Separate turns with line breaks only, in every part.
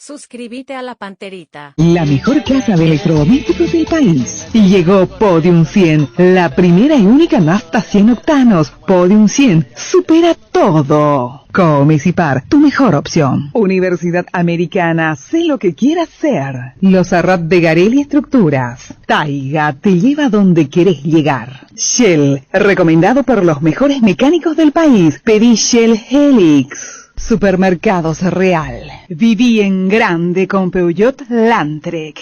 Suscríbete a La Panterita.
La mejor casa de electrodomésticos del país. Y llegó Podium 100, la primera y única nafta 100 octanos. Podium 100 supera todo. Comes y Par, tu mejor opción. Universidad Americana, sé lo que quieras ser. Los Arrat de Garelli Estructuras. Taiga te lleva donde querés llegar. Shell, recomendado por los mejores mecánicos del país. Pedí Shell Helix. Supermercados Real. Viví en grande con Peugeot Landtrek.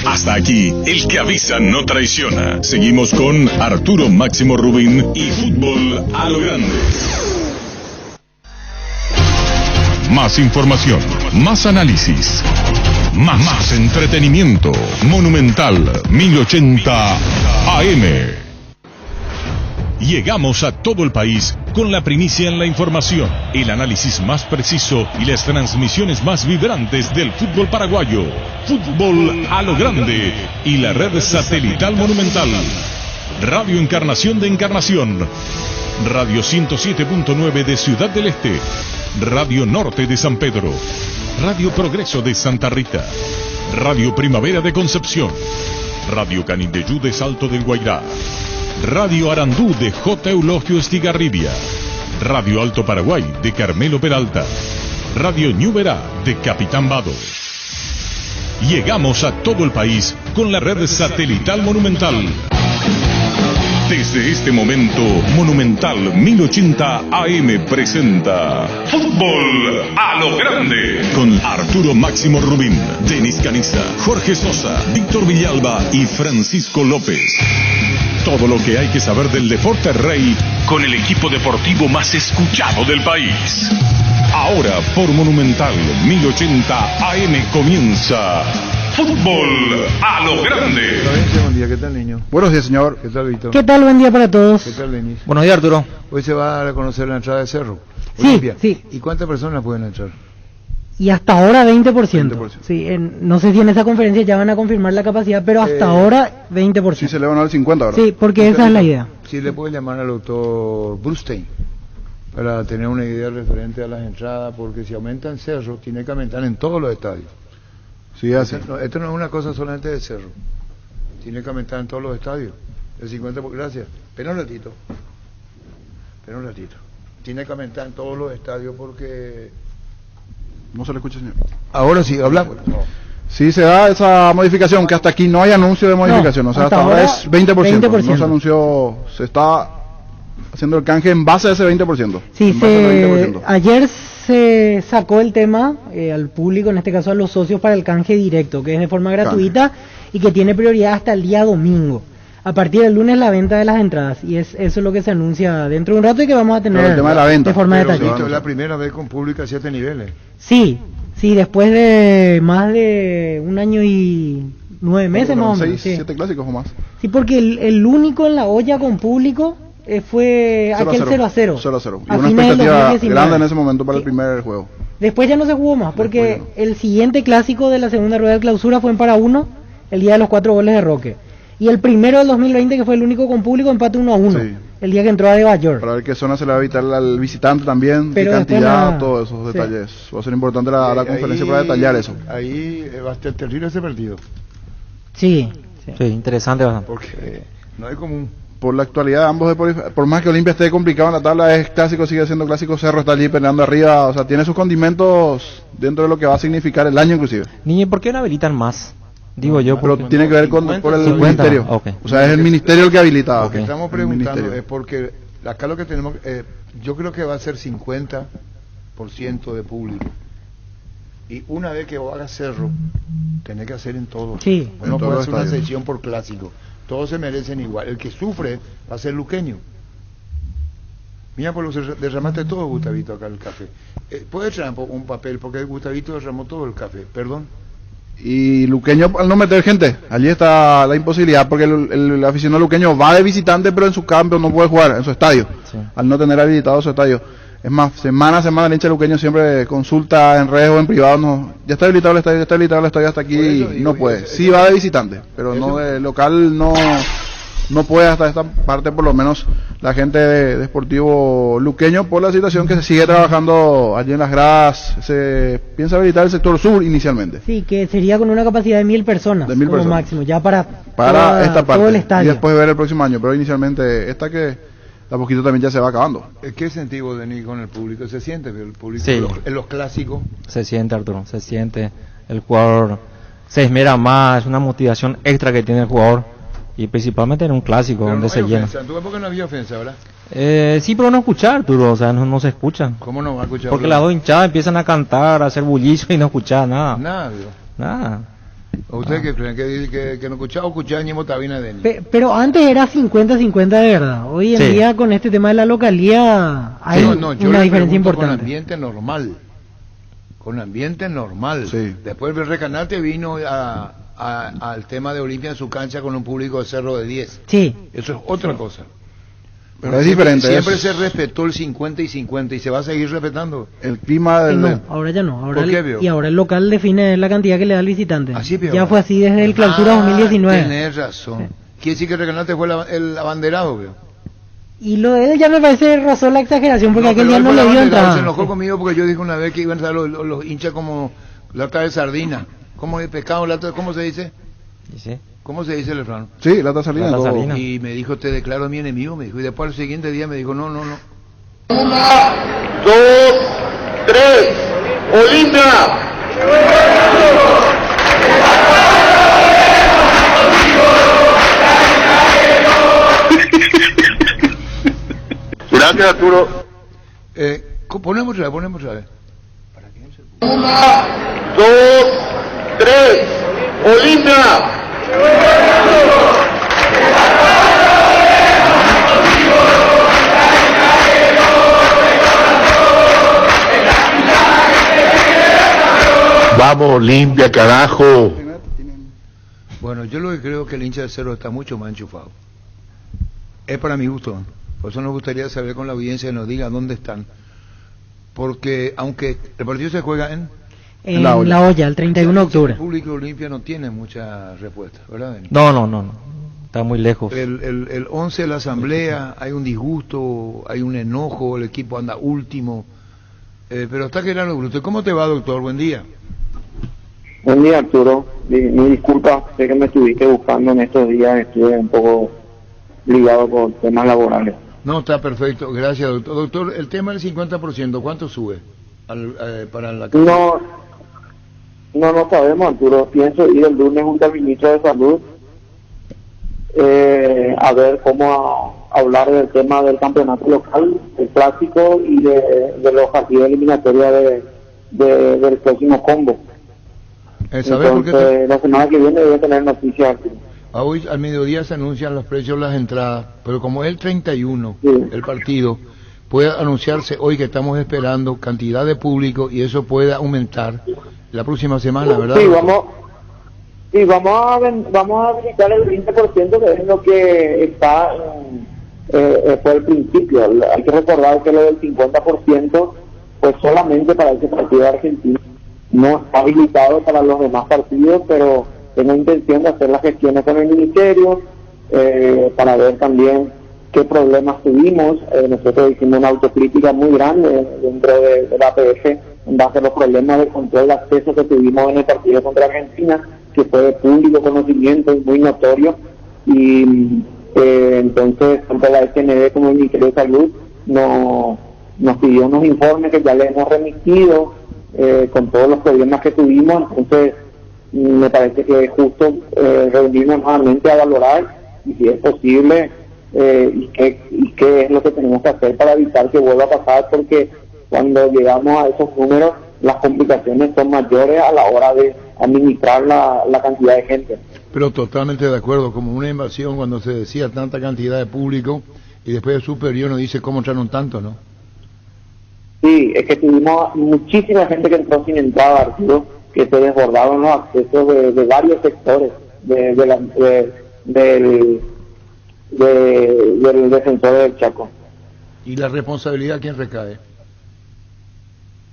Hasta aquí, el que avisa no traiciona. Seguimos con Arturo Máximo Rubín y Fútbol a lo Grande. Más información, más análisis, más entretenimiento. Monumental 1080 AM. Llegamos a todo el país con la primicia en la información, el análisis más preciso y las transmisiones más vibrantes del fútbol paraguayo. Fútbol a lo Grande y la red satelital Monumental. Radio Encarnación de Encarnación. Radio 107.9 de Ciudad del Este. Radio Norte de San Pedro. Radio Progreso de Santa Rita. Radio Primavera de Concepción. Radio Canindeyú de Salto del Guairá. Radio Arandú de J. Eulogio Estigarribia. Radio Alto Paraguay de Carmelo Peralta. Radio Ñuberá de Capitán Vado. Llegamos a todo el país con la red satelital Monumental. Desde este momento, Monumental 1080 AM presenta Fútbol a lo Grande con Arturo Máximo Rubín, Denis Caniza, Jorge Sosa, Víctor Villalba y Francisco López. Todo lo que hay que saber del deporte rey con el equipo deportivo más escuchado del país. Ahora por Monumental 1080 AM comienza Fútbol a lo Grande.
Buen día, ¿qué tal, niño?
Buenos días, señor.
¿Qué tal, Víctor?
¿Qué tal? Buen día para todos.
¿Qué tal, Denis?
Buenos días, Arturo.
Hoy se va a reconocer la entrada de Cerro.
Sí,
Olimpia.
sí.
¿Y cuántas personas pueden entrar?
Y hasta ahora 20%.
20%.
Sí, no sé si en esa conferencia ya van a confirmar la capacidad, pero hasta ahora 20%.
Sí, se le van a dar 50 ahora.
Sí, porque esa es la idea.
Sí, le puede llamar al doctor Brustein para tener una idea referente a las entradas, porque si aumenta en Cerro, tiene que aumentar en todos los estadios.
Sí, así.
Esto no es una cosa solamente de Cerro. Tiene que aumentar en todos los estadios. El 50%. Gracias. Espera un ratito. Tiene que aumentar en todos los estadios porque...
No se le escucha, señor.
Ahora sí, hablamos.
Sí, se da esa modificación, que hasta aquí no hay anuncio de modificación.
No,
o sea,
hasta
hasta ahora
ahora
es 20%.
20%.
No se anunció, se está haciendo el canje en base a ese 20%.
Sí,
en base al 20%.
ayer se sacó el tema al público, en este caso a los socios, para el canje directo, que es de forma gratuita y que tiene prioridad hasta el día domingo. A partir del lunes la venta de las entradas, y eso es lo que se anuncia dentro de un rato y que vamos a tener
Pero el tema de la venta,
de forma
Pero
detallada.
esto es la primera vez con público a 7 niveles.
Sí, después de más de un año y 9 meses más o menos.
6,
Sí.
7 clásicos o más.
Sí, porque el único en la olla con público fue aquel 0-0.
0-0. Y
a
una
fines del
expectativa
2019.
grande en ese momento para
Sí.
el primer juego.
Después ya no se jugó más, porque
Después ya no.
el siguiente clásico de la segunda rueda de clausura fue en Para-1, el día de los 4 goles de Roque. Y el primero del 2020, que fue el único con público, empate 1-1,
Sí.
el día que entró a Nueva York.
Para ver qué zona se le va a evitar al visitante también,
Pero
qué
después
cantidad,
nada.
todos esos
Sí.
detalles. Va a ser importante la conferencia para detallar eso.
Ahí va a estar terrible ese partido,
Sí.
Sí, interesante bastante.
porque no es común.
Por la actualidad de ambos deportes, por más que Olimpia esté complicado en la tabla, es clásico, sigue siendo clásico. Cerro está allí peleando arriba, o sea, tiene sus condimentos dentro de lo que va a significar el año inclusive.
Niño, ¿por qué no habilitan más? Digo yo,
Pero
porque...
tiene que ver con
50,
por el
50,
ministerio.
ok.
O sea, es el ministerio el que habilita.
Lo que
Ok.
estamos
El
preguntando
ministerio.
es porque acá lo que tenemos, yo creo que va a ser 50% de público. Y una vez que haga Cerro, tenés que hacer en todo.
Sí.
No
En todos
puede
los
hacer una
estadios.
sección por clásico. Todos se merecen igual. El que sufre va a ser luqueño. Mira, por lo que derramaste todo, Gustavito, acá el café. ¿Puede traer un papel? Porque Gustavito derramó todo el café. Perdón.
Y Luqueño, al no meter gente, allí está la imposibilidad, porque el aficionado luqueño va de visitante, pero en su campo no puede jugar, en su estadio,
Sí.
al no tener habilitado su estadio. Es más, semana a semana el hincha luqueño siempre consulta en redes o en privado, no, ya está habilitado el estadio, hasta aquí
Por eso
y
digo,
no puede.
eso-
Sí va de visitante, pero
eso-
no de local, no no puede hasta esta parte, por lo menos la gente de Sportivo Luqueño, por la situación que se sigue trabajando allí en las gradas. Se piensa habilitar el sector sur inicialmente.
Sí, que sería con una capacidad de 1000 personas,
De 1000
como
personas.
máximo, ya para
Esta parte,
todo el
y
estadio.
después ver el próximo año, pero inicialmente esta que a poquito también ya se va acabando.
¿Qué sentido de con el público? ¿Se siente el público
Sí.
en los clásicos?
Se siente, Arturo, se siente. El jugador se esmera más, es una motivación extra que tiene el jugador. Y principalmente en un clásico
Pero
donde
no
se
hay
llena.
ofensa. ¿Tú ves por qué no había ofensa, verdad?
Sí, pero no escuchar, Arturo, o sea, no se escucha.
¿Cómo no va a escuchar?
Porque las dos hinchadas empiezan a cantar, a hacer bullicio y no escuchar nada.
Nada, digo.
Nada.
¿O ¿Ustedes qué creen? ¿Que no escuchaba o escuchaba Ñemo Tabina de Denis?
Pero antes era 50-50 de verdad. Hoy en
Sí.
día con este tema de la localía hay
yo
una
le
diferencia
pregunto
importante.
Con ambiente normal. Con ambiente normal.
Sí.
Después el Recanate vino al tema de Olimpia en su cancha con un público de Cerro de 10.
Sí,
Eso es otra cosa.
Pero es diferente.
Siempre
es
se respetó el 50 y 50 y se va a seguir respetando.
el clima del...
no, ahora ya no. Ahora
¿Por qué, veo?
y ahora el local define la cantidad que le da al visitante.
Así, veo.
Ya fue así desde el clausura 2019.
Tenés razón. Quiere decir que el Recanate fue el abanderado, veo.
Y lo de él ya me parece rozó la exageración porque
No,
aquel
pero
día
él
no
fue
le
el
dio
abanderado,
entrada.
se enojó conmigo porque yo dije una vez que iban a estar los hinchas como lata de sardina. ¿Cómo es pescado? ¿Cómo se dice?
¿Y sí?
¿Cómo se dice el refrán?
Sí, la salina.
Lata
todo.
salina.
Y me dijo, te declaro mi enemigo, me dijo. Y después al siguiente día me dijo, no.
1, 2, 3, Olimpia. Gracias, Arturo.
Ponemos otra vez.
1, 2, 3, Olimpia. Vamos, Olimpia, carajo.
Bueno, yo lo que creo que el hincha de Cerro está mucho más enchufado. Es para mi gusto. Por eso nos gustaría saber con la audiencia que nos diga dónde están. Porque aunque el partido se juega en
En
La
la
Olla.
olla, el 31 de octubre.
el público Olimpia no tiene mucha respuesta, ¿verdad, Denis?
No. Está muy lejos.
El 11 de la asamblea, hay un disgusto, hay un enojo, el equipo anda último. Pero está quedando bruto. ¿Cómo te va, doctor? Buen día.
Buen día, Arturo. Mi disculpa, sé que me estuviste buscando en estos días, estuve un poco ligado con temas laborales.
No, está perfecto. Gracias, doctor. Doctor, el tema del 50%, ¿cuánto sube para la
No sabemos, Arturo. Pienso ir el lunes junto al ministro de Salud a ver cómo hablar del tema del campeonato local, el clásico y de los partidos eliminatorios del próximo combo.
¿Sabes por qué
Entonces, la semana que viene debe tener noticias, Arturo.
hoy al mediodía se anuncian los precios de las entradas, pero como es el 31,
Sí.
el partido, puede anunciarse hoy que estamos esperando cantidad de público y eso puede aumentar la próxima semana, ¿verdad?
Sí, vamos a visitar el 20%, que es lo que está fue el principio. Hay que recordar que lo del 50% pues solamente para ese partido de Argentina, no está habilitado para los demás partidos, pero tengo intención de hacer las gestiones con el ministerio para ver también qué problemas tuvimos. Nosotros hicimos una autocrítica muy grande dentro de la APF en base a los problemas de control de acceso que tuvimos en el partido contra Argentina, que fue de público conocimiento y muy notorio. Y entonces tanto la SND como el Ministerio de Salud nos pidió unos informes que ya le hemos remitido con todos los problemas que tuvimos. Entonces me parece que es justo reunirnos nuevamente a valorar y si es posible y qué es lo que tenemos que hacer para evitar que vuelva a pasar, porque cuando llegamos a esos números las complicaciones son mayores a la hora de administrar la cantidad de gente.
Pero totalmente de acuerdo, como una invasión cuando se decía tanta cantidad de público y después el superior nos dice cómo entraron tanto, ¿no?
Sí, es que tuvimos muchísima gente que entró sin entrada, Arturo, que se desbordaron los accesos de varios sectores del defensor del Chaco.
¿Y la responsabilidad quién recae?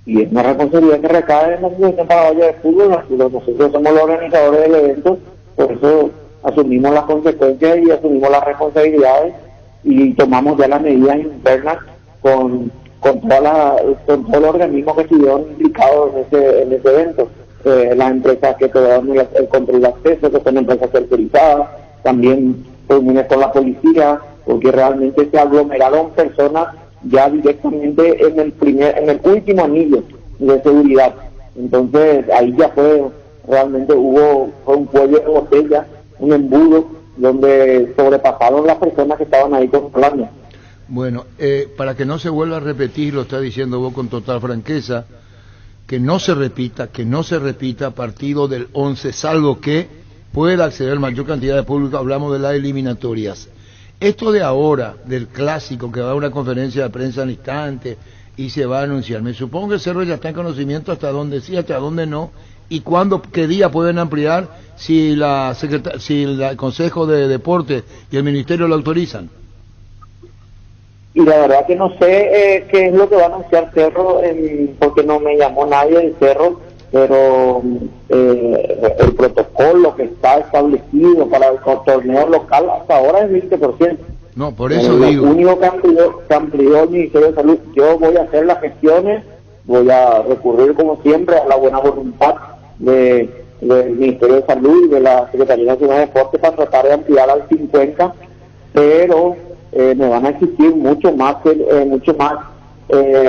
Y es una responsabilidad que recae en la Asociación Paraguaya de Fútbol, Arturo. Nosotros somos los organizadores del evento, por eso asumimos las consecuencias y asumimos las responsabilidades y tomamos ya las medidas internas con todos los organismos que estuvieron implicados en ese evento. Las empresas que te dan el control de acceso, que son empresas certificadas, también reuniones con la policía, porque realmente se aglomeraron personas ya directamente en el último anillo de seguridad. Entonces ahí ya fue un cuello de botella, un embudo donde sobrepasaron las personas que estaban ahí controlando.
Bueno, para que no se vuelva a repetir, lo está diciendo vos con total franqueza, que no se repita a partir del 11, salvo que pueda acceder mayor cantidad de público. Hablamos de las eliminatorias. Esto de ahora, del clásico, que va a una conferencia de prensa al instante y se va a anunciar, me supongo que el Cerro ya está en conocimiento hasta dónde sí, hasta dónde no, y qué día pueden ampliar si el Consejo de Deportes y el Ministerio lo autorizan.
Y la verdad que no sé qué es lo que va a anunciar Cerro, porque no me llamó nadie del Cerro, pero el protocolo que está establecido para el torneo local hasta ahora es 20%.
No, por eso digo.
Lo único que amplió el Ministerio de Salud, yo voy a hacer las gestiones, voy a recurrir como siempre a la buena voluntad del Ministerio de Salud y de la Secretaría Nacional de Deportes para tratar de ampliar al 50%, pero me van a exigir mucho más,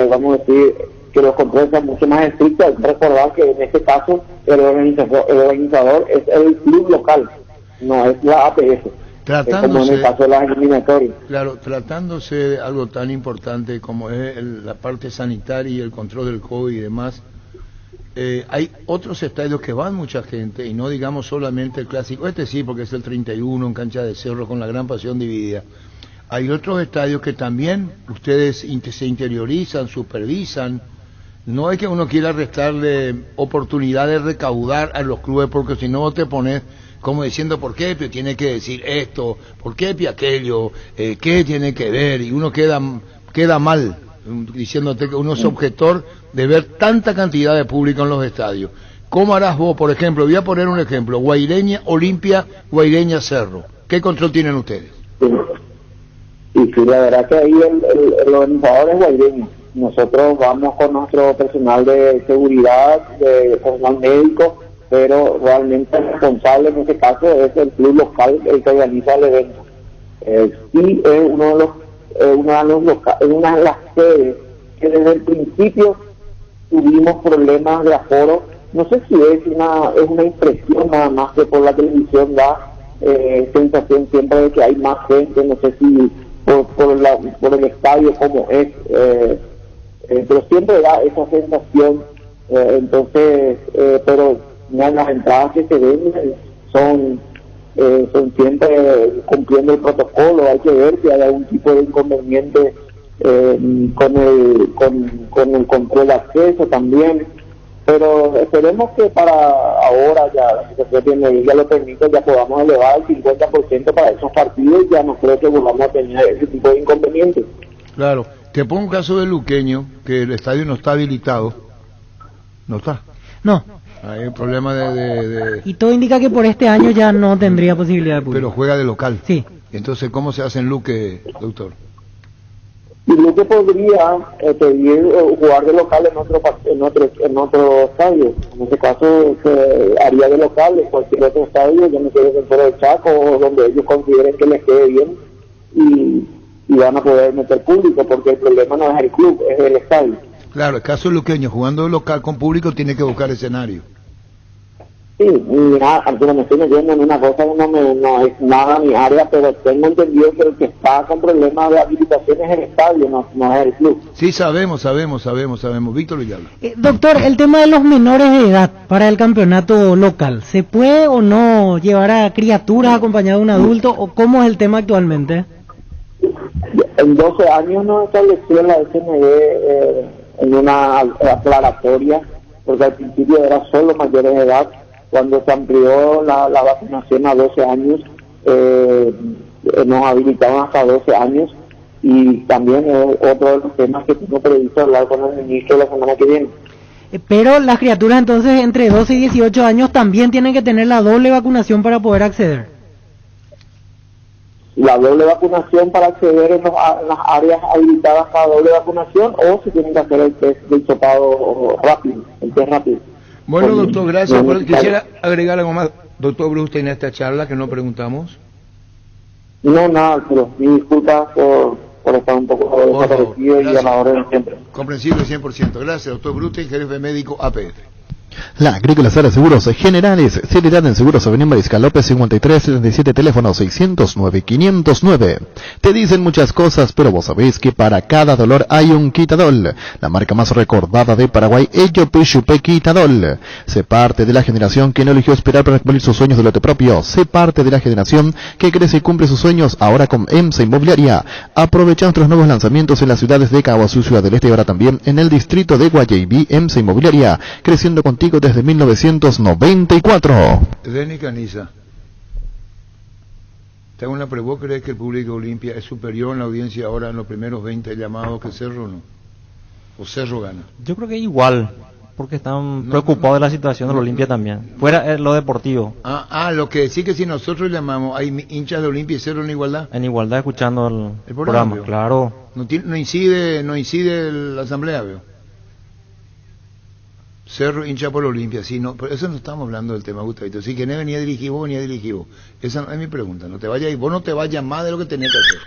vamos a decir, que los controles sean mucho más estrictos. Hay que recordar que en este caso el organizador es el club local, no es la APF, como en el caso de las eliminatorias.
Claro, tratándose de algo tan importante como es la parte sanitaria y el control del COVID y demás, hay otros estadios que van mucha gente, y no digamos solamente el clásico, sí, porque es el 31 en Cancha de Cerro con la gran pasión dividida. Hay otros estadios que también ustedes se interiorizan, supervisan. No es que uno quiera restarle oportunidad de recaudar a los clubes, porque si no te pones como diciendo por qué tiene que decir esto, por qué aquello, qué tiene que ver, y uno queda mal diciéndote que uno es objetor de ver tanta cantidad de público en los estadios. ¿Cómo harás vos, por ejemplo? Voy a poner un ejemplo: Guaireña, Olimpia, Guaireña, Cerro. ¿Qué control tienen ustedes?
Y sí, la verdad que ahí el organizador es Guaireña. Nosotros vamos con nuestro personal de seguridad, de personal médico, pero realmente el responsable en este caso es el club local, el que organiza el evento. Sí, es una de las sedes que desde el principio tuvimos problemas de aforo. No sé si es una impresión nada más que por la televisión da sensación siempre de que hay más gente, no sé si por el estadio como es, pero siempre da esa sensación. Entonces, pero las entradas que se venden son siempre cumpliendo el protocolo. Hay que ver si hay algún tipo de inconveniente con el control de acceso también, pero esperemos que para ahora ya la situación ya lo permite, ya podamos elevar al 50% para esos partidos, y ya no creo que volvamos a tener ese tipo de inconvenientes.
Claro, te pongo un caso de Luqueño, que el estadio no está habilitado. ¿No está?
No.
Hay un problema de...
Y todo indica que por este año ya no tendría posibilidad de público.
Pero juega de local.
Sí.
Entonces, ¿cómo se hace en Luque, doctor?
Y Luque podría pedir jugar de local en otro estadio. En este caso se haría de local en cualquier otro estadio, ya no sé, dentro del Chaco, o donde ellos consideren que les quede bien, y van a poder meter público, porque el problema no es el club, es el estadio.
Claro, el caso Luqueño, jugando de local con público, tiene que buscar escenario.
Sí, Arturo, me estoy metiendo en una cosa que no es nada mi área, pero tengo entendido que el que está con problemas de habilitación es el estadio, no es el club.
Sí, sabemos. Víctor Villalba.
Doctor, el tema de los menores de edad para el campeonato local, ¿se puede o no llevar a criaturas acompañadas de un adulto, o cómo es el tema actualmente?
En 12 años nos estableció la SND en una aclaratoria, porque al principio era solo mayores de edad. Cuando se amplió la vacunación a 12 años, nos habilitaron hasta 12 años, y también es otro de los temas que tengo previsto hablar con el ministro la semana que viene.
Pero las criaturas entonces entre 12 y 18 años también tienen que tener la doble vacunación para poder acceder.
la doble vacunación para acceder en las áreas habilitadas para doble vacunación, o si tienen que hacer el test de hisopado rápido, el test rápido.
Bueno,
Con-
doctor, gracias.
no,
Quisiera agregar algo más, doctor Bruste, en esta charla que no preguntamos.
No, nada, pero mi disculpa por estar un poco
Por favor,
desaparecido y a
gracias.
la orden siempre.
Comprensible 100%. Gracias, doctor Bruste, jefe médico APF.
La Agrícola Sara Seguros Generales, Seriedad en Seguros Avenida Mariscal López 5377, teléfono 600-9509. Te dicen muchas cosas, pero vos sabés que para cada dolor hay un Quitadol. La marca más recordada de Paraguay, Eyope Quitadol. Sé parte de la generación que no eligió esperar para cumplir sus sueños de lote propio. Sé parte de la generación que crece y cumple sus sueños ahora con EMSA Inmobiliaria. Aprovecha nuestros nuevos lanzamientos en las ciudades de Caguazú, Ciudad del Este y ahora también en el distrito de Guayaibí, EMSA Inmobiliaria, creciendo contigo desde 1994.
Denny Caniza. Te hago una pregunta. ¿Vos crees que el público Olimpia es superior en la audiencia ahora en los primeros 20 llamados que Cerro o no? ¿O Cerro gana?
Yo creo que igual, porque están preocupados de la situación del Olimpia también. Fuera lo deportivo.
Lo que sí que si nosotros llamamos, hay hinchas de Olimpia y Cerro en igualdad.
En igualdad escuchando el
programa,
programa, claro.
No incide la asamblea, veo. Cerro hincha por Olimpia, sí, no, pero eso no estamos hablando del tema, Gustavito. Sí, que no venía dirigido. Esa no es mi pregunta. No te vayas y vos no te vayas más de lo que tenés que hacer.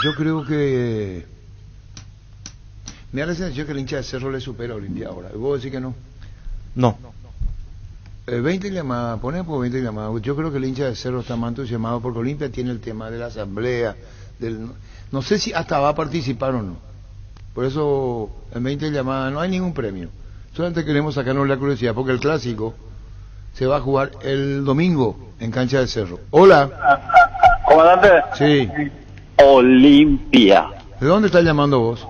Yo creo que me da la sensación que el hincha de Cerro le supera a Olimpia ahora. ¿Y vos decís que no?
No.
20 llamadas, ponen por 20 llamadas. Yo creo que el hincha de Cerro está más entusiasmado porque Olimpia tiene el tema de la asamblea. No sé si hasta va a participar o no. Por eso, en 20 llamadas no hay ningún premio. Solamente queremos sacarnos la curiosidad, porque el clásico se va a jugar el domingo en cancha de Cerro. Hola.
Comandante.
Sí.
Olimpia.
¿De dónde estás llamando vos?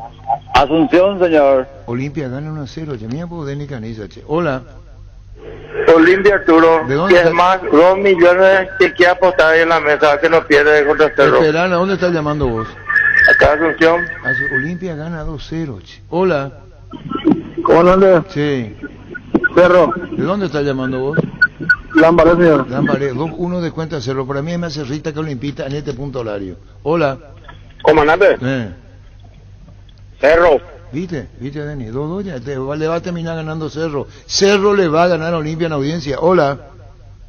Asunción, señor.
Olimpia gana 1-0. Llamía por Denny Caniza, che. Hola.
Olimpia, Arturo.
¿De dónde
Y
está?
es más, 2 millones que quiere apostar ahí en la mesa, que no pierde contra Cerro.
Esperan, ¿a dónde estás llamando vos?
Acá, Asunción.
Olimpia gana 2-0, che. Hola.
Comandante.
Sí.
Cerro.
¿De dónde estás llamando vos?
Lambaré, señor.
Lambaré. Uno de cuenta Cerro. Para mí me hace rita que Olimpita en este punto horario. Hola.
Comandante. Cerro.
¿Viste, Denny? 2-2 ya le va a terminar ganando Cerro. Cerro le va a ganar a Olimpia en audiencia. Hola.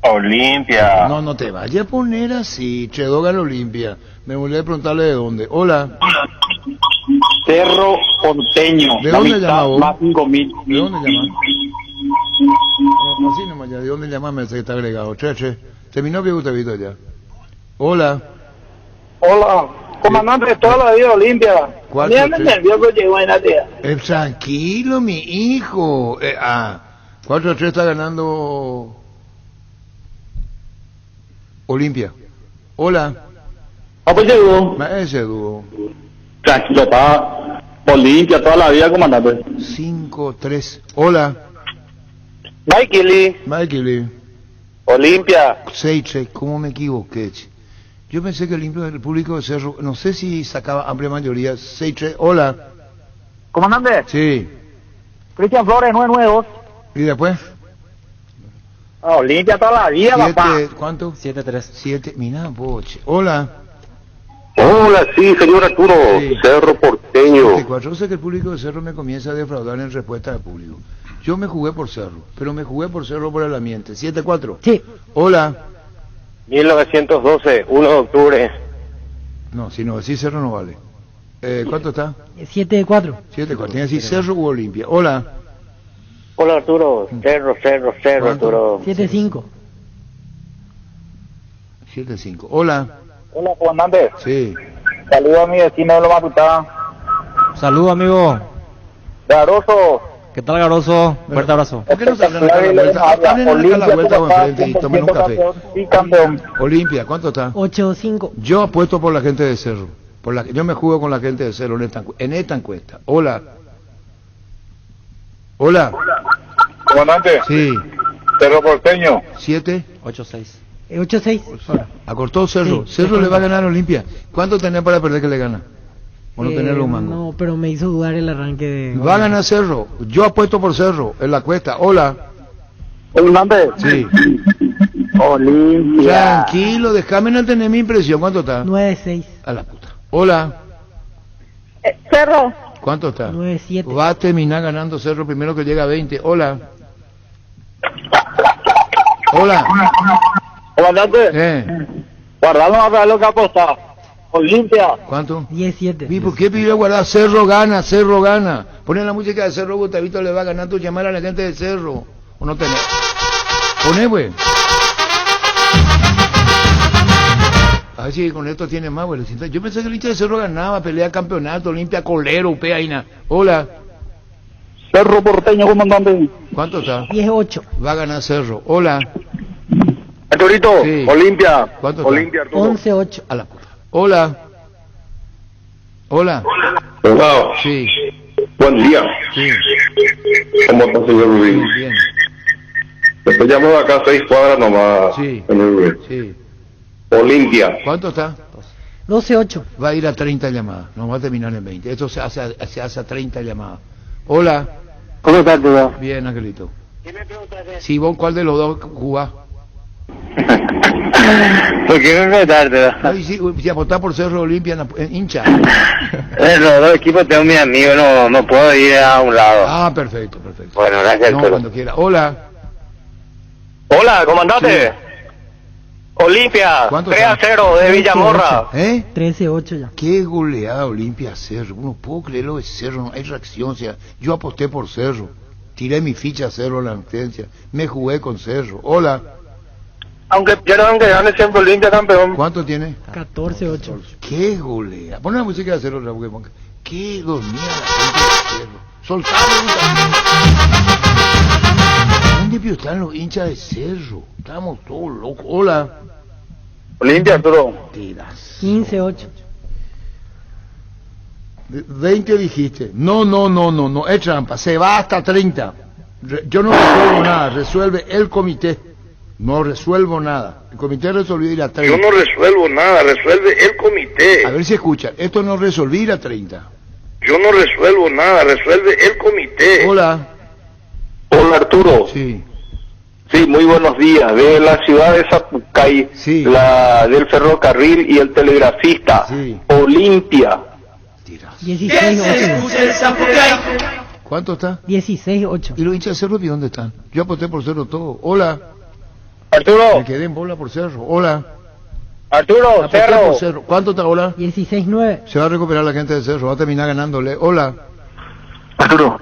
Olimpia.
No te vayas a poner así. Chedo gana Olimpia. Me volví a preguntarle de dónde. Hola.
Cerro Porteño.
¿De dónde llamás vos?
Más 5.000.
¿De dónde llamás? Así nomás ya. ¿De dónde llamás? Me dice que está agregado. Che. Terminó que Gustavito ya. Hola.
Hola. Comandante, toda la vida Olimpia.
¿Cuál?
Mira, me nervioso llegó en la tía.
Tranquilo, mi hijo. 4-3 está ganando Olimpia. Hola.
Pues llegó.
Ese dúo.
Tranquilo, está Olimpia toda la vida, comandante.
5-3. Hola.
Mikey. Olimpia.
6-3. ¿Cómo me equivoqué? Yo pensé que el público de Cerro, no sé si sacaba amplia mayoría. 6-3. Hola.
Comandante.
Sí.
Cristian Flores, 992.
¿Y después?
Olimpia toda la vida, papá.
¿Cuánto?
7-3.
7. Mira, boche. Hola.
Hola, sí, señor Arturo.
Sí.
Cerro Porteño.
7-4. Yo sé que el público de Cerro me comienza a defraudar en respuesta del público. Yo me jugué por Cerro, pero me jugué por Cerro por el ambiente. 7-4.
Sí.
Hola.
1912, 1 de octubre.
No, si no decís Cerro no vale. ¿Cuánto está?
7-4.
7-4. Tiene que decir Cerro u Olimpia. Hola.
Hola, Arturo. Cerro,
¿Cuánto?
Arturo.
7-5.
7-5. Hola.
Hola, comandante.
Sí.
Saludos a mi vecino de Loma Tutá.
Saludos, amigo.
Garoso.
¿Qué tal, Garoso? Fuerte abrazo.
¿Por qué no salen acá a la vuelta? Salen acá a la vuelta o enfrente y tomen un café.
Y campeón.
Olimpia, ¿cuánto está?
8-5.
Yo apuesto por la gente de Cerro. Yo me juego con la gente de Cerro en esta encuesta. Hola. Hola.
Comandante.
Sí.
Cerro Porteño.
7.
8-6.
8-6.
Acortó Cerro.
Sí,
Cerro le va a ganar a Olimpia. ¿Cuánto tenés para perder que le gana? O no tener los mangos.
No, pero me hizo dudar el arranque de...
Va a ganar Cerro. Yo apuesto por Cerro en la cuesta. Hola.
Comandante.
Sí.
Olimpia.
Tranquilo, déjame no tener mi impresión. ¿Cuánto está?
9-6.
A la puta. Hola.
Cerro.
¿Cuánto está?
9-7.
Va a terminar ganando Cerro primero que llega a 20. Hola. Hola.
Comandante. Guardamos a ver lo que ha apostado. Olimpia.
¿Cuánto?
17.
¿Y por qué pidió guardar? Cerro gana, Cerro gana. Ponen la música de Cerro, Gustavito le va ganando, llamar a la gente de Cerro. ¿O no tenés? Poné, güey. A ver si con esto tiene más, güey. Yo pensé que el hincha de Cerro ganaba, pelea campeonato, Olimpia, Colero, Upeaina. Hola.
Cerro Porteño, comandante.
¿Cuánto está?
10-8.
Va a ganar Cerro. Hola.
Arturito,
Sí.
Olimpia.
¿Cuánto está?
Olimpia, Arturo.
11-8.
A la puta. Hola. Hola.
Hola.
Sí.
Buen día.
Sí.
¿Cómo está, señor Rubín?
Muy bien.
Después llamo de acá 6 cuadras nomás,
Sí.
señor Rubín.
Sí.
Olimpia.
¿Cuánto está?
12-8.
Va a ir a 30 llamadas. No va a terminar en 20. Esto se hace a 30 llamadas. Hola.
¿Cómo estás, Arturo?
Bien, Angelito. Sí, vos, ¿cuál de los dos jugás?
¿Por qué no preguntarte?
Ay, si apostás por Cerro Olimpia, hincha.
Los dos equipos tengo mis amigos, no puedo ir a un lado.
Ah, perfecto, perfecto.
Bueno, gracias,
No,
Arturo.
cuando quiera. Hola.
Hola, comandante. Olimpia,
¿Cuánto
3-0 de Villamorra.
13-8 ya.
Qué goleada Olimpia Cerro. No puedo creer lo de Cerro, no hay reacción. O sea, yo aposté por Cerro. Tiré mi ficha a Cerro en la licencia. Me jugué con Cerro. Hola.
Aunque pierdan, que gane siempre Olimpia campeón.
¿Cuánto tiene?
14-8.
Qué golea. Pon la música de Cerro, Raúl, que ponga. Qué dormida la gente de Cerro. Soltalo. ¿Dónde están los hinchas de Cerro? Estamos todos locos. Hola.
Olimpia, Arturo.
Tiras.
15-8.
20 dijiste. No. Es trampa. Se va hasta 30. Yo no resuelvo nada. Resuelve el comité. No resuelvo nada. El comité resolvió ir a 30.
Yo no resuelvo nada, resuelve el comité.
A ver si escuchan. Esto no resolví ir a 30.
Yo no resuelvo nada, resuelve el comité.
Hola.
Hola, Arturo.
Sí.
Sí, muy buenos días. De la ciudad de Zapucay,
Sí.
la del ferrocarril y el telegrafista.
Sí.
Olimpia.
16-8.
¿Cuánto está?
16-8.
¿Y los hinchas de Cerro, ¿y dónde están? Yo aposté por Cerro todo. Hola.
Arturo,
Me quedé en bola por Cerro. Hola.
Arturo,
Aposté por Cerro. ¿Cuánto está? Hola.
16-9.
Se va a recuperar la gente de Cerro. Va a terminar ganándole. Hola.
Arturo.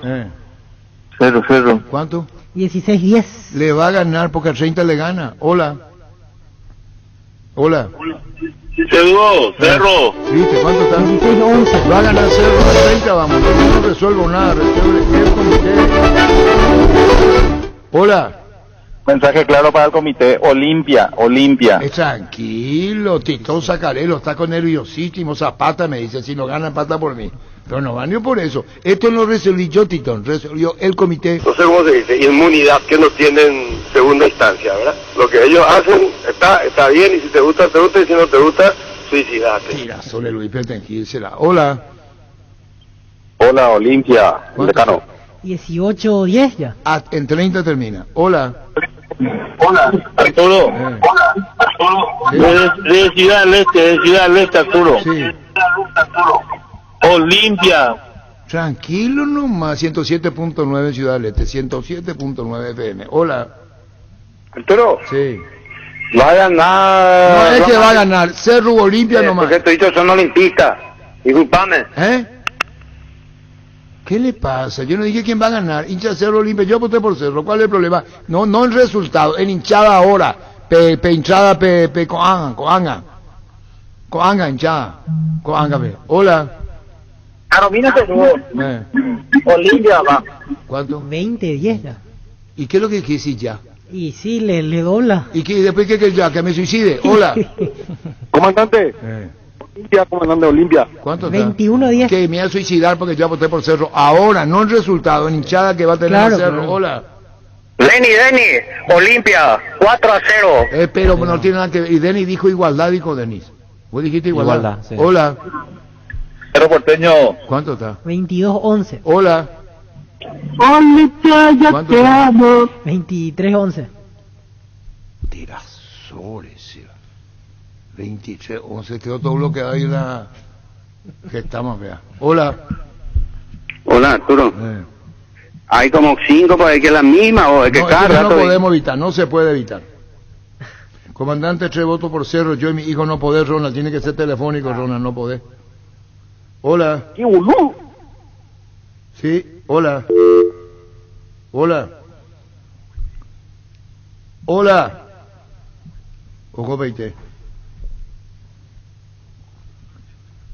Cerro.
¿Cuánto?
16-10.
Le va a ganar porque a 30 le gana. Hola. Hola.
Cerro.
¿Viste? ¿Cuánto está?
16-11.
Va a ganar Cerro a 30, vamos. Yo no resuelvo nada. Resuelve el comité. Hola.
Mensaje claro para el comité. Olimpia.
Tranquilo, Tito Sacarelo está con nerviosísimo. Zapata me dice, si no gana, empata por mí. Pero no van ni por eso. Esto no resolví yo, Titón. Resolvió el comité.
No sé cómo se dice, inmunidad que no tienen segunda instancia, ¿verdad? Lo que ellos hacen está bien, y si te gusta, y si no te gusta, suicidate.
Tira, Sole Luis Pertengírsela. Hola.
Hola, Olimpia.
¿Cuánto?
18-10 ya.
En 30 termina. Hola.
Hola, Arturo.
Sí.
De Ciudad del Este, Arturo.
Sí.
Olimpia.
Tranquilo nomás. 107.9 Ciudad del Este. 107.9 FM. Hola.
Arturo,
Sí.
va a ganar...
No es que va a ganar. Cerro Olimpia nomás.
Porque estos dichos son olimpistas. Disculpame.
¿Eh? ¿Qué le pasa? Yo no dije quién va a ganar. Hincha Cerro Olimpia. Yo voté por Cerro. ¿Cuál es el problema? No el resultado. En hinchada ahora. Hinchada, coanga, hinchada. Coanga, ve. Hola.
Carolina Seguro. Olimpia, va.
¿Cuánto?
20-10 ya.
¿Y qué es lo que quisiste ya?
Y sí, le dobla.
¿Y qué, después qué ya? ¿Que me suicide? Hola.
Comandante. Olimpia, comandante Olimpia.
¿Cuánto está?
21-10.
Que me voy a suicidar porque yo voté por Cerro. Ahora, no el resultado. En hinchada que va a tener
Claro,
Cerro.
claro.
Hola.
Denny, Olimpia, 4-0.
Pero no tiene nada que ver. Y Denis dijo igualdad, dijo Denis. ¿Vos dijiste igualdad?
Igualdad, sí.
Hola.
Cerro Porteño.
¿Cuánto está?
22-11.
Hola.
Olimpia, yo
¿Cuánto
te
son?
amo. 23-11.
Tirazores, sí. 23-11, quedó todo bloqueado ahí la... que estamos, vea. Hola.
Hola, Arturo. Hay como 5 para que es la misma o es que
No,
cada
eso no
rato...
podemos evitar, no se puede evitar. Comandante, 3 votos por Cerro, yo y mi hijo no poder, Ronald, tiene que ser telefónico, Ronald, no poder. Hola.
¿Qué boludo?
Sí, hola. Hola. Hola. Ojo 20.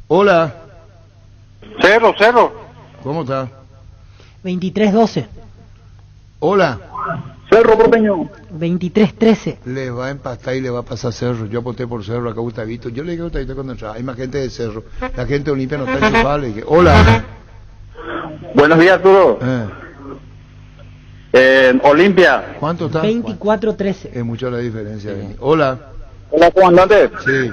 Hola.
Cerro.
¿Cómo está?
23-12.
Hola.
Cerro Porteño.
23-13.
Le va a empastar y le va a pasar Cerro. Yo aposté por Cerro, acá Gustavito. Yo le dije a Gustavito cuando entraba. Hay más gente de Cerro. La gente de Olimpia no está enchufada. Le dije, hola.
Buenos días, Arturo. Olimpia.
¿Cuánto está?
24-13.
Es mucha la diferencia. Hola.
Hola, comandante.
Sí.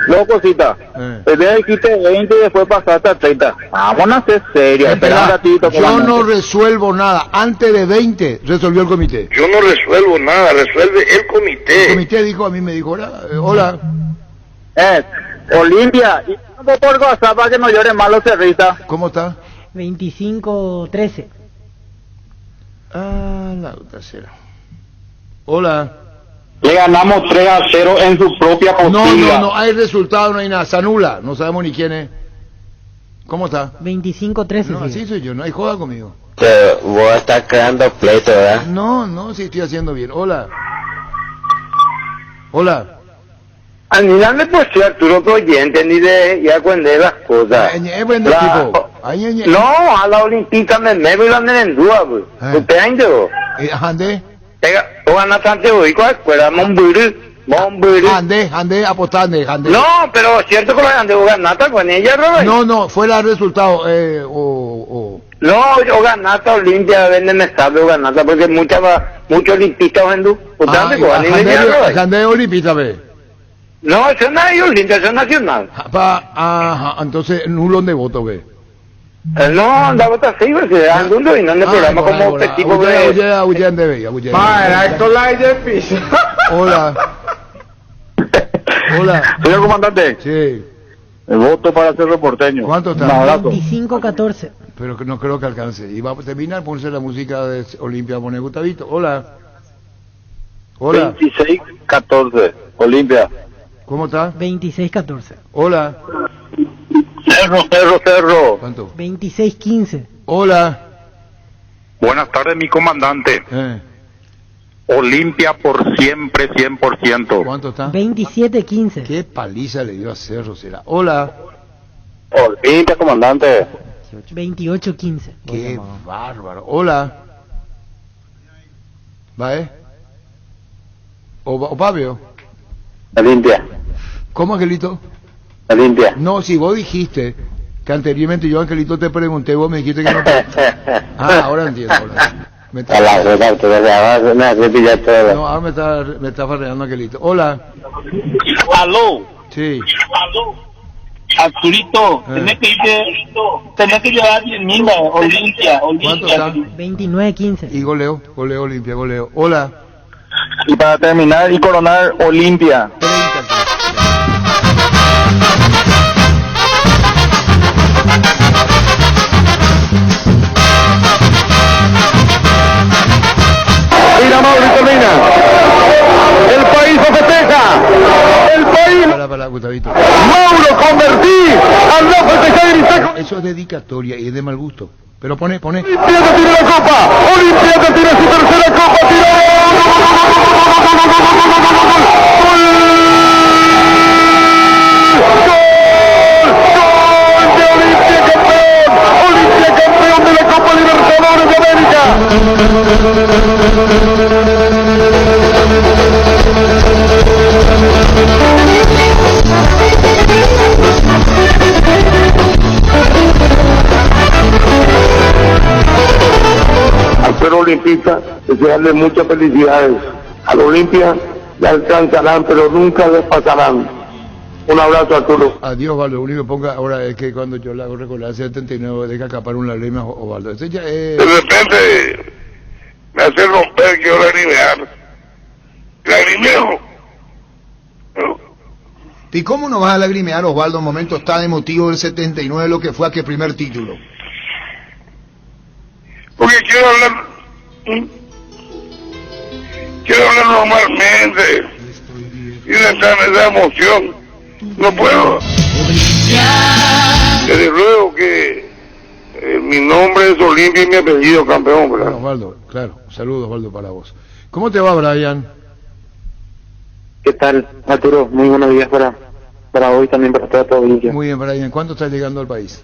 Luego, cosita. El día dijiste 20 y después pasaste a 30. Vamos a ser serios. Espera un ratito,
Yo
comandante.
no resuelvo nada. Antes de 20 resolvió el comité.
Yo no resuelvo nada, resuelve el comité.
El comité dijo, a mí me dijo, hola.
Olimpia. Y no por WhatsApp para que no lloren más los cerristas.
¿Cómo está?
25-13.
Ah, la tercera. Hola.
Le ganamos 3-0 en su propia postilla.
No, hay resultado, no hay nada. Se anula, no sabemos ni quién es. ¿Cómo está?
25-13.
No, así soy yo, no hay joda conmigo.
Vos estás creando pleito, ¿verdad?
No, sí estoy haciendo bien. Hola. Hola.
A mí no me puede Arturo oyente ni de ya cuando las cosas.
Es buen tipo.
No, a la Olimpita me y la merendúa, pues. Usted ha ido.
Ande.
O ganatante hoy, ¿cuál escuela? Momburu.
Ande, apostande, ande.
No, pero es cierto que lo ande o ganata con ella, Robert.
No, fuera el resultado,
No, o ganata Olimpia, vende estable o ganata, porque muchos olimpistas venden. ¿Usted ande con
ande olimpista, ve.
No, eso no es Olimpia, eso es nacional.
Entonces, nulo de voto, ve.
No, la vota sí, porque algunos y no en el programa como este tipo de...
Hola. Hola.
Señor comandante.
Sí.
El voto para Cerro Porteño.
¿Cuánto está?
Un abrazo.
25-14.
Pero que no creo que alcance. Y va a terminar, ponerse la música de Olimpia, poner Gustavito. Hola. Hola.
26-14. Olimpia.
¿Cómo está?
26-14.
Hola.
Cerro.
¿Cuánto?
26-15.
Hola.
Buenas tardes, mi comandante. Olimpia por siempre, 100%.
¿Cuánto está?
27-15.
Qué paliza le dio a Cerro, será. Hola.
Olimpia, comandante.
28-15.
Qué bárbaro. Hola. ¿Va, ¿O Pablo?
Olimpia.
¿Cómo, Angelito?
Olimpia.
No, si vos dijiste que anteriormente yo, Angelito, te pregunté, vos me dijiste que no. Ahora entiendo. No, ahora me está farreando, Angelito. Hola.
Aló.
Sí.
Arturito, tenés que llevar 10.000 Olimpia.
¿Cuánto está?
29-15.
Y goleo, Olimpia, goleo. Hola.
Y para terminar y coronar Olimpia.
30.
Mira, Mauri termina. El país se festeja. El país.
Para, Gustavito.
Mauro, convertí al no festejar y se...
Eso es dedicatoria y es de mal gusto. Pero pone.
Olimpia tiene la copa. Olimpia tiene su tercera copa. Olimpia campeón de la Copa Libertadores de América.
Al ser olimpista, desearle muchas felicidades. A la Olimpia le alcanzarán, pero nunca les pasarán.
Un abrazo, Arturo.
Adiós, Osvaldo. Lo único que ponga ahora es que cuando yo le hago recordar 79, deja escapar un lágrima, Osvaldo. Ese ya es...
De repente me hace romper, quiero lagrimear. Lagrimeo.
¿Y cómo no vas a lagrimear, Osvaldo, en momentos tan emotivos del 79, lo que fue aquel primer título?
Porque quiero hablar normalmente y no entrar en esa emoción. No puedo. Te ruego que mi nombre es Olimpia y mi apellido campeón, ¿verdad?
Bueno, Osvaldo, claro. Saludos, Osvaldo, para vos. ¿Cómo te va, Brian?
¿Qué tal, Arturo? Muy buenos días para hoy, también para toda tu audiencia.
Muy bien, Brian. ¿Cuándo estás llegando al país?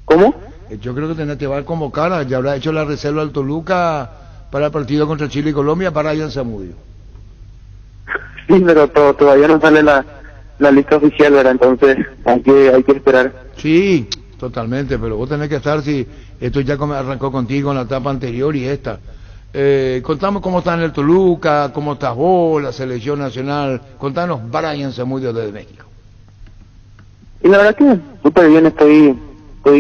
¿Cómo?
Yo creo que te va a convocar, ya habrá hecho la reserva al Toluca para el partido contra Chile y Colombia para Brian Zamudio.
Sí, pero todavía no sale la lista oficial, ¿verdad? Entonces hay que esperar.
Sí, totalmente, pero vos tenés que estar, si esto ya arrancó contigo en la etapa anterior y esta. Contamos cómo está en el Toluca, cómo estás vos, la selección nacional. Contanos, Brian Zamudio desde México.
Y la verdad que súper bien, estoy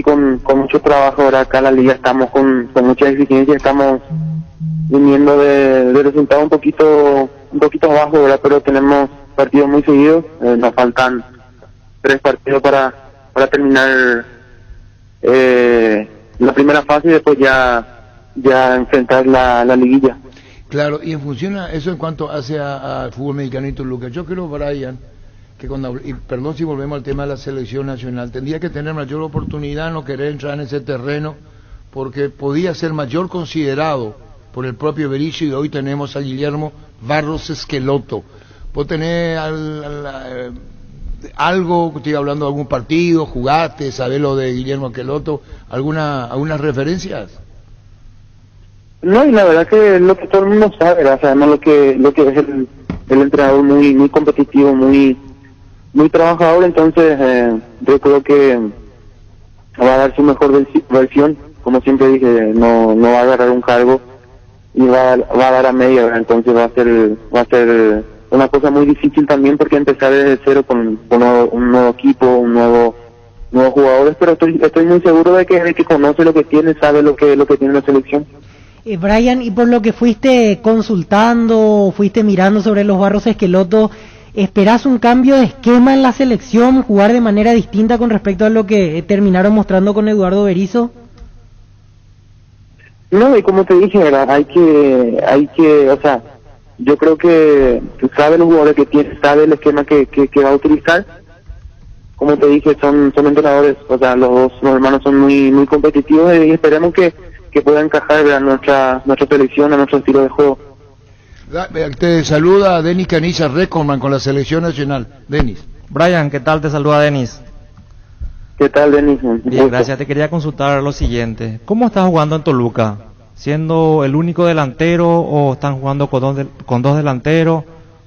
con mucho trabajo ahora acá en la liga, estamos con mucha exigencia, estamos viniendo de resultados un poquito abajo, ¿verdad? Pero tenemos partidos muy seguidos, nos faltan 3 partidos para terminar la primera fase y después ya enfrentar la liguilla.
Claro, y en función a eso en cuanto hace al fútbol mexicano y Toluca, yo creo, Brian, que y perdón si volvemos al tema de la selección nacional, tendría que tener mayor oportunidad, no querer entrar en ese terreno, porque podía ser mayor considerado por el propio Berizzo, y hoy tenemos a Guillermo Barros Esqueloto. ¿Vos tenés algo, estoy hablando de algún partido, jugaste, sabés lo de Guillermo Esqueloto, algunas referencias?
No, y la verdad que es lo que todo el mundo sabe, ¿verdad? Sabemos lo que es el entrenador muy competitivo, muy trabajador, entonces yo creo que va a dar su mejor versión, como siempre dije, no va a agarrar un cargo y va a dar a media, ¿verdad? Entonces va a ser una cosa muy difícil también, porque empezar desde cero con un nuevo equipo, nuevos jugadores, pero estoy muy seguro de que conoce lo que tiene, sabe lo que tiene la selección.
Brian, y por lo que fuiste consultando, fuiste mirando sobre los Barros Esqueloto, ¿esperás un cambio de esquema en la selección, jugar de manera distinta con respecto a lo que terminaron mostrando con Eduardo Berizzo?
No, y como te dije, ¿verdad? Hay que, o sea, yo creo que sabe los jugadores que tiene, sabe el esquema que va a utilizar. Como te dije, son entrenadores, o sea, los dos hermanos son muy competitivos y esperemos que pueda encajar a nuestra selección, a nuestro estilo de juego.
Te saluda Denis Canilla Recordman con la selección nacional. Denis.
Brian, ¿qué tal? Te saluda Denis.
¿Qué tal, Denis?
Bien, gracias. Te quería consultar lo siguiente. ¿Cómo estás jugando en Toluca? ¿Siendo el único delantero o están jugando con dos delanteros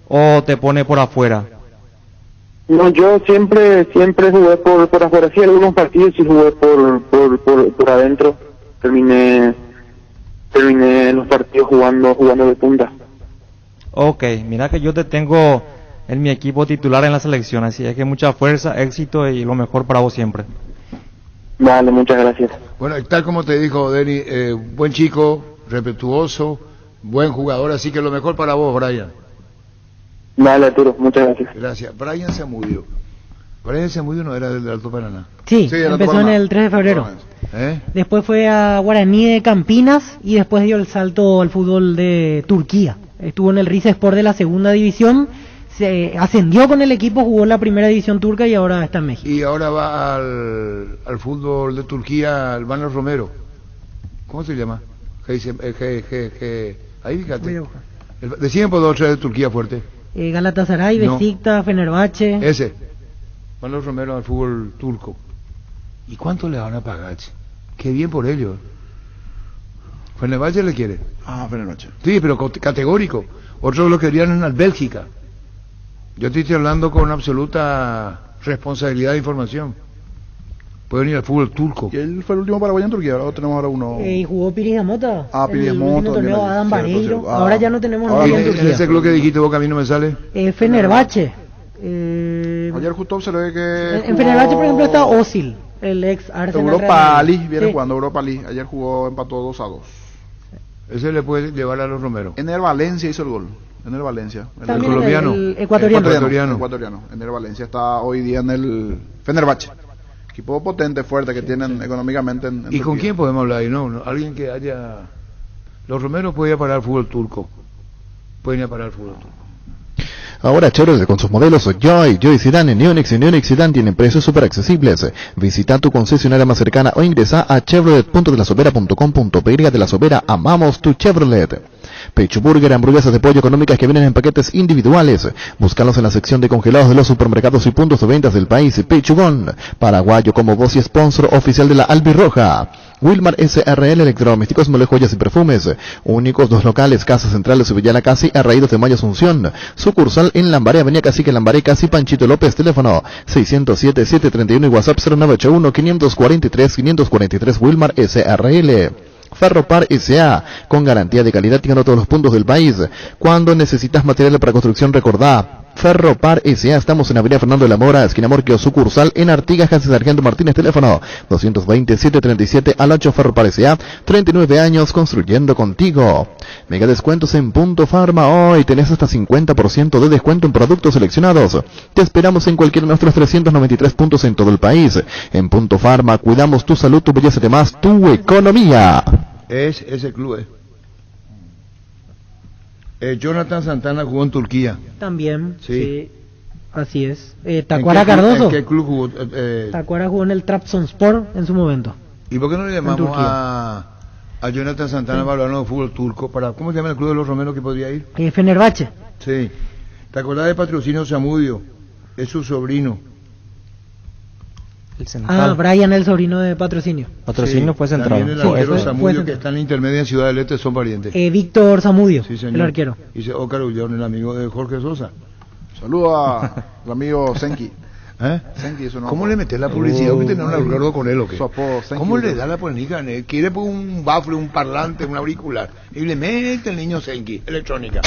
o te pone por afuera?
No, yo siempre jugué por afuera. Sí, algunos partidos sí jugué por adentro. Terminé los partidos jugando de punta.
Ok, mira que yo te tengo en mi equipo titular en la selección, así es que mucha fuerza, éxito y lo mejor para vos siempre.
Vale, muchas gracias.
Bueno, tal como te dijo Denis, buen chico, respetuoso, buen jugador, así que lo mejor para vos, Brian.
Vale, Arturo, muchas gracias.
Gracias. Brian Zamudio. Brian Zamudio no era del Alto Paraná.
Sí, empezó en el 3 de febrero. Después fue a Guaraní de Campinas y después dio el salto al fútbol de Turquía. Estuvo en el Rizespor de la segunda división, se ascendió con el equipo, jugó la primera división turca y ahora está en México.
Y ahora va al fútbol de Turquía, al Manuel Romero. ¿Cómo se llama? Ahí fíjate. Decían por otra de Turquía fuerte.
Galatasaray, Besiktas, Fenerbahce.
Ese. Manuel Romero al fútbol turco. ¿Y cuánto le van a pagar? Qué bien por ellos. Fenerbahce le quiere.
Fenerbahce.
Sí, pero categórico. Otros lo querían en la Bélgica. Yo te estoy hablando con absoluta responsabilidad de información. Pueden ir al fútbol turco.
Y él fue el último paraguayo en Turquía, ahora tenemos ahora uno.
Y jugó Piris Amota.
Piris
el
Amota.
último torneo, Adam Vareiro. Ahora ya no tenemos
ahora
nadie en Turquía.
Ese club que dijiste vos que a mí no me sale.
Fenerbahce.
Ayer justo observé que
en Fenerbahce, por ejemplo, está Özil, el ex Arsenal.
Europa League, viene jugando Europa League. Ayer jugó, empató 2-2.
Ese le puede llevar a los Romero.
En el Valencia hizo el gol. En el Valencia.
El colombiano.
El ecuatoriano.
Ecuatoriano. En el Valencia está hoy día en el Fenerbahce. Equipo potente, fuerte que tienen económicamente en
¿Y
Turquía.
con quién podemos hablar ahí? No, alguien que haya... Los Romeros pueden ir a parar el fútbol turco. Pueden ir a parar el fútbol turco.
Ahora Chevrolet con sus modelos Joy Sedan y Neonix Sedan tienen precios súper accesibles. Visita tu concesionaria más cercana o ingresa a chevrolet.delasobera.com.py. De La Sobera, amamos tu Chevrolet. Pecho Burger, hamburguesas de pollo económicas que vienen en paquetes individuales. Búscalos en la sección de congelados de los supermercados y puntos de ventas del país. Pechugón, paraguayo como voz y sponsor oficial de la Albirroja. Wilmar SRL Electrodomésticos, Mole, Joyas y Perfumes. Únicos 2 locales, Casa Central de Subillana Casi, Arraídos de Mayo Asunción. Sucursal en Lambaré, Avenida Cacique Lambaré, Casi, Panchito López, teléfono 607-731 y WhatsApp 0981-543-543 Wilmar SRL. Ferropar S.A. con garantía de calidad llegando a todos los puntos del país. Cuando necesitas material para construcción, recordá Ferropar S.A. Estamos en Avenida Fernando de la Mora, esquina Morquio, sucursal en Artigas, Casa Sargento Martínez, teléfono 220-737-8 Ferropar S.A. 39 años construyendo contigo. Mega descuentos en Punto Farma. Hoy tenés hasta 50% de descuento en productos seleccionados. Te esperamos en cualquiera de nuestros 393 puntos en todo el país. En Punto Farma cuidamos tu salud, tu belleza, además tu economía.
Es ese club, Jonathan Santana jugó en Turquía.
También,
sí.
Así es. Tacuara Cardoso.
¿En qué club jugó?
Tacuara jugó en el Trabzonspor en su momento.
¿Y por qué no le llamamos a Jonathan Santana para hablar de fútbol turco? ¿Cómo se llama el club de los romeros que podría ir?
Fenerbahce.
Sí. ¿Te acordás de Patrocinio Zamudio? Es su sobrino.
El central.
Brian, el sobrino de Patrocinio.
Patrocinio fue central.
También el arquero Zamudio, que está en intermedia en Ciudad del Este, son parientes.
Víctor Zamudio,
sí, señor.
el arquero.
Y Ócar Ullón, el amigo de Jorge Sosa.
Saludos al amigo Senki.
Senki es ¿Cómo le metes la publicidad? ¿Que tenés un acuerdo con él o qué?
Senki,
¿Cómo le da la política? Quiere un bafle, un parlante, un auricular. Y le mete el niño Senki, electrónica.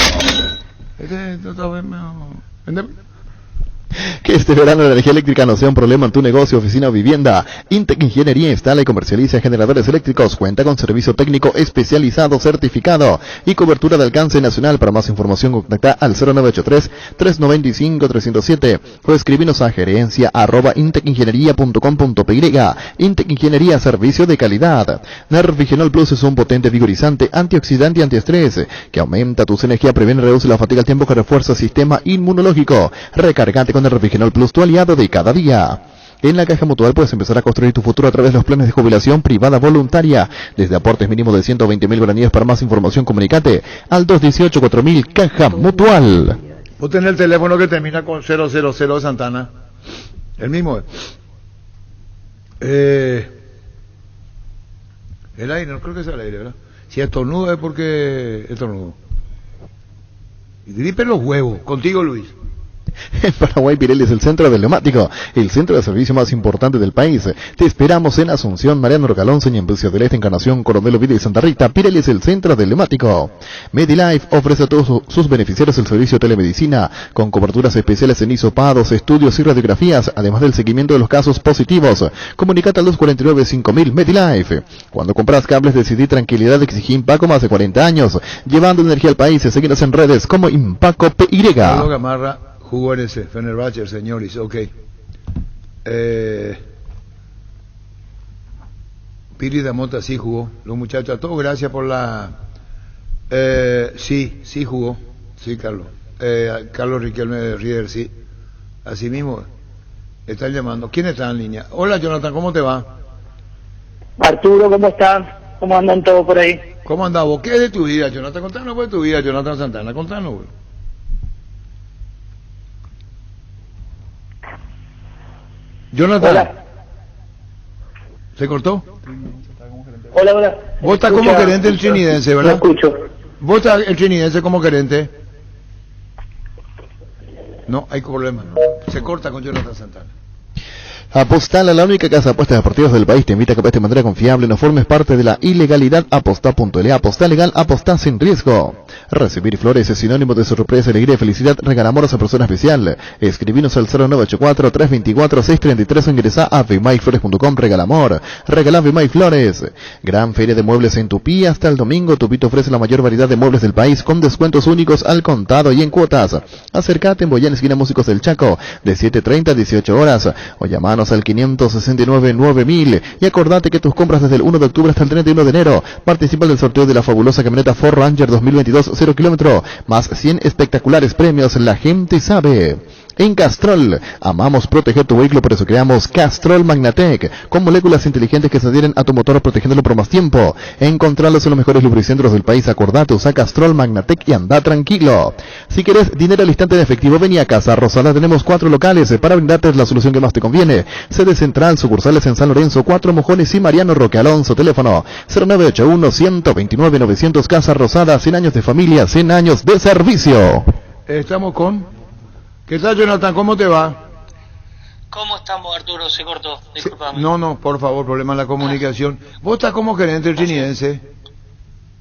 Que este verano la energía eléctrica no sea un problema en tu negocio, oficina o vivienda. Intec Ingeniería instala y comercializa generadores eléctricos. Cuenta con servicio técnico especializado, certificado y cobertura de alcance nacional. Para más información contacta al 0983-395-307 o escribinos a gerencia@intecingeniería.com.py. Intec Ingeniería, servicio de calidad. Nervigenol Plus es un potente vigorizante, antioxidante y antiestrés que aumenta tus energías, previene y reduce la fatiga al tiempo que refuerza el sistema inmunológico. Recargate con Nervigenol Plus, tu aliado de cada día. En la Caja Mutual puedes empezar a construir tu futuro a través de los planes de jubilación privada voluntaria, desde aportes mínimos de 120.000 guaraníes. Para más información, comunicate al 218-4000 Caja Mutual.
Vos tenés el teléfono que termina con 000 de Santana. El mismo. El aire, no creo que sea el aire, ¿verdad? Si estornudo es porque estornudo. Y gripe los huevos. Contigo, Luis.
En Paraguay, Pirelli es el centro del neumático, el centro de servicio más importante del país. Te esperamos en Asunción, Mariano Rocalonce, y en Empresa del Este, Encarnación, Coronel Oviedo y Santa Rita. Pirelli es el centro del neumático. MediLife ofrece a todos sus beneficiarios el servicio de telemedicina, con coberturas especiales en hisopados, estudios y radiografías, además del seguimiento de los casos positivos. Comunicate al 249-5000 MediLife. Cuando compras cables, decidí tranquilidad, exigí Impaco, más de 40 años, llevando energía al país. Seguinos en redes como Impaco PY.
Pablo Gamarra jugó en ese Fenerbahce, señores, ok. Piri Damota sí jugó. Los muchachos, a todos gracias por la... sí jugó. Sí, Carlos. Carlos Riquelme Rieder, sí. Así mismo. Están llamando. ¿Quién está en línea? Hola, Jonathan, ¿cómo te va?
Arturo, ¿cómo estás? ¿Cómo andan todos por ahí?
¿Cómo andás vos? ¿Qué es de tu vida, Jonathan? Contanos pues de tu vida, Jonathan Santana. Contanos, güey. Jonathan.
Hola.
¿Se cortó?
Hola.
Vos estás como gerente el trinidense, ¿verdad?
No escucho.
¿Vos estás el trinidense como gerente? No, hay problema. Se corta con Jonathan Santana.
Apostal, a la única casa de apuestas deportivas del país, te invita a que apuestes de manera confiable, no formes parte de la ilegalidad. Aposta.le, aposta legal, aposta sin riesgo. Recibir flores es sinónimo de sorpresa, alegría y felicidad. Regalamos a persona especial. Escribinos al 0984-324-633 o ingresa a vmayflores.com. Regalamor. Regala Vimay Flores. Gran feria de muebles en Tupí hasta el domingo. Tupí te ofrece la mayor variedad de muebles del país con descuentos únicos al contado y en cuotas. Acércate en Boyán, esquina Músicos del Chaco, de 7:30 a 18 horas. O llamanos al 569-9000 y acordate que tus compras desde el 1 de octubre hasta el 31 de enero participan del sorteo de la fabulosa camioneta Ford Ranger 2022 0 kilómetro, más 100 espectaculares premios. La gente sabe. En Castrol, amamos proteger tu vehículo, por eso creamos Castrol Magnatec, con moléculas inteligentes que se adhieren a tu motor protegiéndolo por más tiempo. Encontralos en los mejores lubricentros del país. Acordate, usa Castrol Magnatec y anda tranquilo. Si querés dinero al instante de efectivo, vení a Casa Rosada. Tenemos 4 locales para brindarte la solución que más te conviene. Sede central, sucursales en San Lorenzo, 4 Mojones y Mariano Roque Alonso. Teléfono 0981-129-900. Casa Rosada, 100 años de familia, 100 años de servicio.
Estamos con... ¿Qué tal, Jonathan? ¿Cómo te va?
¿Cómo estamos, Arturo? Se cortó, disculpame.
No, por favor, problema en la comunicación. ¿Vos estás como gerente del Trinidense?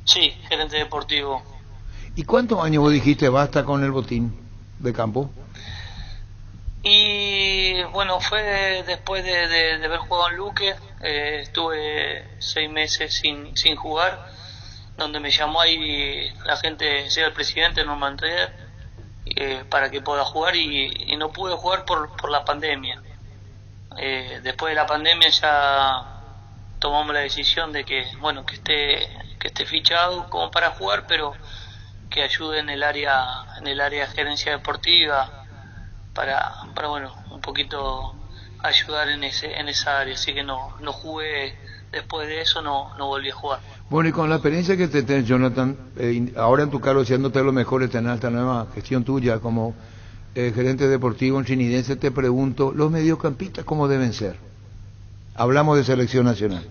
Sí, gerente deportivo.
¿Y cuántos años vos dijiste basta con el botín de campo?
Y bueno, fue después de haber jugado en Luque. Estuve 6 meses sin jugar, donde me llamó ahí la gente, sea el presidente Norman Trader, para que pueda jugar y no pude jugar por la pandemia. Después de la pandemia ya tomamos la decisión de que bueno, que esté fichado como para jugar, pero que ayude en el área de gerencia deportiva para bueno, un poquito ayudar en esa área. Así que no jugué. Después de eso no volví a jugar.
Bueno, y con la experiencia que te tenés, Jonathan, ahora en tu cargo, haciéndote lo mejor, tener esta nueva gestión tuya como gerente deportivo en Trinidense, te pregunto, ¿los mediocampistas cómo deben ser? Hablamos de selección nacional.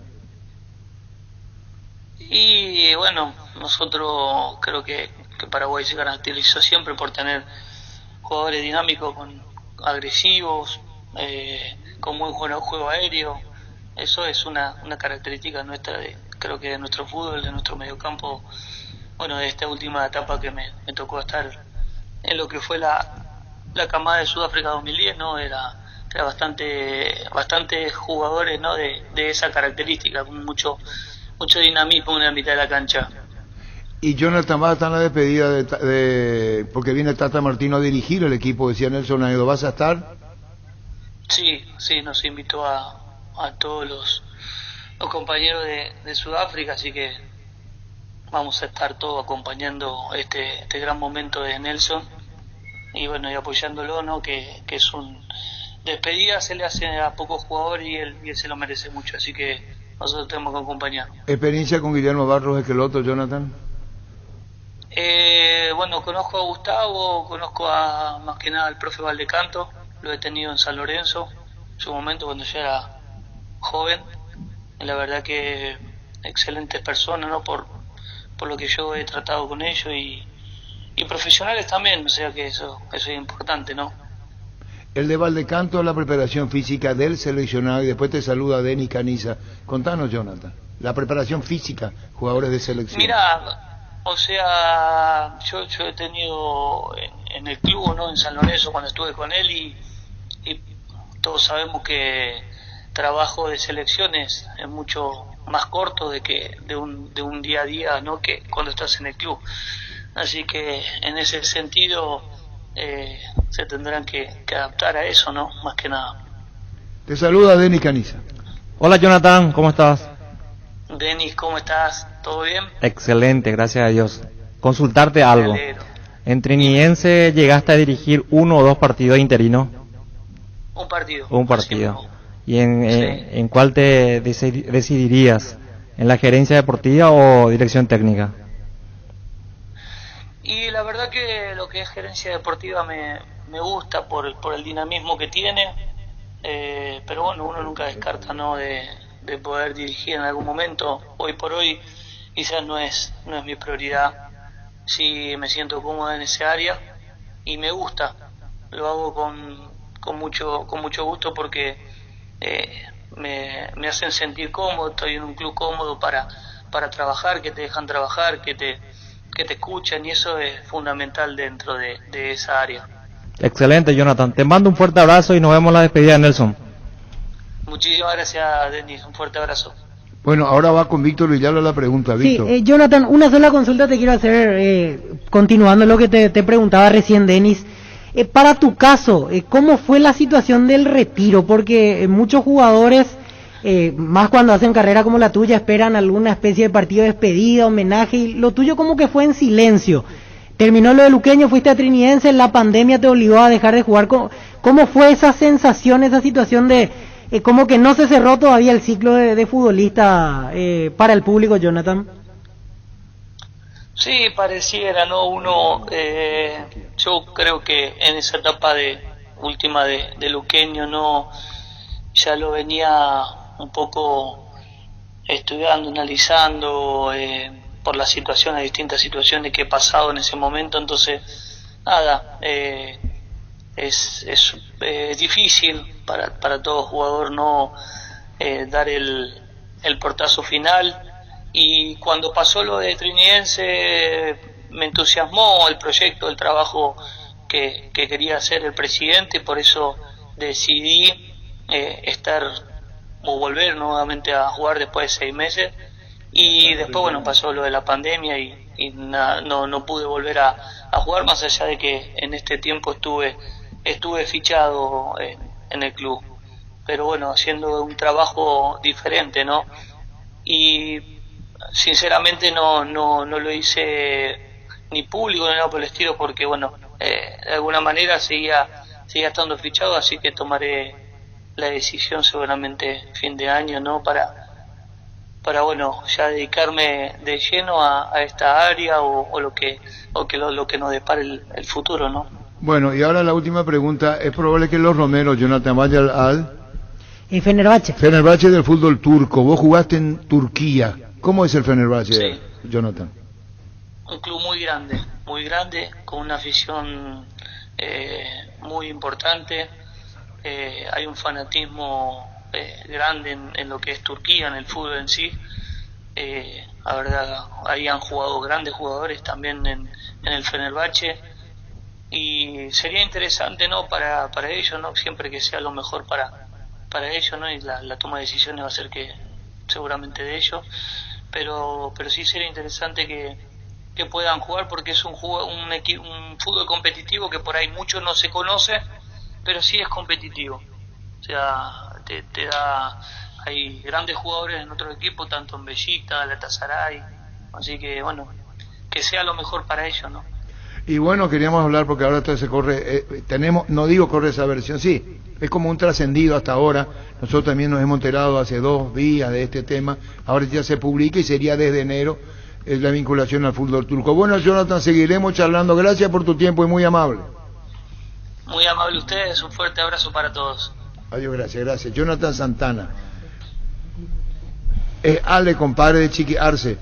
Y bueno, nosotros creo que Paraguay se caracterizó siempre por tener jugadores dinámicos, agresivos, con muy buen juego aéreo. Eso es una característica nuestra, creo que de nuestro fútbol, de nuestro mediocampo. Bueno, de esta última etapa que me tocó estar en lo que fue la camada de Sudáfrica 2010, ¿no? Era bastante jugadores, ¿no? de esa característica, con mucho dinamismo en la mitad de la cancha.
Y Jonathan, va a estar en la despedida porque viene Tata Martino a dirigir el equipo, decía Nelson Aedo. ¿Vas a estar?
Sí, nos invitó a todos los compañeros de Sudáfrica, así que vamos a estar todos acompañando este gran momento de Nelson y bueno, y apoyándolo, ¿no? que es un despedida, se le hace a pocos jugadores y él se lo merece mucho, así que nosotros tenemos que acompañar.
¿Experiencia con Guillermo Barros Esqueloto, Jonathan?
Bueno, conozco a Gustavo, conozco más que nada al profe Valdecanto, lo he tenido en San Lorenzo en su momento cuando yo era joven. La verdad que excelentes personas, ¿no? Por lo que yo he tratado con ellos y profesionales también, o sea que eso es importante, ¿no?
El de Valdecanto, la preparación física del seleccionado, y después te saluda Denis Caniza. Contanos, Jonathan, la preparación física, jugadores de selección.
Mira, o sea, yo he tenido en el club, ¿no? En San Lorenzo, cuando estuve con él y todos sabemos que trabajo de selecciones es mucho más corto de un día a día, ¿no? Que cuando estás en el club. Así que en ese sentido se tendrán que adaptar a eso, ¿no? Más que nada.
Te saluda Denis Caniza.
Hola, Jonathan, ¿cómo estás?
Denis, ¿cómo estás? ¿Todo bien?
Excelente, gracias a Dios. Consultarte algo. ¿En Trinidense llegaste a dirigir 1 o 2 partidos interinos?
Un partido.
¿Y en cuál te decidirías? ¿En la gerencia deportiva o dirección técnica?
Y la verdad que lo que es gerencia deportiva me gusta por el dinamismo que tiene, pero bueno, uno nunca descarta, ¿no? de poder dirigir en algún momento. Hoy por hoy quizás no es mi prioridad. Sí me siento cómodo en ese área y me gusta, lo hago con mucho gusto porque me hacen sentir cómodo, estoy en un club cómodo para trabajar, que te dejan trabajar, que te escuchan, y eso es fundamental dentro de esa área.
Excelente, Jonathan. Te mando un fuerte abrazo y nos vemos en la despedida, Nelson.
Muchísimas gracias, Denis. Un fuerte abrazo.
Bueno, ahora va con Víctor Villalba la pregunta, Víctor.
Sí, Jonathan, una sola consulta te quiero hacer, continuando lo que te preguntaba recién, Denis. Para tu caso, ¿cómo fue la situación del retiro? Porque muchos jugadores, más cuando hacen carrera como la tuya, esperan alguna especie de partido de despedida, homenaje, y lo tuyo como que fue en silencio. Terminó lo de Luqueño, fuiste a Trinidense, la pandemia te obligó a dejar de jugar. ¿Cómo fue esa sensación, esa situación de como que no se cerró todavía el ciclo de futbolista para el público, Jonathan?
Sí, pareciera, ¿no? Uno, yo creo que en esa etapa última de Luqueño, no, ya lo venía un poco estudiando, analizando, por las distintas situaciones que he pasado en ese momento. Entonces, nada, es difícil para todo jugador no dar el portazo final, y cuando pasó lo de Trinidense me entusiasmó el proyecto, el trabajo que quería hacer el presidente, por eso decidí volver nuevamente a jugar después de 6 meses. Y después, bueno, pasó lo de la pandemia y no pude volver a jugar, más allá de que en este tiempo estuve fichado en el club. Pero bueno, haciendo un trabajo diferente, ¿no? Y sinceramente no lo hice ni público ni nada por el estilo, porque bueno, de alguna manera seguía estando fichado, así que tomaré la decisión seguramente fin de año, ¿no? Para bueno, ya dedicarme de lleno a esta área o lo que nos depare el futuro, ¿no?
Bueno, y ahora la última pregunta. ¿Es probable que los Romeros, Jonathan, vaya al
Fenerbahce?
Fenerbahce del fútbol turco. Vos jugaste en Turquía. ¿Cómo es el Fenerbahce, sí, Jonathan?
Un club muy grande, con una afición muy importante. Hay un fanatismo grande en lo que es Turquía, en el fútbol en sí. La verdad, ahí han jugado grandes jugadores también en el Fenerbahce, y sería interesante, ¿no? para ellos, ¿no? Siempre que sea lo mejor para ellos, ¿no? Y la toma de decisiones va a ser que seguramente de ellos, pero sí sería interesante que puedan jugar, porque es un fútbol competitivo que por ahí mucho no se conoce, pero sí es competitivo. O sea, te da, hay grandes jugadores en otro equipo, tanto en Beşiktaş, Galatasaray, así que bueno, que sea lo mejor para ellos, ¿no?
Y bueno, queríamos hablar, porque ahora todo se corre, corre esa versión, sí, es como un trascendido hasta ahora. Nosotros también nos hemos enterado hace 2 días de este tema, ahora ya se publica y sería desde enero la vinculación al fútbol turco. Bueno, Jonathan, seguiremos charlando. Gracias por tu tiempo y muy amable.
Muy amable ustedes, un fuerte abrazo para todos.
Adiós, gracias. Jonathan Santana. Es Ale, compadre de Chiqui Arce.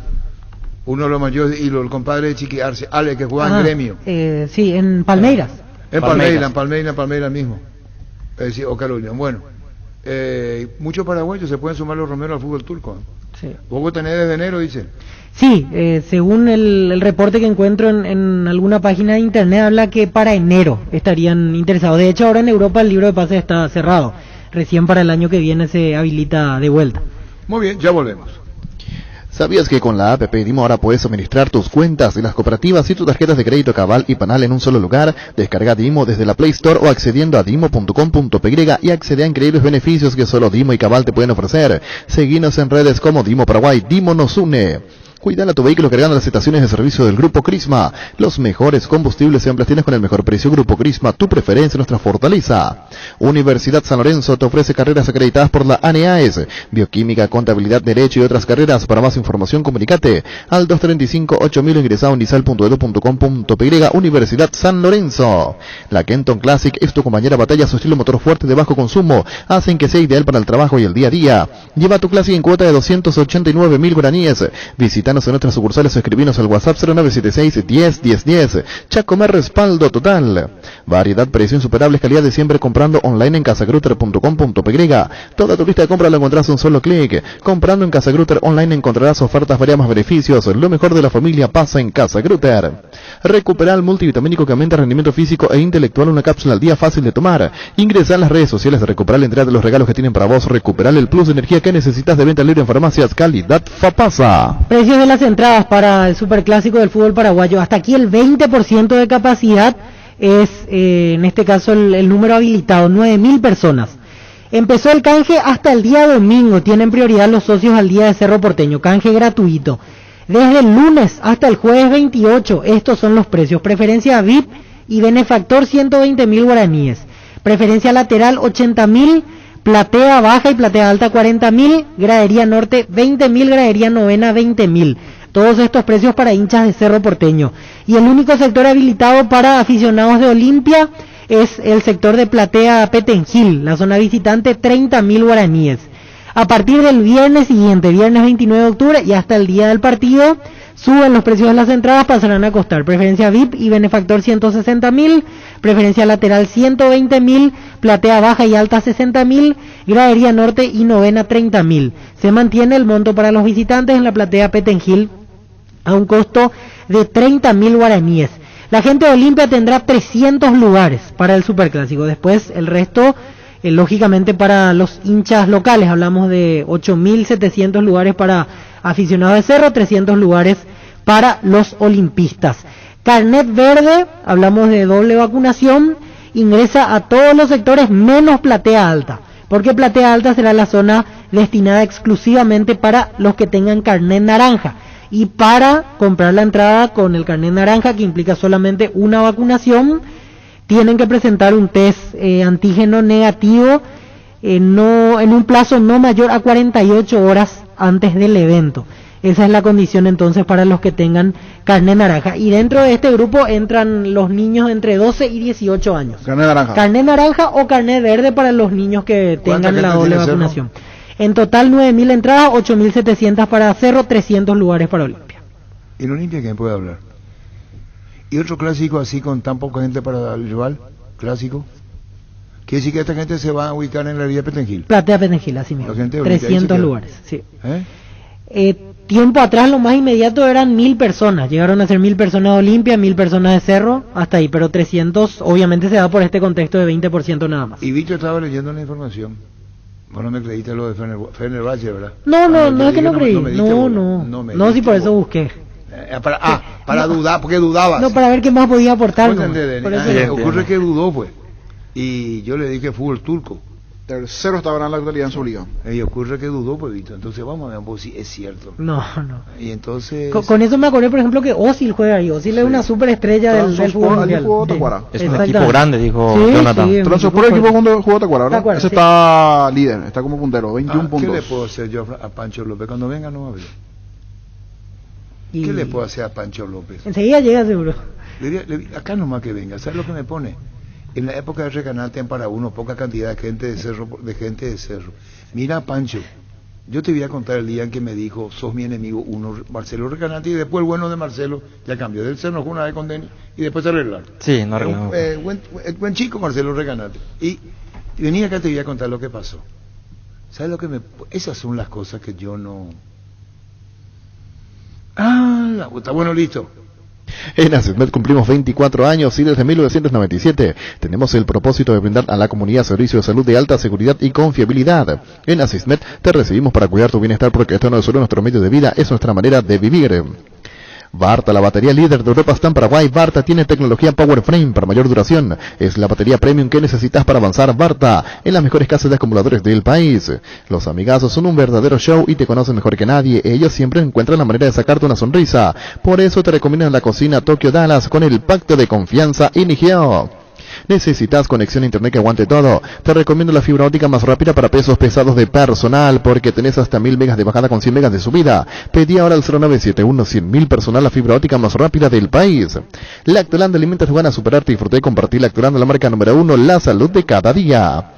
Uno de los mayores ídolos, el compadre de Chiqui Arce. Ale, que juega en Gremio.
Sí, en Palmeiras.
En Palmeiras mismo. Sí, o Carolina. Bueno, muchos paraguayos se pueden sumar los romeros al fútbol turco.
Sí.
¿Vos tenés desde enero, dice?
Sí, según el reporte que encuentro en alguna página de internet, habla que para enero estarían interesados. De hecho, ahora en Europa el libro de pases está cerrado. Recién para el año que viene se habilita de vuelta.
Muy bien, ya volvemos.
¿Sabías que con la app Dimo ahora puedes administrar tus cuentas de las cooperativas y tus tarjetas de crédito Cabal y Panal en un solo lugar? Descarga Dimo desde la Play Store o accediendo a dimo.com.py y accede a increíbles beneficios que solo Dimo y Cabal te pueden ofrecer. Seguinos en redes como Dimo Paraguay. Dimo nos une. Cuidala tu vehículo cargando las estaciones de servicio del Grupo Crisma. Los mejores combustibles en tienes con el mejor precio. Grupo Crisma, tu preferencia, nuestra fortaleza. Universidad San Lorenzo te ofrece carreras acreditadas por la ANEAES, Bioquímica, Contabilidad, Derecho y otras carreras. Para más información, comunicate al 235-8000 ingresado a unisal.edu.com.py. Universidad San Lorenzo. La Kenton Classic es tu compañera batalla. Su estilo motor fuerte de bajo consumo hacen que sea ideal para el trabajo y el día a día. Lleva tu Classic en cuota de 289.000 guaraníes. Visita Visítanos en nuestras sucursales o escribinos al WhatsApp 0976 101010. Chacomer respaldo total. Variedad, precio insuperable, calidad de siempre comprando online en casagrutter.com.py. Toda tu lista de compra la encontrás en un solo clic. Comprando en Casa Grutter online encontrarás ofertas, varias más beneficios. Lo mejor de la familia pasa en Casa Grutter. Recuperar el multivitamínico que aumenta rendimiento físico e intelectual, una cápsula al día fácil de tomar. Ingresa en las redes sociales de Recuperar la entrega de los regalos que tienen para vos. Recuperar el plus de energía que necesitas de venta libre en farmacias. Calidad Fapasa.
Precios de las entradas para el superclásico del fútbol paraguayo. Hasta aquí el 20% de capacidad es, en este caso, el número habilitado, 9.000 personas. Empezó el canje hasta el día domingo. Tienen prioridad los socios al día de Cerro Porteño. Canje gratuito. Desde el lunes hasta el jueves 28, estos son los precios. Preferencia VIP y benefactor 120.000 guaraníes. Preferencia lateral 80.000, platea baja y platea alta 40.000, gradería norte 20.000, gradería novena 20.000. Todos estos precios para hinchas de Cerro Porteño. Y el único sector habilitado para aficionados de Olimpia es el sector de platea Petengil, la zona visitante 30.000 guaraníes. A partir del viernes siguiente, viernes 29 de octubre y hasta el día del partido, suben los precios de las entradas, pasarán a costar preferencia VIP y benefactor 160.000, preferencia lateral 120.000, platea baja y alta 60.000, gradería norte y novena 30.000. Se mantiene el monto para los visitantes en la platea Petengil a un costo de 30.000 guaraníes. La gente de Olimpia tendrá 300 lugares para el superclásico. Después el resto, lógicamente para los hinchas locales, hablamos de 8.700 lugares para aficionados de Cerro, 300 lugares para los olimpistas. Carnet verde, hablamos de doble vacunación, ingresa a todos los sectores menos platea alta, porque platea alta será la zona destinada exclusivamente para los que tengan carnet naranja. Y para comprar la entrada con el carnet naranja, que implica solamente una vacunación, tienen que presentar un test antígeno negativo en un plazo no mayor a 48 horas antes del evento. Esa es la condición entonces para los que tengan carnet naranja. Y dentro de este grupo entran los niños entre 12 y 18 años.
Carnet naranja.
Carnet naranja o carnet verde para los niños que tengan la doble vacunación. En total 9.000 entradas, 8.700 para Cerro, 300 lugares para Olimpia.
¿Y en Olimpia quién puede hablar? ¿Y otro clásico así con tan poca gente para el rival? ¿Clásico? Quiere decir que esta gente se va a ubicar en la Vía Petengil.
Platea Petengil, así mismo. 300 lugares, sí.
¿Eh?
Tiempo atrás lo más inmediato eran 1.000 personas. Llegaron a ser 1.000 personas de Olimpia, 1.000 personas de Cerro, hasta ahí. Pero 300 obviamente se da por este contexto de 20% nada más.
Y Víctor estaba leyendo la información. Vos no me creíste lo de Fenerbahce, ¿verdad?
No es que no creí. No, sí, por eso busqué.
Para dudar, porque dudabas.
No, para ver qué más podía aportar.
Ocurre que dudó, pues. Y yo le dije fútbol turco.
Tercero estaba en la actualidad en su liga.
Y ocurre que dudó, pues, Víctor. Entonces vamos a ver si es cierto.
No.
Y entonces...
Con eso me acordé, por ejemplo, que Ozil juega ahí. Ozil es una superestrella del fútbol mundial.
Es un equipo grande, dijo Jonathan.
Transformó el equipo cuando jugó Tacuara, ¿verdad? Ese está líder, está como puntero, 21 puntos.
¿Qué le puedo hacer yo a Pancho López? Cuando venga no hable. ¿Qué le puedo hacer a Pancho López?
Enseguida llega seguro.
Acá nomás que venga, ¿sabes lo que me pone? En la época de Recanate para uno, poca cantidad de gente de Cerro. Mira, Pancho, yo te voy a contar el día en que me dijo, sos mi enemigo uno, Marcelo Recanate, y después el bueno de Marcelo ya cambió del Cerro una vez con Denis, y después se arreglaron.
Sí, no arreglaron.
Buen chico Marcelo Recanate. Y venía acá, te voy a contar lo que pasó. ¿Sabes lo que me...? Esas son las cosas que yo no... está bueno, listo.
En ASISMED cumplimos 24 años y desde 1997 tenemos el propósito de brindar a la comunidad servicios de salud de alta seguridad y confiabilidad. En ASISMED te recibimos para cuidar tu bienestar porque esto no es solo nuestro medio de vida, es nuestra manera de vivir. Varta, la batería líder de Europa está en Paraguay. Varta tiene tecnología PowerFrame para mayor duración. Es la batería premium que necesitas para avanzar. Varta, en las mejores casas de acumuladores del país. Los amigazos son un verdadero show y te conocen mejor que nadie. Ellos siempre encuentran la manera de sacarte una sonrisa. Por eso te recomiendan la cocina Tokyo Dallas con el pacto de confianza Inigeo. ¿Necesitas conexión a internet que aguante todo? Te recomiendo la fibra óptica más rápida para pesos pesados de personal, porque tenés hasta 1000 megas de bajada con 100 megas de subida. Pedí ahora al 0971 100.000 personal la fibra óptica más rápida del país. Lactoland, alimentos que van a superarte, disfrutar y compartir. Lactoland, la marca número 1, la salud de cada día.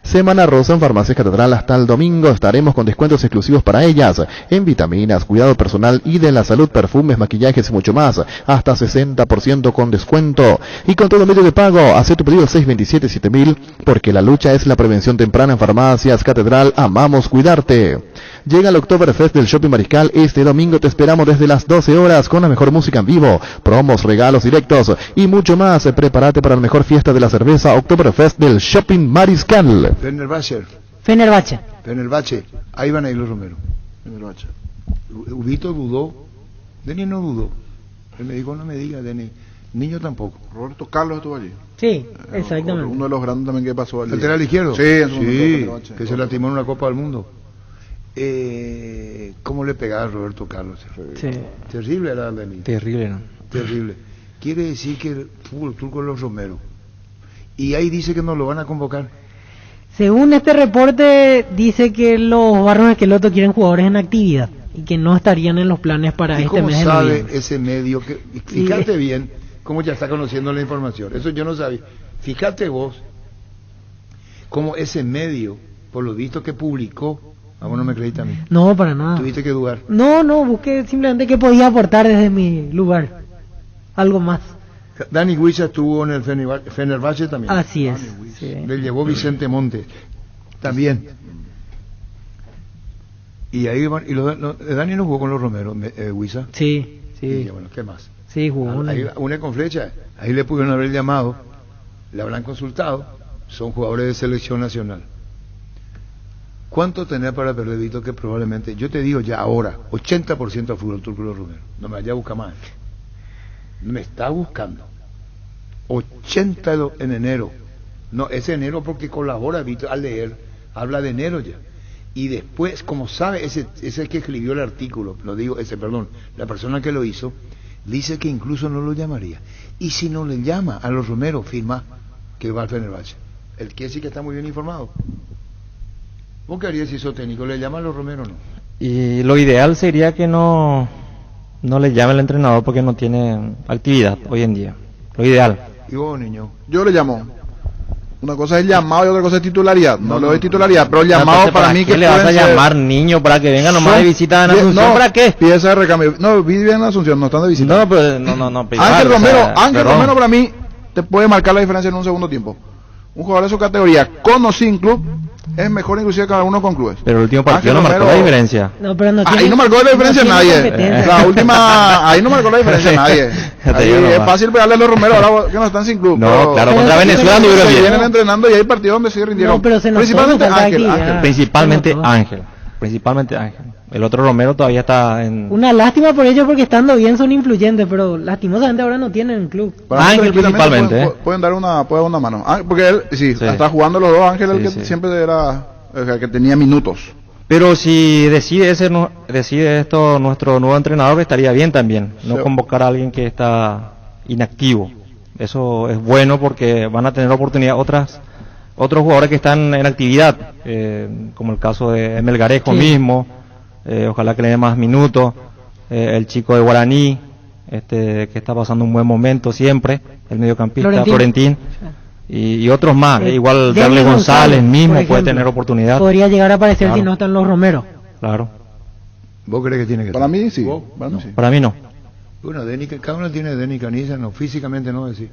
Semana Rosa en Farmacias Catedral hasta el domingo. Estaremos con descuentos exclusivos para ellas en vitaminas, cuidado personal y de la salud, perfumes, maquillajes y mucho más. Hasta 60% con descuento. Y con todo medio de pago, haz tu pedido 627-7000 porque la lucha es la prevención temprana en Farmacias Catedral. Amamos cuidarte. Llega el Oktoberfest del Shopping Mariscal. Este domingo te esperamos desde las 12 horas con la mejor música en vivo, promos, regalos directos y mucho más. Prepárate para la mejor fiesta de la cerveza Oktoberfest del Shopping Mariscal.
Fenerbahce. Ahí van a ir los Romero. Fenerbahce. Ubito dudó. Denis no dudó. Él me dijo, no me diga, Denis. Niño tampoco.
Roberto Carlos estuvo allí.
Sí, exactamente.
Uno de los grandes también que pasó allí.
¿Lateral izquierdo?
Sí, en su
momento, que se lastimó en una Copa del Mundo. ¿Cómo le pegaba a Roberto Carlos?
Sí.
Terrible era Denis.
Terrible, ¿no?
Terrible. Quiere decir que el fútbol turco es los Romero. Y ahí dice que nos lo van a convocar.
Según este reporte, dice que los Barros Esqueloto quieren jugadores en actividad y que no estarían en los planes para este mes de noviembre.
¿Cómo sabe ese medio? Fíjate bien cómo ya está conociendo la información. Eso yo no sabía. Fíjate vos cómo ese medio, por lo visto que publicó, a vos no me creíste a mí.
No, para nada.
Tuviste que dudar.
No, busqué simplemente qué podía aportar desde mi lugar. Algo más.
Dani Huiza estuvo en el Fenerbahce también.
Así es. Sí.
Le llevó Vicente Montes también. Y ahí van, Dani no jugó con los Romero, Huiza.
Sí.
Y bueno, ¿qué más?
Sí, jugó.
Ahí, una con flecha. Ahí le pudieron haber llamado, le habrán consultado. Son jugadores de selección nacional. ¿Cuánto tenés para perder, Vito? Que probablemente, yo te digo ya ahora, 80% al fútbol turco los Romero. No me vaya a buscar más. Me está buscando 80 en enero. No, ese enero porque colabora, Vito, al leer, habla de enero ya. Y después, como sabe, ese el que escribió el artículo, la persona que lo hizo, dice que incluso no lo llamaría. Y si no le llama a los Romero, firma que va al Fenerbahce. El que sí que está muy bien informado. ¿Vos qué harías si sos técnico? ¿Le llama a los Romero o no?
Y lo ideal sería que no le llame el entrenador porque no tiene actividad hoy en día. Lo ideal.
¿Y vos, niño?
Yo le llamo. Una cosa es llamado y otra cosa es titularidad. No le doy titularidad, pero llamado para mí que
¿qué le vas a llamar, niño, para que venga nomás de visita en Asunción? ¿Para qué?
Pieza de recambio. No, vive en Asunción, no están de visita.
No, pero no.
Ángel Romero para mí te puede marcar la diferencia en un segundo tiempo. Un jugador de su categoría, con o sin club, es mejor inclusive cada uno con clubes.
Pero el último partido no marcó la diferencia.
No, pero
ahí no marcó la diferencia nadie. La última, ahí no marcó la diferencia nadie. Ahí es fácil pegarle a los Romero ahora que no están sin club.
No, claro, contra Venezuela no hubieron bien.
Vienen entrenando y hay partidos donde sí rindieron.
No, pero se
Principalmente Ángel. El otro Romero todavía está en...
Una lástima por ellos porque estando bien son influyentes, pero lastimosamente ahora no tienen club.
Ángel principalmente.
Pueden dar una mano. Porque él, sí, está jugando los dos. Ángel el que siempre era, el que tenía minutos.
Pero si decide esto nuestro nuevo entrenador, estaría bien también. No convocar a alguien que está inactivo. Eso es bueno porque van a tener oportunidad otros jugadores que están en actividad, como el caso de Melgarejo mismo. Ojalá que le dé más minutos, el chico de Guaraní, que está pasando un buen momento siempre, el mediocampista Florentín, y otros más, igual Darle González mismo puede tener oportunidad.
Podría llegar a aparecer si no están los Romero.
Claro.
¿Vos crees que tiene que estar?
Para mí sí.
Para mí no.
Bueno, cada uno tiene Denis Canilla, no, físicamente no decir.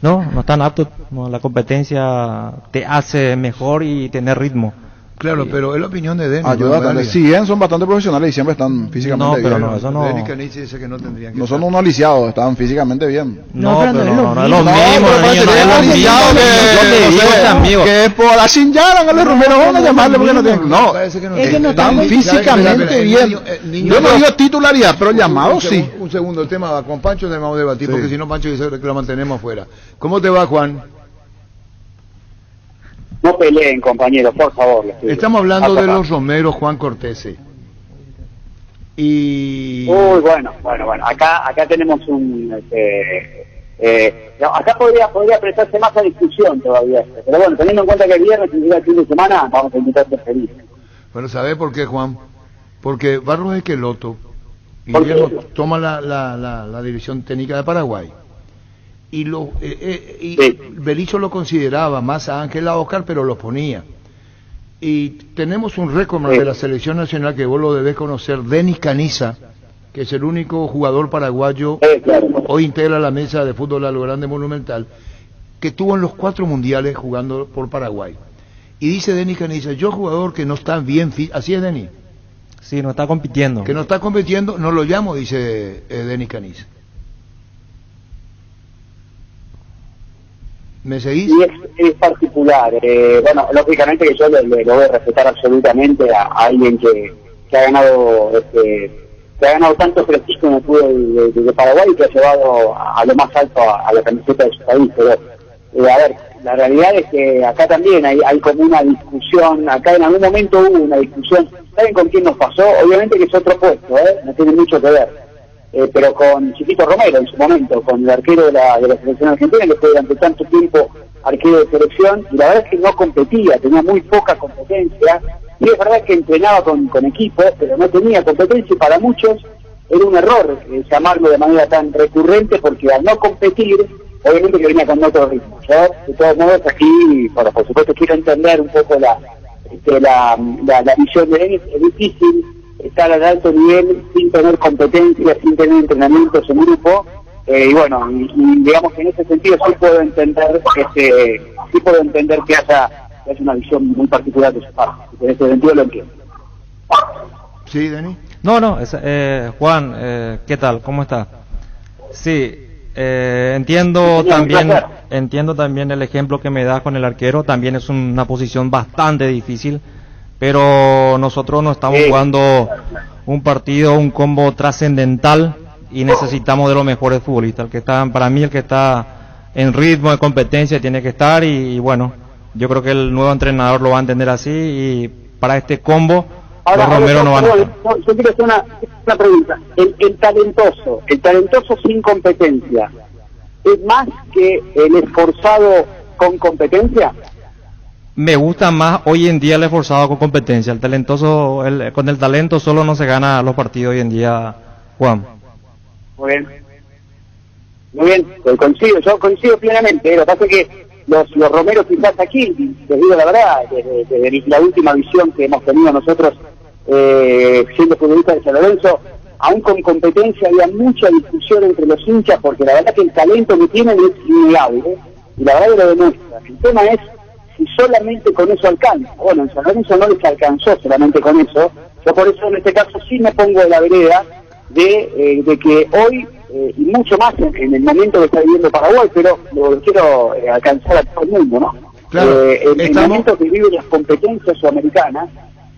No están aptos, la competencia te hace mejor y tener ritmo.
Claro, pero es la opinión de Denis.
Sí, son bastante profesionales y siempre están físicamente bien.
No, eso no.
Denis Canilla dice que no tendrían que
no son unos lisiados, están físicamente bien.
No es lo mismo.
Que por la chingaran a los Romero, vamos a llamarle porque no tienen. No, están físicamente bien. Yo no digo titularidad, pero llamado sí.
Un segundo, el tema con Pancho debemos debatir, porque si no Pancho dice que lo mantenemos afuera. ¿Cómo te va, Juan?
No peleen, compañeros, por favor.
Estamos hablando de los Romero, Juan Cortese. Y...
Uy, bueno. Acá tenemos acá podría prestarse más a discusión todavía. Pero bueno, teniendo en cuenta que el viernes y el fin de semana, vamos a intentarte feliz.
Bueno, ¿sabés por qué, Juan? Porque Barros Esqueloto toma la dirección técnica de Paraguay. Y Berizzo lo consideraba más a Ángel a Oscar, pero lo ponía. Y tenemos un récord de la selección nacional que vos lo debés conocer, Denis Caniza, que es el único jugador paraguayo, hoy integra la mesa de fútbol a lo grande Monumental, que estuvo en los 4 mundiales jugando por Paraguay. Y dice Denis Caniza, yo jugador que no está bien, así es Denis.
Sí, no está compitiendo.
Que no está compitiendo, no lo llamo, dice Denis Caniza. ¿Me seguís?
Y es particular. Bueno, lógicamente que yo le voy a respetar absolutamente a alguien que ha ganado que ha ganado tanto prestigio en el fútbol de Paraguay y que ha llevado a lo más alto a la camiseta de su país. Pero, a ver, la realidad es que acá también hay como una discusión, acá en algún momento hubo una discusión, ¿saben con quién nos pasó? Obviamente que es otro puesto, no tiene mucho que ver. Pero con Chiquito Romero en su momento, con el arquero de la selección argentina, que fue durante tanto tiempo arquero de selección, y la verdad es que no competía, tenía muy poca competencia, y es verdad que entrenaba con equipos, pero no tenía competencia, y para muchos era un error llamarlo de manera tan recurrente, porque al no competir, obviamente que venía con otro ritmo. Yo, de todos modos, aquí, bueno, por supuesto quiero entender un poco la visión de Denis. Es difícil estar al alto nivel sin tener competencia, sin tener entrenamientos en grupo, y bueno, y digamos que en ese sentido sí puedo entender que haya una visión muy particular de su parte. En ese sentido lo entiendo.
Sí, Denis.
No, Juan, ¿qué tal? ¿Cómo está? Sí, entiendo también el ejemplo que me das con el arquero. También es una posición bastante difícil, pero nosotros no estamos jugando un partido, un combo trascendental, y necesitamos de los mejores futbolistas. Para mí el que está en ritmo de competencia tiene que estar, y bueno, yo creo que el nuevo entrenador lo va a entender así, y para este combo los Romero no van a estar.
Yo quiero hacer una pregunta. El talentoso sin competencia, ¿es más que el esforzado con competencia?
Me gusta más hoy en día el esforzado con competencia. El talentoso, con el talento solo no se gana los partidos hoy en día, Juan.
Muy bien, yo coincido plenamente. Lo que pasa es que los Romeros quizás aquí, les digo la verdad, desde la última visión que hemos tenido nosotros siendo futbolistas de San Lorenzo, aún con competencia había mucha discusión entre los hinchas, porque la verdad que el talento que tienen es innegable, y la verdad que lo demuestra. El tema es si solamente con eso alcanza. Bueno, en San Lorenzo no les alcanzó solamente con eso. Yo por eso en este caso sí me pongo de la vereda de que hoy, y mucho más en el momento que está viviendo Paraguay, pero lo quiero alcanzar a todo el mundo, ¿no?
Claro,
en el momento que viven las competencias sudamericanas,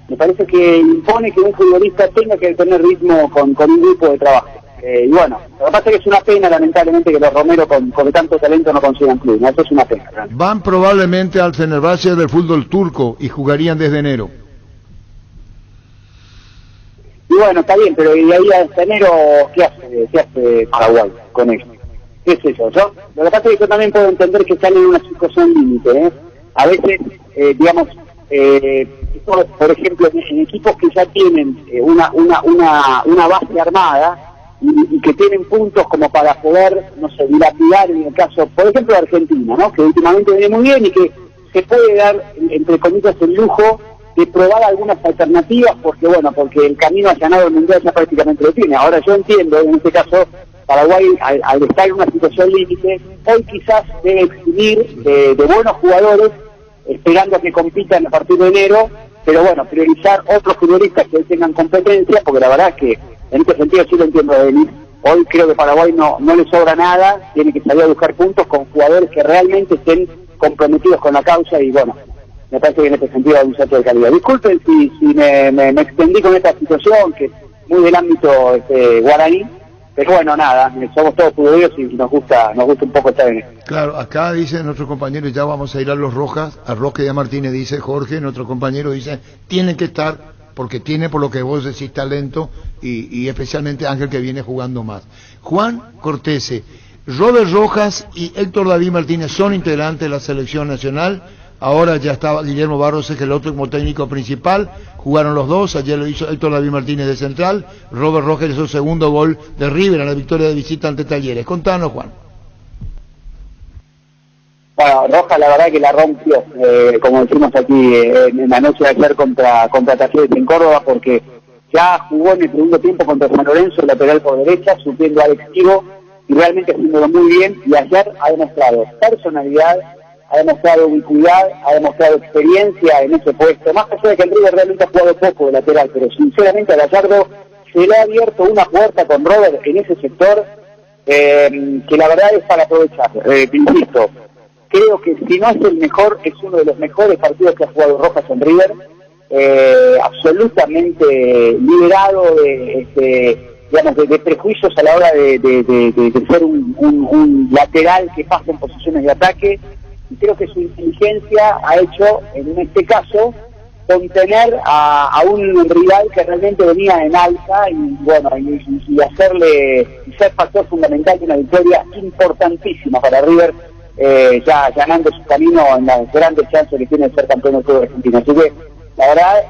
me parece que impone que un futbolista tenga que tener ritmo con un grupo de trabajo. Y bueno, lo que pasa es que es una pena, lamentablemente, que los Romero con tanto talento no consigan club, ¿no? Eso es una pena, ¿no?
Van probablemente al Fenerbahce del fútbol turco y jugarían desde enero.
Y bueno, está bien, pero y ahí hasta enero, ¿qué hace Paraguay con eso? ¿Qué sé yo? Lo que pasa es que yo también puedo entender que están en una situación límite, A veces, digamos, por ejemplo, en equipos que ya tienen una base armada y que tienen puntos como para poder, no sé, dilapidar en el caso, por ejemplo, de Argentina, ¿no? Que últimamente viene muy bien y que se puede dar, entre comillas, el lujo de probar algunas alternativas, porque el camino hacia ganar el mundial ya prácticamente lo tiene. Ahora yo entiendo, en este caso, Paraguay, al estar en una situación límite, hoy quizás debe eximir de buenos jugadores, esperando a que compitan a partir de enero, pero bueno, priorizar otros futbolistas que tengan competencia, porque la verdad es que en este sentido sí lo entiendo de Denis. Hoy creo que Paraguay no le sobra nada, tiene que salir a buscar puntos con jugadores que realmente estén comprometidos con la causa, y bueno, me parece que en este sentido hay un salto de calidad. Disculpen si me extendí con esta situación, que es muy del ámbito guaraní, pero bueno, nada, somos todos futboleros y nos gusta un poco estar en esto.
Claro, acá dice nuestro compañero, ya vamos a ir a los Rojas, a Roque y a Martínez, dice Jorge, nuestro compañero dice, tienen que estar, porque tiene, por lo que vos decís, talento, y especialmente Ángel, que viene jugando más. Juan Cortese, Robert Rojas y Héctor David Martínez son integrantes de la selección nacional. Ahora ya estaba Guillermo Barros, es el otro como técnico principal. Jugaron los dos, ayer lo hizo Héctor David Martínez de central, Robert Rojas hizo el segundo gol de River en la victoria de visita ante Talleres. Contanos, Juan.
Bueno, Rojas la verdad que la rompió, como decimos aquí en la noche de ayer contra Talleres en Córdoba, porque ya jugó en el segundo tiempo contra San Lorenzo, lateral por derecha, supliendo a Alex Tigo, y realmente haciéndolo muy bien, y ayer ha demostrado personalidad, ha demostrado ubicuidad, ha demostrado experiencia en ese puesto, más allá de que el River realmente ha jugado poco de lateral, pero sinceramente a Gallardo se le ha abierto una puerta con Robert en ese sector, que la verdad es para aprovechar, insisto. Creo que si no es el mejor, es uno de los mejores partidos que ha jugado Rojas en River, absolutamente liberado de prejuicios a la hora de ser un lateral que pasa en posiciones de ataque, y creo que su inteligencia ha hecho, en este caso, contener a un rival que realmente venía en alza, y bueno, y hacerle, y ser factor fundamental de una victoria importantísima para River, ya allanando su camino en las grandes chances que tiene de ser campeón del fútbol argentino. Así que, la verdad,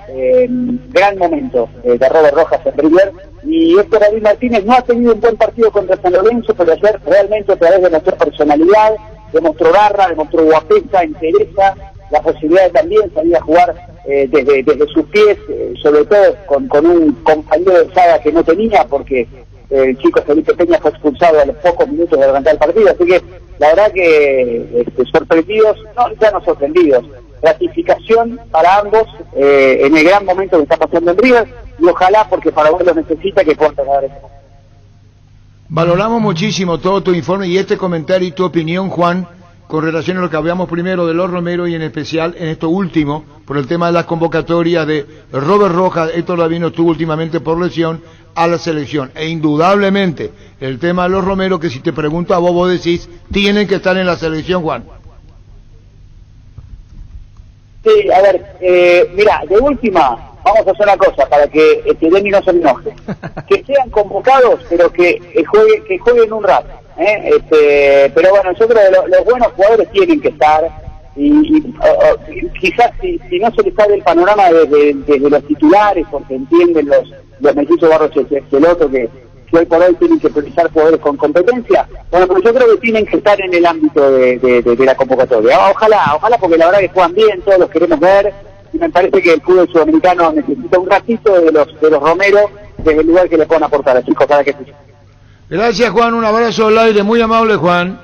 gran momento de Robert Rojas en River, y Héctor David Martínez no ha tenido un buen partido contra San Lorenzo, pero ayer realmente otra vez demostró personalidad, demostró garra, demostró guapesa, entereza, la posibilidad de también salir a jugar desde sus pies, sobre todo con un compañero de saga que no tenía, porque el chico Felipe Peña fue expulsado a los pocos minutos de arrancar el partido, así que la verdad que sorprendidos, ya no sorprendidos, gratificación para ambos en el gran momento que está pasando en River, y ojalá, porque Paraguay lo necesita, que puedan tratar eso.
Valoramos muchísimo todo tu informe y este comentario y tu opinión, Juan, con relación a lo que hablamos primero de los Romero y en especial en esto último, por el tema de las convocatorias de Robert Rojas. Héctor David no estuvo últimamente por lesión a la selección, e indudablemente el tema de los Romero, que si te pregunto a vos decís, tienen que estar en la selección, Juan.
Sí, a ver, mira, de última, vamos a hacer una cosa para que Deni no se enoje. Que sean convocados, pero que jueguen un rato. Pero bueno, yo creo que los buenos jugadores tienen que estar, y quizás si no se les sale el panorama desde los titulares, porque entienden los mellizos Barros el otro, que hoy por hoy tienen que priorizar jugadores con competencia, bueno, pero yo creo que tienen que estar en el ámbito de la convocatoria. Ojalá, porque la verdad que juegan bien, todos los queremos ver, y me parece que el fútbol sudamericano necesita un ratito de los Romero desde el lugar que le puedan aportar, chicos, para que escuchen.
Gracias, Juan, un abrazo al aire, muy amable, Juan.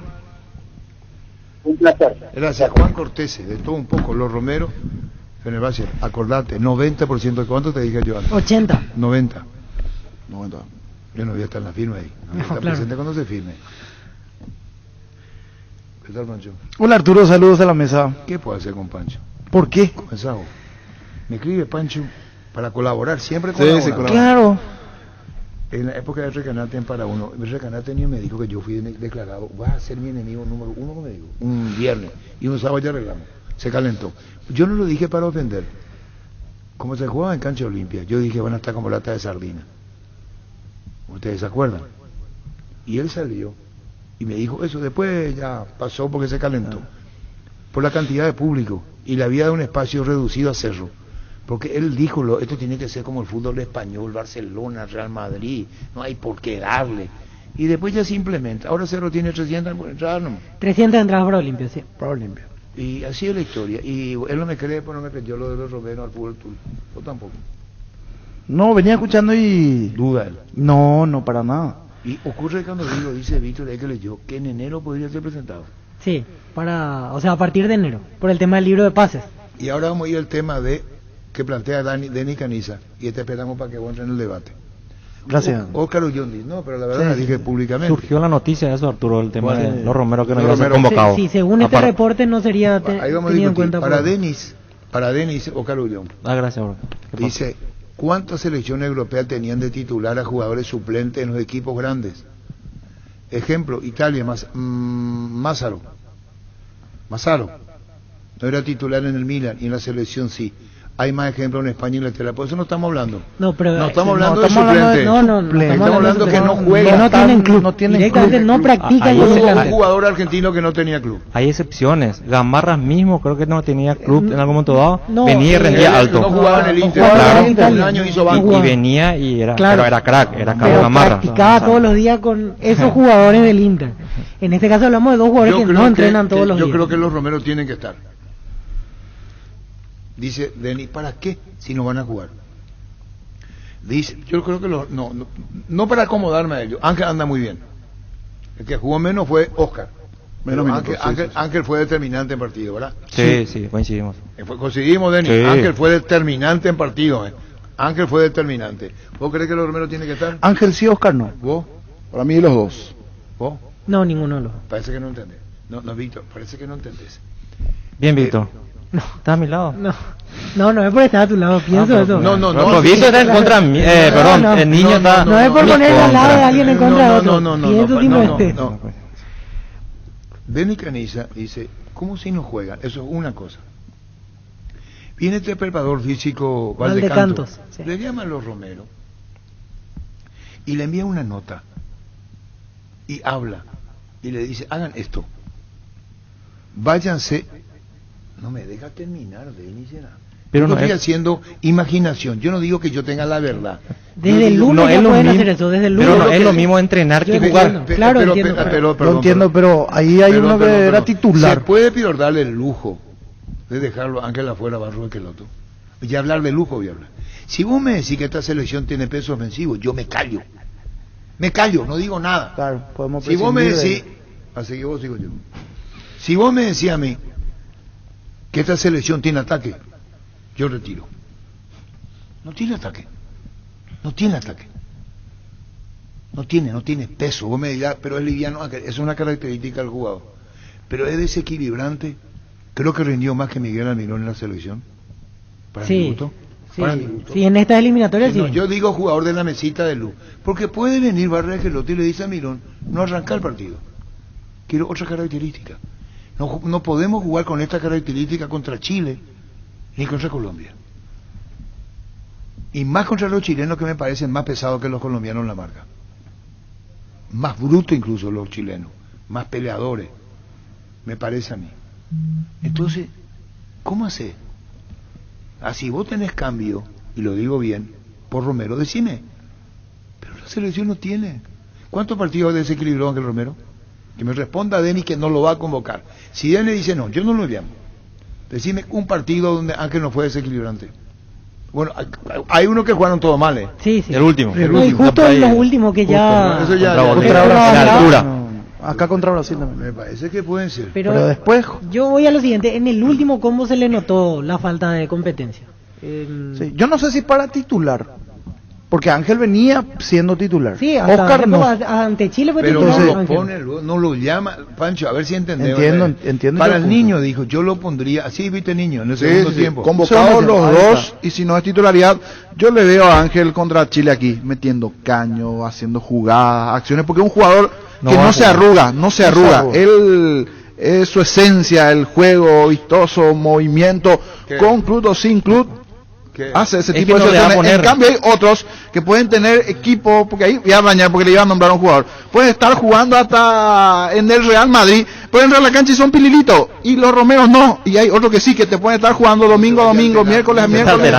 Un placer.
Gracias, Juan Cortés, de todo un poco, los Romero, Fenerbahce, acordate, 90%, ¿de cuánto te dije yo antes?
80.
90. Yo no voy a estar en la firma ahí, no voy a estar presente cuando se firme. ¿Qué tal, Pancho?
Hola, Arturo, saludos a la mesa.
¿Qué puedo hacer con Pancho?
¿Por qué?
Comenzamos. Me escribe Pancho para colaborar, siempre
colabora. Sí, claro.
En la época de Recanate en Para Uno, Recanate ni me dijo que yo fui declarado, vas a ser mi enemigo número uno, me dijo, un viernes, y un sábado ya arreglamos, se calentó. Yo no lo dije para ofender, como se jugaba en cancha Olimpia, yo dije, van a estar como lata de sardina, ¿ustedes se acuerdan? Y él salió, y me dijo eso, después ya pasó porque se calentó, por la cantidad de público, y la vida de un espacio reducido a cerro. Porque él dijo, esto tiene que ser como el fútbol español, Barcelona, Real Madrid, no hay por qué darle. Y después ya simplemente, ahora Cerro tiene 300 entradas, ¿no?
300 entradas para Olimpia, sí.
Para Olimpia.
Y así es la historia. Y él no me cree, pues no me creyó lo de los Romero al fútbol turco. Yo tampoco.
No, venía escuchando y...
¿Duda él?
No, para nada.
Y ocurre cuando dice Víctor, que leyó, que en enero podría ser presentado.
Sí, a partir de enero, por el tema del libro de pases.
Y ahora vamos a ir al tema que plantea Deni Caniza, y esperamos para que entre en el debate.
Gracias.
Óscar Ullondi, no, pero la verdad dije públicamente.
Surgió la noticia de eso, Arturo, el tema de los Romero que no iba a ser convocado.
Sí, según este reporte no sería
tenido en cuenta. Para Denis, Óscar Ullondi.
Gracias, bro.
Dice, ¿cuántas selecciones europeas tenían de titular a jugadores suplentes en los equipos grandes? Ejemplo, Italia, Massaro. No era titular en el Milan y en la selección sí. hay más ejemplos en España y Inglaterra. Por eso no estamos hablando.
No, pero
no estamos
no,
hablando de
estamos hablando
suplentes.
no,
Estamos hablando que no
que
juegan.
no tienen club,
no tienen
directamente
club.
no practican
Ahí
con
es
el
Un
delantero.
jugador argentino que no tenía club.
Hay excepciones. Gamarras mismo creo que no tenía club en algún momento dado.
No,
venía y rendía
Él
alto.
no jugaba en el Inter.
jugaba
Claro,
en el Inter.
un año hizo
No
banco.
jugaba.
Y venía y era,
Claro.
pero era crack, era
Pero
Gamarra.
practicaba todos los días con esos jugadores del Inter. En este caso hablamos de dos jugadores que no entrenan todos los días.
Yo creo que los Romeros tienen que estar. Dice Denis, ¿para qué si no van a jugar? Dice, yo creo que no para acomodarme a ellos. Ángel anda muy bien. El que jugó menos fue Oscar.
Menos minutos,
Ángel fue determinante en partido, ¿verdad?
Sí, coincidimos.
Coincidimos, Denis.
Sí.
Ángel fue determinante en partido. Ángel fue determinante. ¿Vos crees que los Romeros tienen que estar?
Ángel sí, Oscar no.
¿Vos?
Para mí los dos.
¿Vos?
No, ninguno de los.
Parece que no entendés. No, Víctor, parece que no entendés.
Bien, Víctor. ¿Estás a mi lado?
No es por estar a tu lado, pienso eso.
No, Víctor está en contra de mí. Perdón, el niño está.
No es por ponerse al lado de alguien en contra de otro. Pienso simplemente.
Denis Caniza dice, ¿cómo si no juegan? Eso es una cosa. Viene este preparador físico Valdecantos, sí. Le llaman a los Romero y le envía una nota y habla y le dice, hagan esto, váyanse. No me deja terminar, Denis. Pero no estoy haciendo imaginación. Yo no digo que yo tenga la verdad.
Desde el lunes ya pueden hacer eso, desde el lunes.
Pero no es lo mismo entrenar que jugar.
Claro, entiendo.
Lo entiendo, pero ahí hay uno que era titular.
¿Se puede darle el lujo de dejarlo Ángel afuera, Barro que el otro? Y hablar de lujo voy a hablar. Si vos me decís que esta selección tiene peso ofensivo, yo me callo. No digo nada.
Claro, podemos
si vos me decís, así que vos digo yo. Si vos me decís a mí que esta selección tiene ataque, yo retiro. No tiene ataque. No tiene peso. Vos me dirás, pero es liviano, es una característica del jugador. Pero es desequilibrante. Creo que rindió más que Miguel Almirón en la selección. Para mi gusto.
Sí, en esta eliminatoria sí.
No, yo digo jugador de la mesita de luz. Porque puede venir Barra Gelotti y le dice a Almirón, no arranca el partido. Quiero otra característica. No podemos jugar con esta característica contra Chile ni contra Colombia. Y más contra los chilenos, que me parecen más pesados que los colombianos en la marca. Más brutos incluso los chilenos. Más peleadores. Me parece a mí. Entonces, ¿cómo hacer? Así vos tenés cambio, y lo digo bien, por Romero, decime. Pero la selección no tiene. ¿Cuántos partidos desequilibró Ángel Romero? Que me responda Denis que no lo va a convocar. Si Denis dice no, yo no lo llamo. Decime un partido donde Ángel no fue desequilibrante. Bueno, hay uno que jugaron todo mal,
Sí.
El último.
Y justo en los últimos que ya...
Eso ya
Contra
Brasil,
la altura.
No.
Acá contra Brasil también.
Me parece que pueden ser.
Pero
después...
Yo voy a lo siguiente. En el último combo se le notó la falta de competencia.
Sí, yo no sé si para titular. Porque Ángel venía siendo titular.
Sí, hasta
Oscar no.
ante Chile fue
pero
titular.
no lo llama, Pancho, a ver si entendemos.
Entiendo.
Para el niño, dijo, yo lo pondría, así viste niño, en el segundo tiempo.
Convocados los dos, y si no es titularidad, yo le veo a Ángel contra Chile aquí, metiendo caño, haciendo jugadas, acciones, porque es un jugador que no se arruga. Él es su esencia, el juego vistoso, movimiento, con club o sin club. Hace ese tipo de situaciones. En cambio hay otros que pueden tener equipo, porque ahí voy a bañar porque le iba a nombrar a un jugador, pueden estar jugando hasta en el Real Madrid, pueden entrar a la cancha y son pililitos, y los Romeros no, y hay otros que sí, que te pueden estar jugando domingo a domingo, miércoles a miércoles.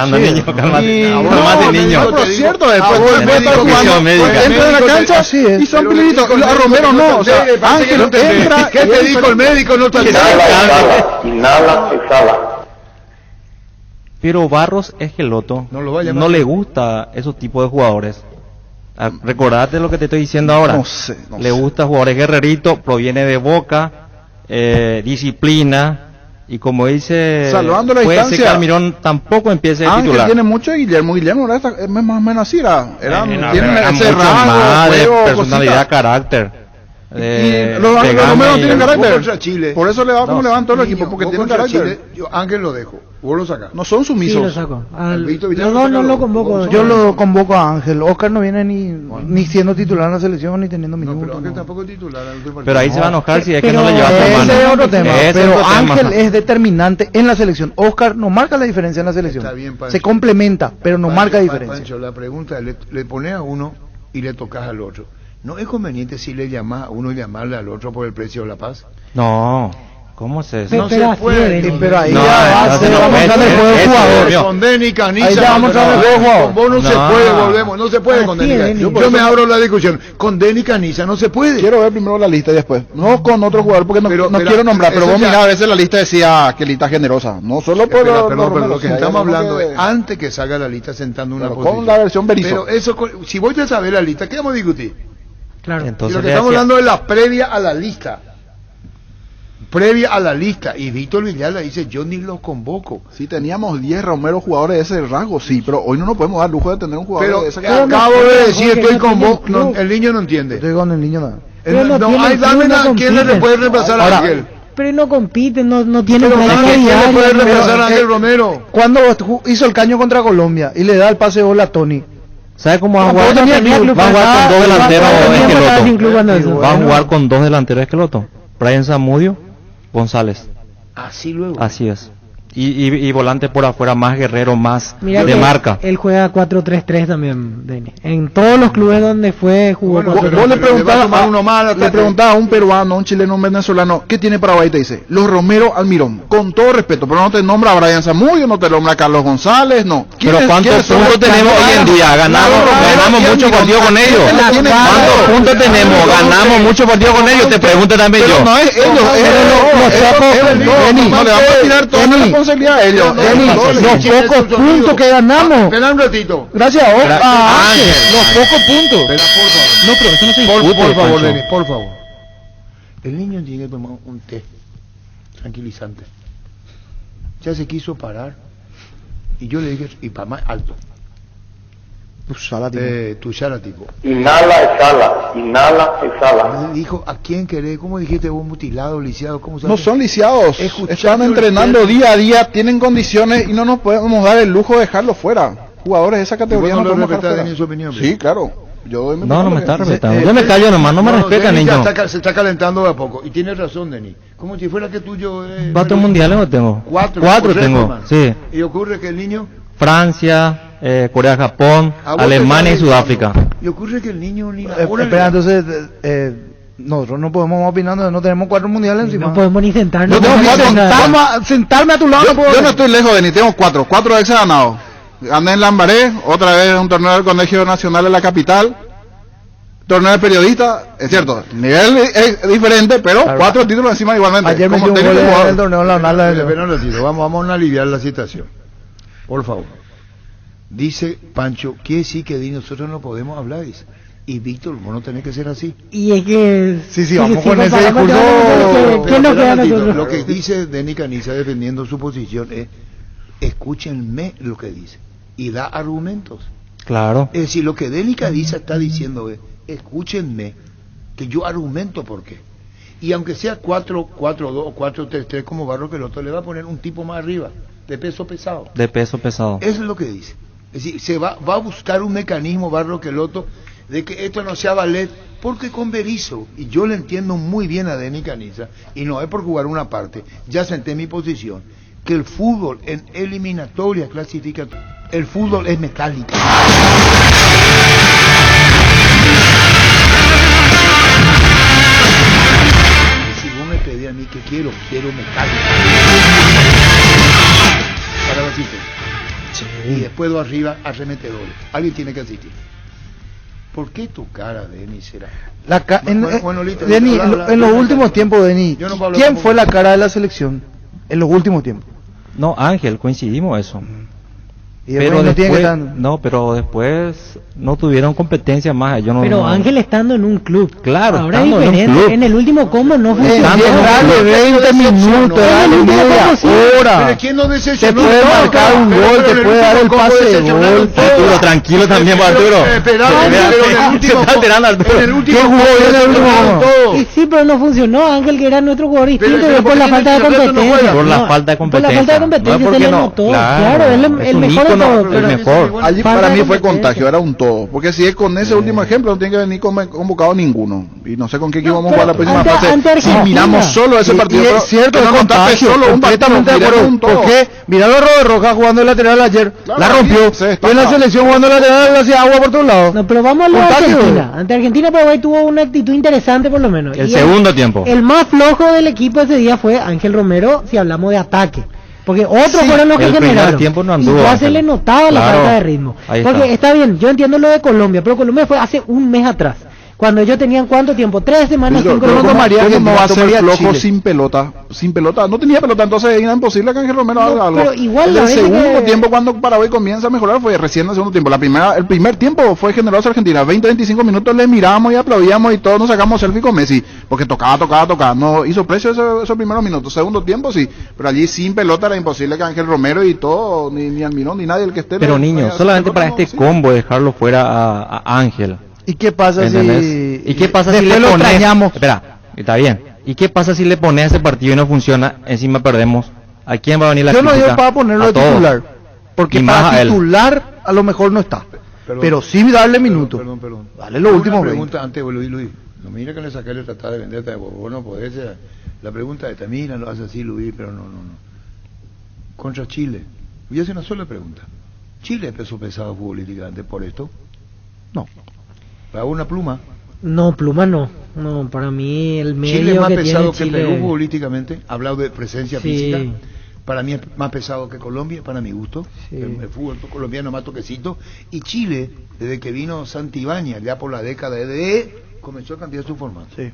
Niño,
es cierto, después pueden estar jugando, entran a la cancha y son pililitos, y los Romeros no, o sea, Ángel entra.
¿Qué te dijo el médico? No te
Inhala, exhala.
Pero Barros Esqueloto no le gusta esos tipos de jugadores. Recordate lo que te estoy diciendo ahora.
No sé.
Le gusta jugadores guerreritos, proviene de Boca, disciplina, y como dice,
salvando la
puede
distancia,
ser que Almirón tampoco empiece de titular.
Tiene mucho de Guillermo ahora es más o menos así, tiene ese
mucho
rasgo,
más de
juego,
personalidad,
cosita.
carácter.
Los Romero no tienen carácter.
Contra Chile.
Por eso le va como le van todos los equipos, porque tienen carácter.
Chile, yo Ángel lo dejo. Vos lo sacás.
No son sumisos.
Sí, lo saco.
Víctor
No lo convoco.
Yo lo convoco a Ángel. Oscar no viene ni siendo titular en la selección ni teniendo minutos.
Pero Ángel tampoco es titular.
Pero ahí se va a enojar si es que
Pero
no le lleva tu mano.
ese es otro tema.
Ese es
Pero
otro tema.
Ángel es determinante en la selección. Oscar no marca la diferencia en la selección.
Está bien, Pancho.
Se complementa, pero no marca diferencia.
Pancho, la pregunta es, le pones a uno y le tocas al otro. ¿No es conveniente si le llamas a uno y llamarle al otro por el precio de la paz?
No, ¿cómo es eso?
No se puede.
Pero ahí
No,
ya va a ser,
no,
vamos a entrar en el juego de jugador.
Con Denny Caniza.
Ahí ya vamos a entrar en el juego de jugador.
Con vos no se puede, volvemos. No se puede con Denny Caniza. Yo me abro la discusión. Con Denny Caniza no se puede.
Quiero ver primero la lista y después. No con otro jugador porque no quiero nombrar, pero vos mirá, a veces la lista decía que lista generosa. No solo por
pero lo que estamos hablando es antes que salga la lista sentando una posición.
Con la versión Berizzo.
Pero eso, si vos ya sabés la lista, ¿qué vamos a discutir?
Claro.
Entonces,
Y lo que estamos hablando es la previa a la lista. Previa a la lista. Y Víctor Villar le dice, yo ni los convoco.
Si teníamos 10 Romero jugadores de ese rasgo, sí, pero hoy no nos podemos dar lujo de tener un jugador
Pero
de ese
acabo de decir, estoy con vos. El niño no entiende.
Estoy con el niño nada.
¿Quién le puede reemplazar a Ángel?
Pero no compite, no tiene
Pero ¿quién le puede reemplazar a Ángel Romero?
Cuando hizo el caño contra Colombia y le da el pase de bola a Tony.
¿Sabe cómo va a jugar? Va a jugar con dos delanteros Esqueloto. Va a jugar con dos delanteros Esqueloto. Brian Zamudio, González.
Así luego.
Así es. Y volante por afuera, más guerrero, más
Mira
de marca.
Él juega 4-3-3 también, Denny. En todos los clubes donde fue, jugó
Vos le preguntabas a un peruano, a un chileno, un venezolano, ¿qué tiene Paraguay? Te dice, los Romero Almirón, con todo respeto, pero no te nombra a Brian Zamudio, no te nombra a Carlos González, no.
Pero ¿cuántos puntos tenemos hoy en día? Ganamos muchos partidos con ellos. ¿Cuántos puntos tenemos? Ganamos muchos partidos con ellos, te pregunto también yo.
No es ellos, no le vamos a tirar toda la responsabilidad a ellos.
Los pocos puntos que ganamos.
Espera un ratito.
Gracias a Ángel. Los pocos puntos.
No, pero eso no se discute.
Por favor, Denis, por favor. El niño tiene que tomar un té tranquilizante. Ya se quiso parar. Y yo le dije, y para más alto. Tu shala tipo.
Inhala, exhala.
Dijo, ¿a quién querés? ¿Cómo dijiste vos, mutilado, lisiado? ¿Cómo
no son lisiados, están entrenando día a día, tienen condiciones y no nos podemos dar el lujo de dejarlos fuera. Jugadores de esa categoría no podemos dejar fuera.
Su opinión,
sí, claro. Yo
no me está respetando. Yo me callo nomás, no me respeta, niño.
Se está calentando de a poco. Y tienes razón, Denis. Como si fuera que tuyo...
4 mundiales no tengo. 4 tengo, sí.
Y ocurre que el niño...
Francia, Corea, Japón, Alemania y Sudáfrica.
Y ocurre que el niño ni la
espera, entonces nosotros no podemos opinar, no tenemos 4 mundiales encima.
No podemos ni sentarnos.
Sentarme a tu lado.
Yo no estoy lejos de ni tengo 4 ex ganados. Gané en Lambaré, otra vez un torneo del Colegio Nacional en la capital. Torneo de periodista, es cierto, nivel es diferente, pero 4 títulos encima igualmente.
Ayer me dio un gol en el torneo
vamos a aliviar la situación. Por favor. Dice Pancho, quiere decir que nosotros no podemos hablar. Y Víctor, vos no tenés que ser así.
Y es que...
Sí, vamos con ese discurso.
¿Qué nos queda a nosotros?
Lo que dice Denny Caniza defendiendo su posición es, escúchenme lo que dice. Y da argumentos.
Claro.
Es decir, lo que Denny Caniza está diciendo es, escúchenme, que yo argumento por qué. Y aunque sea 4-4-2 o 4-3-3 como Barro Esqueloto, le va a poner un tipo más arriba. De peso pesado.
De peso pesado.
Eso es lo que dice. Es decir, se va a buscar un mecanismo, Barro Esqueloto, de que esto no sea ballet, porque con Berizzo, y yo le entiendo muy bien a Denny Caniza, y no es por jugar una parte, ya senté mi posición, que el fútbol en eliminatoria clasifica, el fútbol es metálico. Y si vos me pedís a mí que quiero metálico. Para asistir. Sí. Y después de arriba arremetedores. Alguien tiene que asistir. ¿Por qué tu cara, Denny, será?
Denny, en los últimos tiempos, Denny, ¿quién fue la cara de la selección? En los últimos tiempos.
No, Ángel, coincidimos eso.
Y pero después,
pero después no tuvieron competencia más. Yo no,
pero
no,
Ángel estando en un club.
Claro,
ahora es
estando en un
diferente.
club.
En el último combo no funcionó.
Dale 20 minutos, dale media hora.
Pero ¿quién no
Te
decepcionó?
puede marcar un gol, te puede dar el pase de gol.
Arturo, tranquilo también, Arturo.
¿Qué jugó bien el último?
Y sí, pero no funcionó. Ángel, que era nuestro jugador distinto, por la falta de competencia.
Por la falta de competencia.
Por la falta de competencia se le notó. Claro, es el mejor de todos.
El mejor.
Allí para mí fue contagio, era un todo. Porque si es con ese último ejemplo, no tiene que venir convocado ninguno. Y no sé con qué equipo vamos a jugar la próxima fase. Si miramos solo ese partido,
y es cierto, es contagio,
solo un partido,
completamente de acuerdo. Porque miralo a Robert Rojas jugando el lateral ayer, la rompió. Y en la selección jugando el lateral hacía agua por todos lados.
No, pero vamos a la Argentina. Ante Argentina, Paraguay tuvo una actitud interesante por lo menos.
El segundo tiempo.
El más flojo del equipo ese día fue Ángel Romero, si hablamos de ataque. Porque otros fueron los que generaron.
Tiempo no anduvo,
y ya se le notaba la falta de ritmo. Porque está bien, yo entiendo lo de Colombia, pero Colombia fue hace un mes atrás. Cuando ellos tenían ¿cuánto tiempo? 3 semanas, 5
¿Cómo va a ser flojo
Chile
sin pelota? Sin pelota, no tenía pelota, entonces era imposible que Ángel Romero haga algo.
Pero igual
el segundo tiempo, cuando Paraguay comienza a mejorar, fue recién el segundo tiempo. El primer tiempo fue generoso Argentina, 20-25 minutos le miramos y aplaudíamos y todos nos sacamos selfie con Messi, porque tocaba, no hizo precio esos primeros minutos. Segundo tiempo sí, pero allí sin pelota era imposible que Ángel Romero y todo, ni Almirón, ni nadie el que esté.
Pero niños, solamente para este combo dejarlo fuera a Ángel.
¿Y qué pasa si...
¿Y qué pasa si le pones... Espera, está bien. ¿Y qué pasa si le pones a ese partido y no funciona? Encima perdemos. ¿A quién va a venir la crítica?
Yo no digo para ponerlo de titular. Porque para titular a lo mejor no está. Pero sí darle minutos.
Perdón.
Dale lo último.
Una pregunta antes, Luis. No, mira que le saqué el tratado de venderte. Vos no podés. La pregunta es, mira, lo hace así, Luis, pero no. Contra Chile. Voy a hacer una sola pregunta. ¿Chile es peso pesado futbolísticamente por esto? No. ¿Para una pluma?
No, pluma no. No, para mí el medio
Chile es más
que
pesado
tiene
que
Chile...
Perú futbolísticamente, hablado de presencia física. Para mí es más pesado que Colombia, para mi gusto. El fútbol colombiano más toquecito. Y Chile, desde que vino Santibáñez, ya por la década comenzó a cambiar su formato. Sí.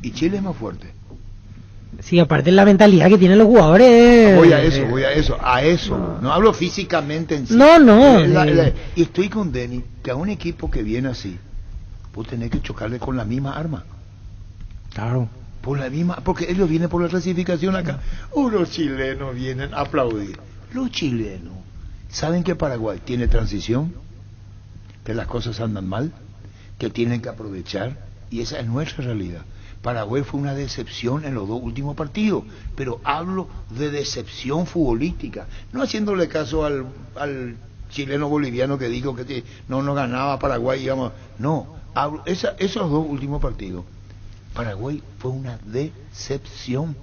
Y Chile es más fuerte.
Sí, aparte la mentalidad que tienen los jugadores.
Voy a eso. No hablo físicamente en sí.
No.
Y estoy con Denny, que a un equipo que viene así, vos tenés que chocarle con la misma arma.
Claro.
Porque ellos vienen por la clasificación acá. Los chilenos vienen a aplaudir. Los chilenos saben que Paraguay tiene transición, que las cosas andan mal, que tienen que aprovechar, y esa es nuestra realidad. Paraguay fue una decepción en los 2 últimos partidos, pero hablo de decepción futbolística, no haciéndole caso al chileno boliviano que dijo que no ganaba Paraguay, digamos, no, hablo esos 2 últimos partidos. Paraguay fue una decepción.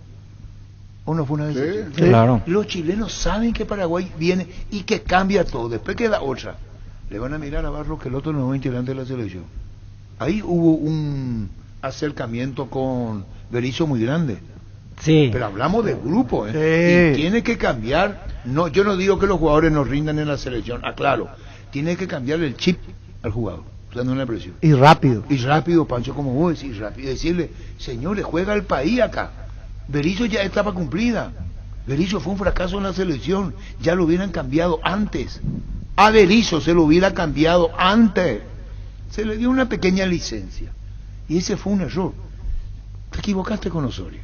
¿O no fue una decepción?
Sí. Claro.
Los chilenos saben que Paraguay viene y que cambia todo. Después queda otra. Le van a mirar a Barros, que el otro no es integrante de la selección. Ahí hubo un acercamiento con Berizzo muy grande.
Sí.
Pero hablamos de grupo, ¿eh? Y tiene que cambiar. No, yo no digo que los jugadores nos rindan en la selección, aclaro. Tiene que cambiar el chip al jugador. No la presión.
Y rápido,
Pancho, como vos decís, rápido. Decirle, señores, juega el país acá. Berizzo ya es etapa cumplida. Berizzo fue un fracaso en la selección. Ya lo hubieran cambiado antes. A Berizzo se lo hubiera cambiado antes. Se le dio una pequeña licencia. Y ese fue un error. Te equivocaste con Osorio.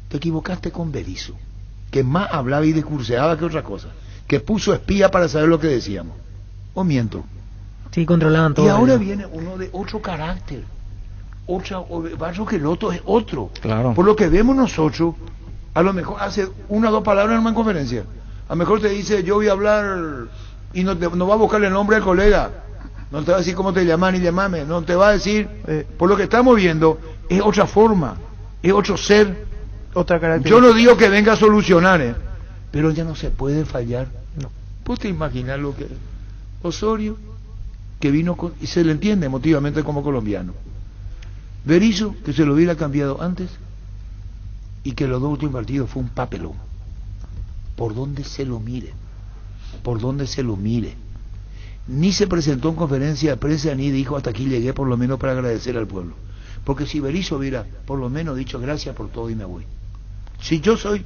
Te equivocaste con Berizzo, que más hablaba y discurseaba que otra cosa. Que puso espía para saber lo que decíamos. ¿O miento?
Sí, controlaban todo.
Y ahora viene uno de otro carácter. Barrio que el otro es otro.
Claro.
Por lo que vemos nosotros, a lo mejor hace 1 o 2 palabras en una conferencia. A lo mejor te dice, yo voy a hablar, y no va a buscar el nombre del colega. No te va a decir cómo te llaman ni llamame. No te va a decir, por lo que estamos viendo, es otra forma, es otro ser.
Otra característica.
Yo no digo que venga a solucionar, pero ya no se puede fallar. No. ¿Vos te imaginas lo que Osorio, que vino y se le entiende emotivamente como colombiano? Berizzo, que se lo hubiera cambiado antes, y que los 2 últimos partidos fue un papelón. Por donde se lo mire, ni se presentó en conferencia de prensa ni dijo hasta aquí llegué, por lo menos para agradecer al pueblo. Porque si Berizzo hubiera por lo menos dicho gracias por todo y me voy. Si yo soy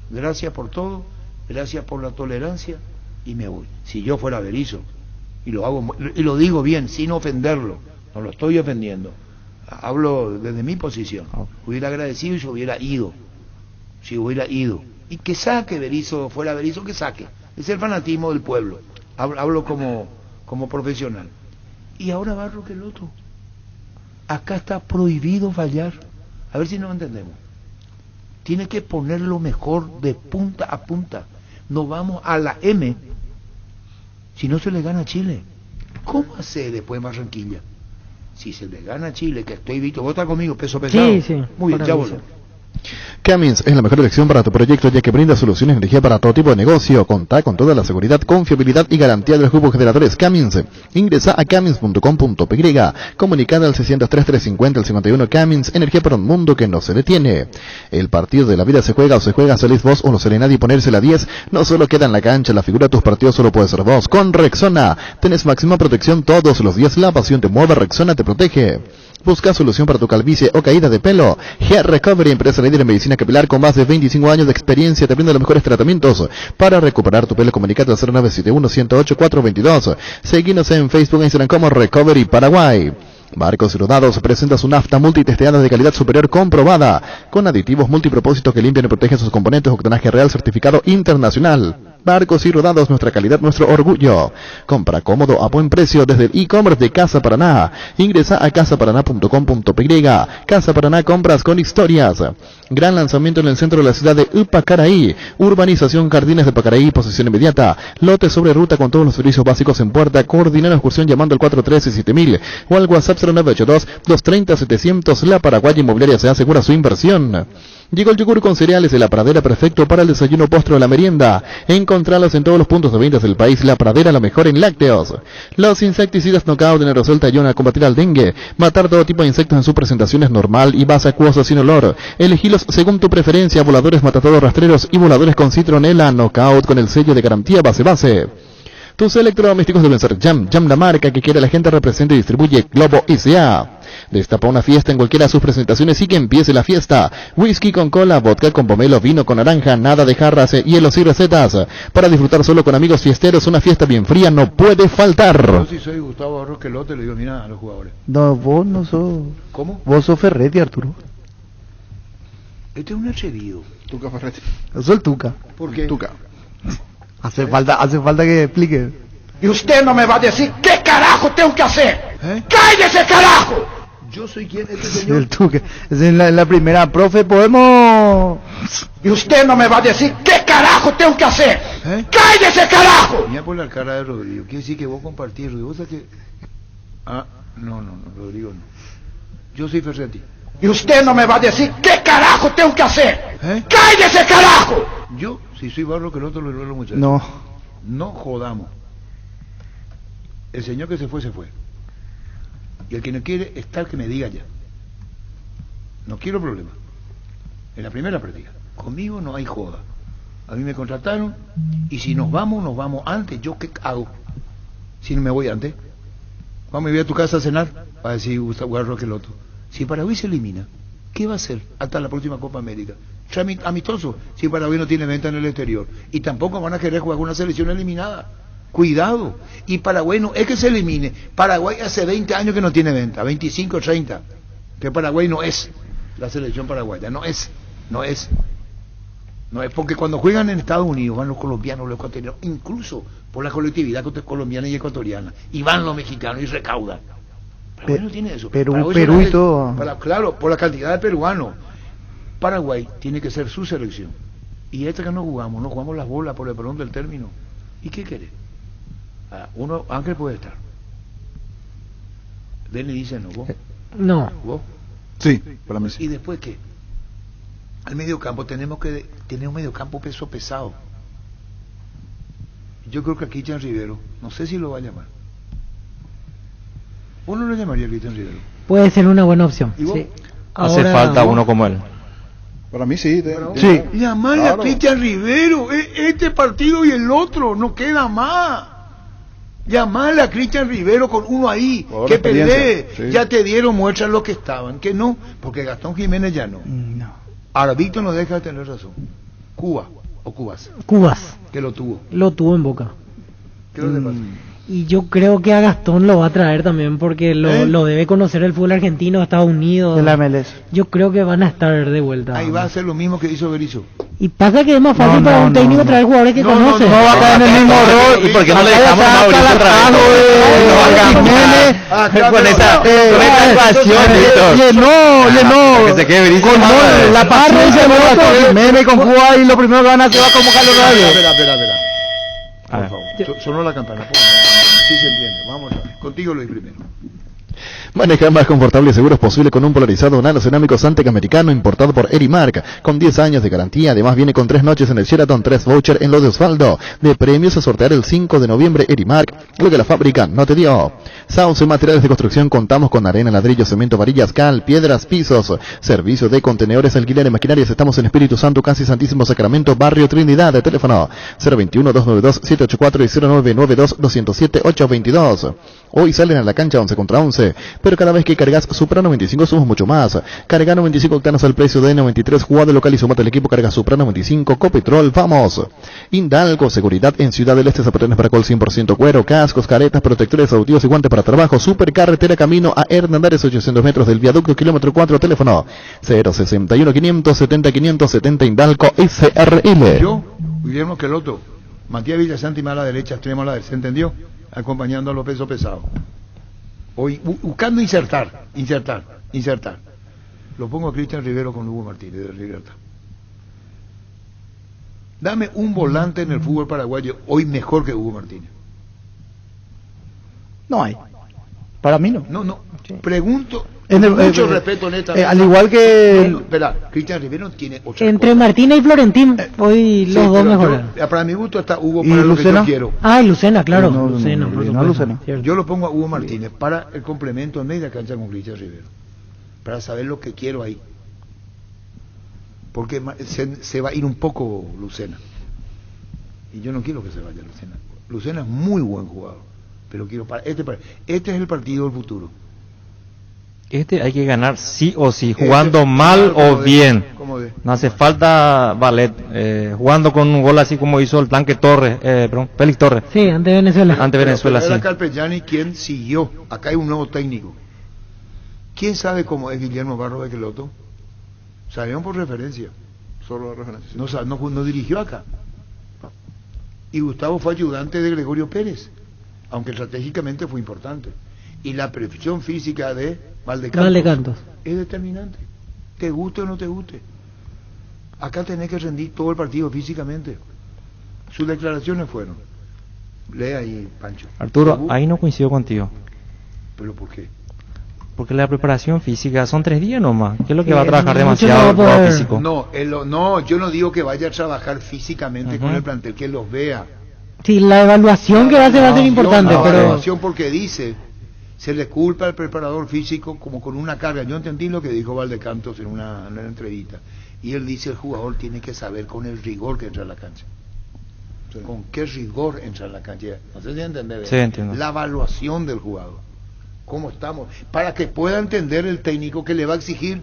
gracias por todo, gracias por la tolerancia y me voy. Si yo fuera Berizzo, y lo digo bien, sin ofenderlo, no lo estoy ofendiendo, hablo desde mi posición. Hubiera agradecido y yo hubiera ido, si hubiera ido, y que saque Berizzo, fuera Berizzo, que saque, es el fanatismo del pueblo, hablo como profesional. Y ahora va Roqueloto, acá está prohibido fallar, a ver si nos entendemos, tiene que poner lo mejor de punta a punta, no vamos a la M si no se le gana a Chile. ¿Cómo hacer después Barranquilla? Si se le gana a Chile, que estoy visto, vos estás conmigo, peso pesado.
Sí.
Muy bien, ya volvemos.
Cummins es la mejor elección para tu proyecto, ya que brinda soluciones de energía para todo tipo de negocio. Contá con toda la seguridad, confiabilidad y garantía de los grupos generadores Cummins. Ingresa a cummins.com.py, comunicada al 603-350 al 51. Cummins, energía para un mundo que no se detiene. El partido de la vida se juega, salís vos o no sale nadie, ponerse la 10. No solo queda en la cancha la figura de tus partidos, solo puede ser vos. Con Rexona tenés máxima protección todos los días. La pasión te mueve, Rexona te protege. Busca solución para tu calvicie o caída de pelo. Hair Recovery, empresa líder en medicina capilar con más de 25 años de experiencia, te brinda los mejores tratamientos para recuperar tu pelo. Comunicate al 0971-108-422. Seguinos en Facebook e Instagram como Recovery Paraguay. Barcos y Rodados presenta su nafta multitesteada de calidad superior comprobada, con aditivos multipropósitos que limpian y protegen sus componentes, octanaje real certificado internacional. Barcos y Rodados, nuestra calidad, nuestro orgullo. Compra cómodo a buen precio desde el e-commerce de Casa Paraná. Ingresa a casaparaná.com.py. Casa Paraná, compras con historias. Gran lanzamiento en el centro de la ciudad de Upacaraí. Urbanización Jardines de Pacaraí, posesión inmediata. Lote sobre ruta con todos los servicios básicos en puerta. Coordina la excursión llamando al 413-7000 o al WhatsApp 0982-230-700. La Paraguaya Inmobiliaria se asegura su inversión. Llegó el yogur con cereales de La Pradera, perfecto para el desayuno, postre o la merienda. Encontralos en todos los puntos de ventas del país. La Pradera, la mejor en lácteos. Los insecticidas Knockout en aerosol te ayudan a combatir al dengue. Matar todo tipo de insectos en sus presentaciones normal y base acuosa sin olor. Elegilos según tu preferencia. Voladores matatodos rastreros y voladores con citronela. Knockout con el sello de garantía base. Tus electrodomésticos deben ser Jam, la marca que quiere la gente, representa y distribuye Globo S.A. Destapa una fiesta en cualquiera de sus presentaciones y que empiece la fiesta. Whisky con cola, vodka con pomelo, vino con naranja, nada de jarras, hielos y recetas. Para disfrutar solo con amigos fiesteros, una fiesta bien fría no puede faltar.
Yo si soy Gustavo Roquelote le digo, mira a los jugadores.
No, vos no sos...
¿Cómo?
Vos sos Ferretti, Arturo.
Este es un atrevido.
Tuca Ferretti.
Yo soy el Tuca.
¿Por qué?
Tuca.
Hace falta que explique.
Y usted no me va a decir qué carajo tengo que hacer. ¡Cállese, carajo!
Yo soy quien, este señor.
El Tuca. Es en la primera, profe, podemos...
Y usted no me va a decir qué carajo tengo que hacer. ¡Cállese, carajo!
Mira por la cara de Rodrigo. Quiere decir que vos compartís, Rodrigo. ¿Vos sabés que... No, Rodrigo no. Yo soy Ferretti.
Y usted no me va a decir qué carajo tengo que hacer. ¡Cállese, carajo!
Yo, si soy Barro que el otro lo digo a los muchachos. No jodamos. El señor que se fue, se fue. Y el que no quiere estar, que me diga ya. No quiero problemas. En la primera práctica. Conmigo no hay joda. A mí me contrataron y si nos vamos antes. ¿Yo qué hago? Si no me voy antes. Vamos a ir a tu casa a cenar. Va a decir Gustavo Barro que el otro. Si Paraguay se elimina, ¿qué va a hacer hasta la próxima Copa América? Amistoso, si Paraguay no tiene venta en el exterior. Y tampoco van a querer jugar con una selección eliminada. Cuidado. Y Paraguay no es que se elimine. Paraguay hace 20 años que no tiene venta, 25, 30. Que Paraguay no es la selección paraguaya, no es. Porque cuando juegan en Estados Unidos van los colombianos, los ecuatorianos, incluso por la colectividad colombiana y ecuatoriana. Y van los mexicanos y recaudan. Paraguay no tiene eso.
Perú y todo.
Claro, por la cantidad de peruanos. Paraguay tiene que ser su selección. Y esta que no jugamos las bolas por el perdón del término. ¿Y qué quiere? Ángel puede estar. Denny dice no, ¿vos?
No.
¿Vos?
Sí, para mí sí.
¿Y después qué? Al mediocampo tenemos que tener un mediocampo peso pesado. Yo creo que aquí Cristian Rivero, no sé si lo va a llamar. ¿Vos no lo llamaría Cristian Rivero?
Puede ser una buena opción. Sí.
Hace falta uno como él.
Para mí sí.
Sí. Llamarle a Cristian Rivero, este partido y el otro, no queda más. Llamarle a Cristian Rivero con uno ahí, que pelee. Sí. Ya te dieron muestras lo que estaban, que no, porque Gastón Jiménez ya no. Ahora Víctor no deja de tener razón. Cuba o Cubas.
Cubas.
Que lo tuvo.
Lo tuvo en Boca.
¿Qué es lo que pasa?
Y yo creo que a Gastón lo va a traer también porque lo debe conocer el fútbol argentino, Estados Unidos.
De la MLS.
Yo creo que van a estar de vuelta.
Ahí va a hacer lo mismo que hizo Berizzo.
Y pasa que es más fácil para un técnico traer jugadores que conoce.
No va a caer en el mismo rol.
¿Y por qué no le dejamos a Mauricio otra vez? Con esa ecuación,
Llenó.
Que se quede Berizzo.
Con la paciencia de Jiménez con Cuba y lo primero que van a hacer va a convocar los radios.
Espera. Por favor. Sonó la campana. Sí se entiende. Vamos a ver. Contigo Luis primero.
Maneja más confortable y seguro posible con un polarizado nano cerámico Santec americano importado por Erimark, con 10 años de garantía. Además viene con 3 noches en el Sheraton, 3 voucher en los de Osvaldo. De premios a sortear el 5 de noviembre. Erimark, lo que la fábrica no te dio. Sauce Materiales de Construcción, contamos con arena, ladrillo, cemento, varillas, cal, piedras, pisos. Servicio de contenedores, alquiler y maquinarias. Estamos en Espíritu Santo, casi Santísimo Sacramento, Barrio Trinidad. De teléfono 021-292-784 y 0992-207-822. Hoy salen a la cancha 11 contra 11, pero cada vez que cargas Supra 95 somos mucho más. Carga 95 octanos al precio de 93, jugado local y sumate al equipo, carga Supra 95, Copetrol, vamos. Hidalgo, seguridad en Ciudad del Este, zapatones para col 100% cuero, cascos, caretas, protectores auditivos y guantes para trabajo. Supercarretera camino a Hernandares, 800 metros del viaducto, kilómetro 4, teléfono 061 570 570 Hidalgo SRL.
Yo, Guillermo Queloto, Matías Villasanti más a la derecha, extremo a la derecha, ¿se entendió? Acompañando a los pesos pesados. Hoy, buscando insertar. Lo pongo a Cristian Rivero con Hugo Martínez de Libertad. Dame un volante en el fútbol paraguayo hoy mejor que Hugo Martínez.
No hay. Para mí no.
No. Pregunto, mucho respeto en esta.
Al igual que...
Espera, Cristian Rivero tiene 8.
Entre Martínez y Florentín, hoy los dos mejoran.
Para mi gusto está Hugo para lo que yo quiero.
Y Lucena, claro. Lucena.
Yo lo pongo a Hugo Martínez para el complemento en media cancha con Cristian Rivero. Para saber lo que quiero ahí. Porque se va a ir un poco Lucena. Y yo no quiero que se vaya Lucena. Lucena es muy buen jugador. Pero quiero este es el partido del futuro.
Hay que ganar sí o sí, jugando mal o bien. No hace falta ballet. Jugando con un gol así como hizo el tanque Torres, Félix Torres.
Sí, ante Venezuela.
Sí. Era Carpegiani quien siguió. Acá hay un nuevo técnico. ¿Quién sabe cómo es Guillermo Barros de Queloto? Salieron por referencia.
Solo de referencia.
No dirigió acá. Y Gustavo fue ayudante de Gregorio Pérez, aunque estratégicamente fue importante. Y la presión física de Valdecantos es determinante. Te guste o no te guste. Acá tenés que rendir todo el partido físicamente. Sus declaraciones fueron. Lee ahí, Pancho.
Arturo, ahí no coincido contigo.
¿Pero por qué?
Porque la preparación física son 3 días nomás. ¿Qué es lo que va a trabajar demasiado el trabajo físico?
No, yo no digo que vaya a trabajar físicamente con el plantel, que los vea.
Sí, la evaluación que va a ser importante.
La evaluación porque dice, se le culpa al preparador físico como con una carga. Yo entendí lo que dijo Valdecantos en una entrevista. Y él dice, el jugador tiene que saber con el rigor que entra a la cancha. Sí. Con qué rigor entra a la cancha. No sé si entiende.
Sí, entiendo.
La evaluación del jugador. ¿Cómo estamos? Para que pueda entender el técnico que le va a exigir.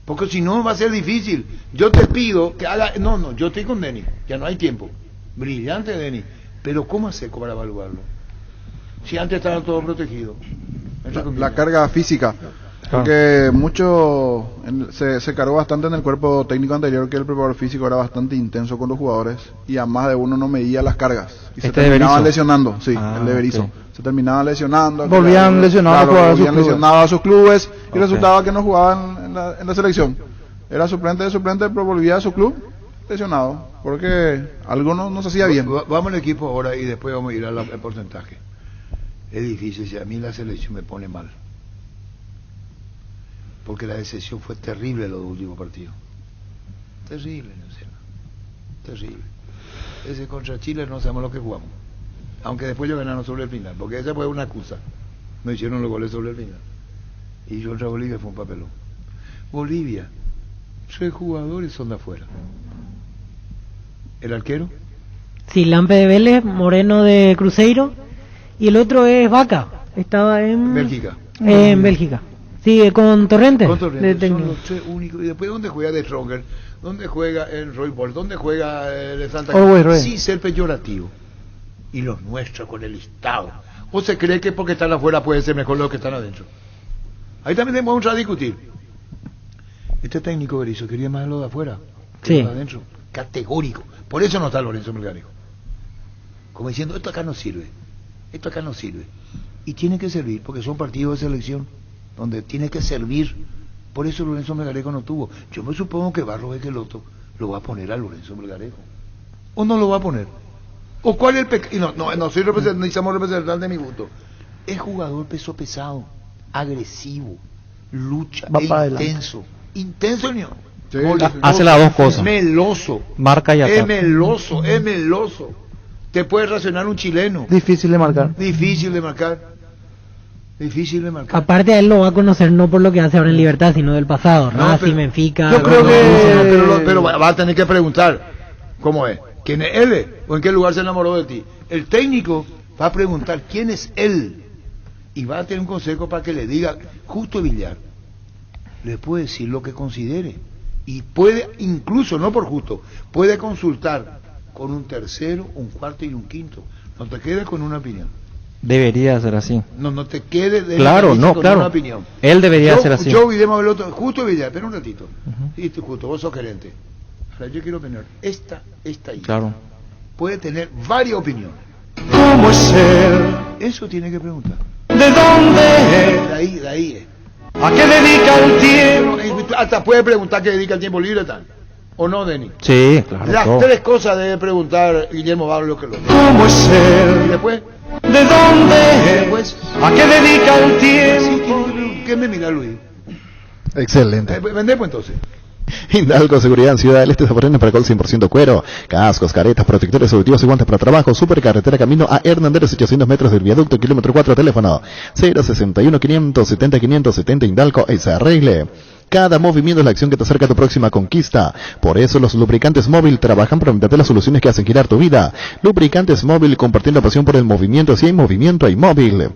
Porque si no va a ser difícil. Yo te pido que haga... No, yo estoy con Denis. Ya no hay tiempo. Brillante Denis. Pero ¿cómo hacer para evaluarlo? Si antes estaban todos protegidos.
La carga física. Porque se cargó bastante en el cuerpo técnico anterior que el preparador físico era bastante intenso con los jugadores y a más de uno no medía las cargas. Y se terminaban lesionando. Sí, el de Berizzo. Sí. Se terminaban lesionando.
Volvían lesionados
a sus clubes y resultaba que no jugaban en la selección. Era suplente, pero volvía a su club lesionado. Porque algunos no se hacía bien.
Vamos al equipo ahora y después vamos a ir al porcentaje. Es difícil, si a mí la selección me pone mal. Porque la decepción fue terrible en los últimos partidos. Terrible, no sé. Terrible. Ese contra Chile no sabemos lo que jugamos. Aunque después ellos ganaron sobre el final. Porque esa fue una excusa. No hicieron los goles sobre el final. Y contra Bolivia fue un papelón. Bolivia, 3 jugadores son de afuera. ¿El arquero?
Sí, Lampe de Vélez, Moreno de Cruzeiro. Y el otro es Vaca. Estaba en
Bélgica.
En Bélgica. Sí, con Torrente.
Son los 3 únicos. ¿Y después dónde juega de Stronger? ¿Dónde juega el Roy Ball? ¿Dónde juega el Santa Cruz? Sin ser peyorativo. y los nuestros con el Estado. ¿O se cree que porque están afuera puede ser mejor lo que están adentro? Ahí también tenemos a discutir. Este técnico Berizzo quería más lo de afuera que lo de adentro. Categórico. Por eso no está Lorenzo Melgarejo. Como diciendo, esto acá no sirve. Esto acá no sirve. Y tiene que servir, porque son partidos de selección donde tiene que servir. Por eso Lorenzo Melgarejo no tuvo. Yo me supongo que Barros Esqueloto lo va a poner a Lorenzo Melgarejo. ¿O no lo va a poner? ¿O cuál es el pecado? No soy representante, ni somos representantes de mi gusto. Es jugador peso pesado, agresivo, lucha, intenso. Intenso, ¿no?
Sí. Hace las dos cosas.
Meloso.
Marca y ataca.
Es meloso. Te puede racionar un chileno.
Difícil de marcar.
Aparte a él lo va a conocer no por lo que hace ahora en Libertad, sino del pasado, Racing, Benfica.
Yo creo que... Pero va a tener que preguntar, ¿cómo es? ¿Quién es él? ¿O en qué lugar se enamoró de ti? El técnico va a preguntar quién es él. Y va a tener un consejo para que le diga, Justo Villar, le puede decir lo que considere. Y puede, incluso, no por Justo, puede consultar con un tercero, un cuarto y un quinto. No te quedes con una opinión.
Debería ser así.
No te quedes con una opinión.
Él debería ser así.
Yo el otro, Justo Villar, espera un ratito. Sí, Justo, vos sos gerente. Ahora yo quiero opinar. Esta ahí.
Claro.
Puede tener varias opiniones.
¿Cómo es él?
Eso tiene que preguntar.
¿De dónde es?
De ahí es.
¿A qué dedica el tiempo?
Hasta puede preguntar qué dedica el tiempo libre tal. ¿O no, Denis?
Sí, claro.
Las tres cosas debe preguntar Guillermo Barros lo que lo.
¿Cómo es él?
Y después.
¿De dónde?
Después.
¿A qué dedica el tiempo?
¿Qué me mira, Luis?
Excelente.
Vendemos entonces.
Hidalgo Seguridad en Ciudad del Este de Zaporena para el 100% cuero, cascos, caretas, protectores auditivos y guantes para trabajo, supercarretera camino a Hernández 800 metros del viaducto, kilómetro 4, teléfono 061 570 570 Hidalgo y se arregle. Cada movimiento es la acción que te acerca a tu próxima conquista. Por eso los lubricantes móvil trabajan para brindarte las soluciones que hacen girar tu vida. Lubricantes móvil, compartiendo pasión por el movimiento. Si hay movimiento, hay móvil.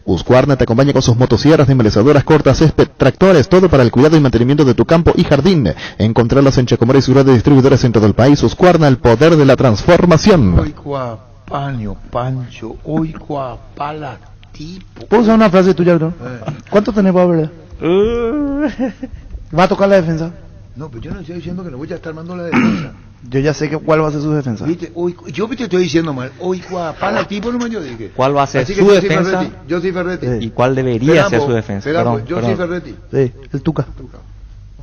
Husqvarna te acompaña con sus motosierras, desmelezadoras, cortas, césped, tractores, todo para el cuidado y mantenimiento de tu campo y jardín. Encontrarlas en Chacomora y su red de distribuidores en todo el país. Husqvarna, el poder de la transformación.
Oicuapaño, Pancho, oicuapala, tipo.
¿Puedo usar una frase tuya, bro? ¿Cuánto tenés para ver? ¿Va a tocar la defensa?
No, pero yo no estoy diciendo que no voy a estar armando la defensa.
Yo ya sé cuál va a ser su defensa.
¿Viste? Yo te estoy diciendo mal. Oicuapala, tipo, no me yo dije.
¿Cuál va a ser su defensa?
Yo soy Ferretti.
¿Y cuál debería ser su defensa?
Yo soy Ferretti.
Sí, el Tuca.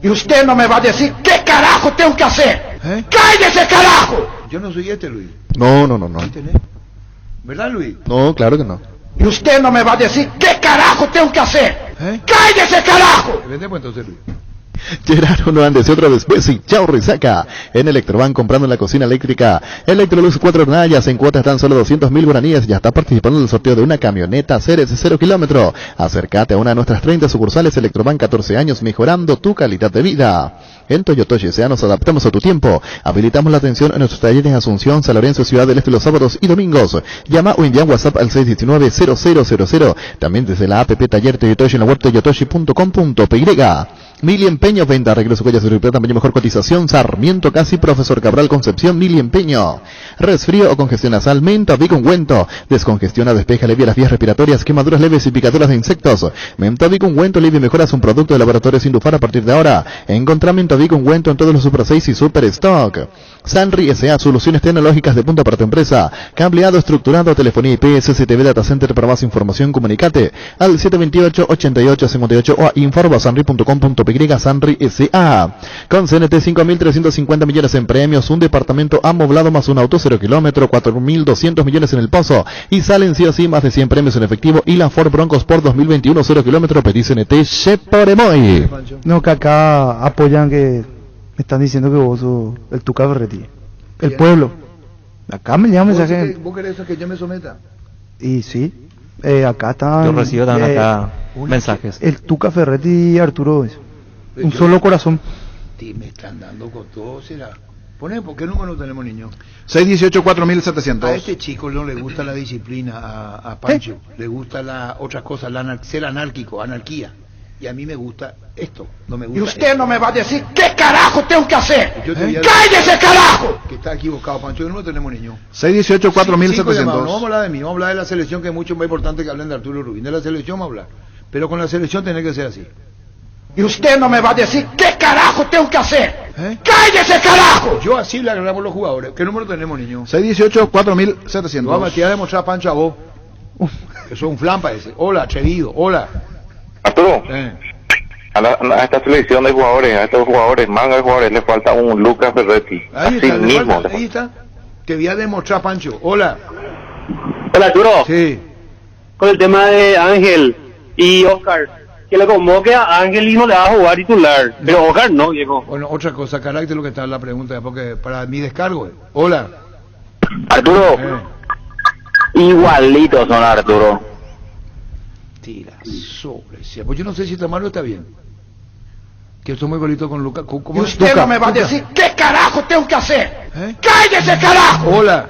Y usted no me va a decir qué carajo tengo que hacer. ¡Cállese, carajo!
Yo no soy Luis.
No.
¿Verdad, Luis?
No, claro que no.
Y usted no me va a decir qué carajo tengo que hacer. ¡Cállese, carajo!
Vendemos entonces, Luis.
Gerardo no andes otra después y chao resaca. En Electroban comprando en la cocina eléctrica. Electrolux 4 hornallas en cuotas tan solo 200.000 guaraníes. Ya está participando en el sorteo de una camioneta Ceres 0 kilómetro. Acércate a una de nuestras 30 sucursales. Electroban, 14 años mejorando tu calidad de vida. En Toyotoshi S.A. nos adaptamos a tu tiempo. Habilitamos la atención en nuestros talleres en Asunción, San Lorenzo, Ciudad del Este los sábados y domingos. Llama o envía un WhatsApp al 619-0000. También desde la app Taller Toyotoshi en la web toyotoshi.com.py. Mili Empeño, venta, regreso, cuellas de también mejor cotización. Sarmiento, casi Profesor Cabral, Concepción, Mili Empeño. Resfrío o congestión nasal, Mentavic ungüento. Descongestiona, despeja, alivia las vías respiratorias, quemaduras leves y picaduras de insectos. Mentavic ungüento, alivia y mejora, es un producto de Laboratorio Indufar a partir de ahora. Encontrá Mentavic ungüento en todos los Super 6 y Super Stock. Sanri S.A. Soluciones tecnológicas de punta para tu empresa. Cableado estructurado, telefonía IP, SCTV Data Center. Para más información, comunicate al 728-8858 o a info@sanri.com.py. Sanri S.A. Con CNT 5.350 millones en premios, un departamento amoblado más un auto 0 kilómetro, 4.200 millones en el pozo. Y salen sí o sí más de 100 premios en efectivo. Y la Ford Bronco Sport 2021 0 kilómetro, pedí CNT Sheporemoy.
No, que acá apoyan que me están diciendo que vos sos el Tuca Ferretti. El pueblo. Acá me llama mensaje.
¿Vos querés que yo me someta?
Y sí. Acá están.
Yo recibo también acá mensajes.
El Tuca Ferretti y Arturo. Un solo corazón.
Me están dando con todo, será. Poné, ¿por qué número tenemos, niño?
618-4700.
A este chico no le gusta la disciplina, a Pancho. Le gusta la otra cosa, ser anárquico, anarquía. Y a mí me gusta esto, no me gusta.
Y usted no me va a decir qué carajo tengo que hacer.
¡Cállese, carajo! Que está equivocado, Pancho, no tenemos niños.
618-4700.
No vamos a hablar de mí, vamos a hablar de la selección, que es mucho más importante que hablen de Arturo Rubín. De la selección vamos a hablar. Pero con la selección tiene que ser así.
Y usted no me va a decir qué carajo tengo que hacer. ¡Cállese, carajo!
Yo así le agarramos los jugadores. ¿Qué número tenemos, niño?
618-4700.
Vamos a tirar a demostrar a Pancho a vos. Que sos un flampa ese. Hola, atrevido. Hola.
Arturo, a esta selección de jugadores, a estos jugadores, manga de jugadores, le falta un Lucas Ferretti.
Ahí
Así
está,
mismo.
ahí está. Te voy a demostrar, Pancho. Hola.
Hola, Arturo.
Sí.
Con el tema de Ángel y Oscar, que le convoque a Ángel y no le va a jugar titular. Pero Oscar no, viejo.
Bueno, otra cosa, carácter, lo que está en la pregunta, porque para mi descargo. Hola.
Arturo, igualitos son, Arturo.
Tira sobre. Pues yo no sé si está mal o está bien. Que somos igualitos con Lucas.
Y usted no me va a decir qué carajo tengo que hacer. ¡Cállese, carajo!
Hola.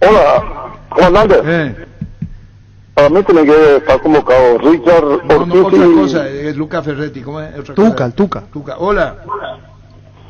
Hola, comandante. Para mí tiene que estar convocado Richard Ortiz.
Otra cosa, es Lucas Ferretti. ¿Cómo es? Otra cosa.
Tuca.
Hola.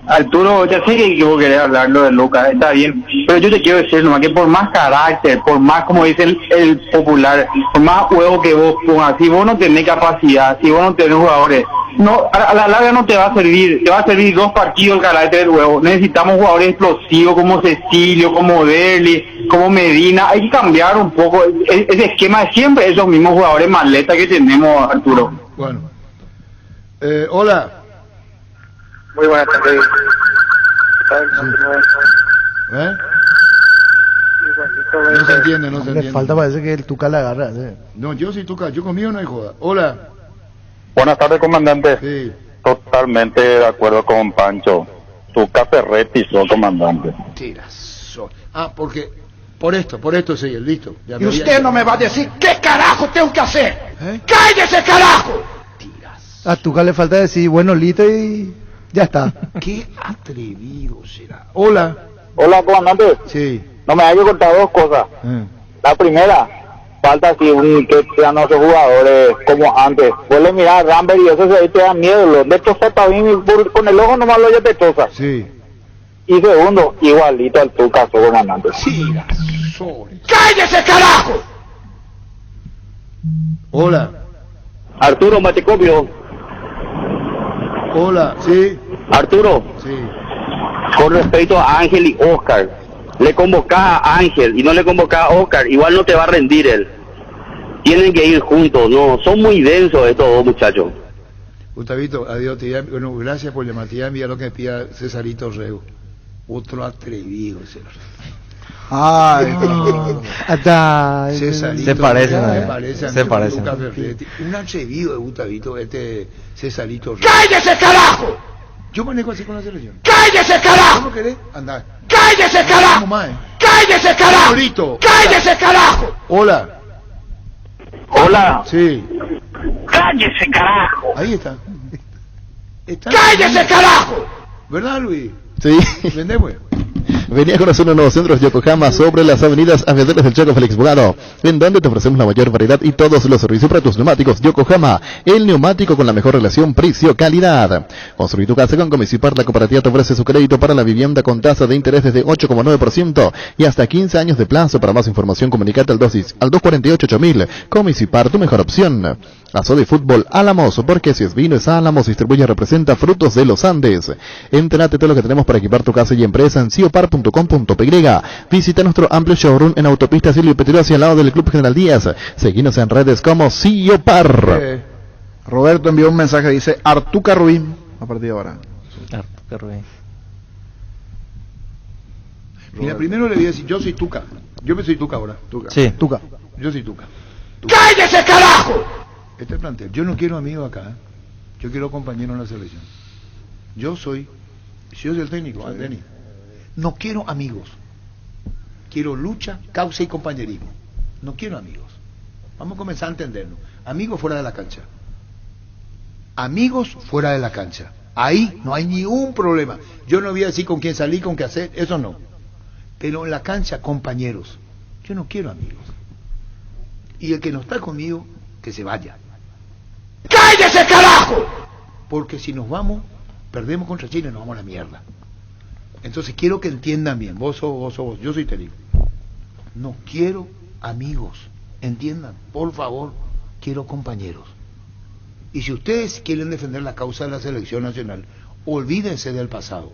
Arturo, ya sé que vos querés hablarlo de Lucas, está bien, pero yo te quiero decir nomás que por más carácter, por más, como dice el popular, por más huevo que vos pongas, si vos no tenés capacidad, si vos no tenés jugadores, no, a la larga no te va a servir, te va a servir 2 partidos el carácter del huevo. Necesitamos jugadores explosivos como Cecilio, como Derli, como Medina. Hay que cambiar un poco ese esquema de siempre, esos mismos jugadores maletas que tenemos, Arturo.
Bueno. Hola.
Muy buenas tardes.
No se entiende, no se entiende.
Le falta, parece que el Tuca la agarra. ¿sí?
No, yo soy Tuca, yo conmigo no hay joda. Hola.
Buenas tardes, comandante.
Sí.
Totalmente de acuerdo con Pancho. Tuca Ferretti, soy comandante.
Tirazo. Porque por esto sí, listo. Ya
Y usted no me va a decir qué carajo tengo que hacer. ¡Cállese, carajo!
A Tuca le falta decir, bueno, Lito, y ya está.
Qué atrevido será. Hola.
Hola, comandante.
Sí.
No me haya contado 2 cosas. La primera, falta así que sean nuestros jugadores como antes. Vuelve a mirar a Rambert y eso se te da miedo. Lo de Tosa está bien, con el ojo nomás lo ya te tosa.
Sí.
Y segundo, igualito al Tuca, comandante.
Sí.
¡Cállese, carajo!
Hola.
Arturo Matecopio.
Hola, sí.
Arturo.
Sí.
Con respecto a Ángel y Oscar, le convocás a Ángel y no le convocás a Oscar, igual no te va a rendir él. Tienen que ir juntos, no, son muy densos estos 2 muchachos.
Gustavito, adiós, bueno, gracias por llamar, te voy a enviar lo que me pida Cesarito Rego. Otro atrevido,
Ay,
hasta
Cesarito,
se parecen,
se parecen. Un atrevido de Gustavito, Cesarito Rego.
¡Cállese, carajo!
Yo manejo así con la selección.
¡Cállese, carajo!
¿Cómo querés? Andá.
¡Cállese, carajo! ¡Cállese, carajo! ¡Cállese, carajo!
Hola.
Hola.
Sí.
¡Cállese, carajo!
Ahí está.
¡Cállese, carajo!
¿Verdad, Luis?
Sí.
Vendemos.
Venía a conocer los nuevos centros Yokohama sobre las avenidas Aviadores del Chaco Félix Bogado, en donde te ofrecemos la mayor variedad y todos los servicios para tus neumáticos. Yokohama, el neumático con la mejor relación precio-calidad. Construir tu casa con Comisipar, la cooperativa te ofrece su crédito para la vivienda con tasa de interés desde 8,9% y hasta 15 años de plazo. Para más información, comunicate al 248-8000. Comisipar, tu mejor opción. Aso de Fútbol Álamos, porque si es vino es Álamos, distribuye y representa Frutos de los Andes. Entérate todo lo que tenemos para equipar tu casa y empresa en ciopar.com.py. Visita nuestro amplio showroom en Autopista Silvio Petero hacia el lado del Club General Díaz. Seguinos en redes como Ciopar.
Roberto envió un mensaje, dice Artuca Rubín a partir de ahora.
Artuca Rubín.
Mira, primero le voy a decir, yo soy Tuca. Yo me soy Tuca ahora. Tuca.
Sí.
Tuca.
Yo soy Tuca.
¡Cállese, carajo!
Este plantel, yo no quiero amigos acá, yo quiero compañeros en la selección. Yo soy el técnico, Denis. No quiero amigos, quiero lucha, causa y compañerismo. No quiero amigos. Vamos a comenzar a entendernos. Amigos fuera de la cancha. Amigos fuera de la cancha. Ahí no hay ni un problema. Yo no voy a decir con quién salir, con qué hacer, eso no. Pero en la cancha, compañeros. Yo no quiero amigos. Y el que no está conmigo, que se vaya.
¡Cállese, carajo!
Porque si nos vamos, perdemos contra Chile y nos vamos a la mierda. Entonces quiero que entiendan bien, vos sos vos, yo soy Terico. No quiero amigos, entiendan, por favor, quiero compañeros. Y si ustedes quieren defender la causa de la selección nacional, olvídense del pasado.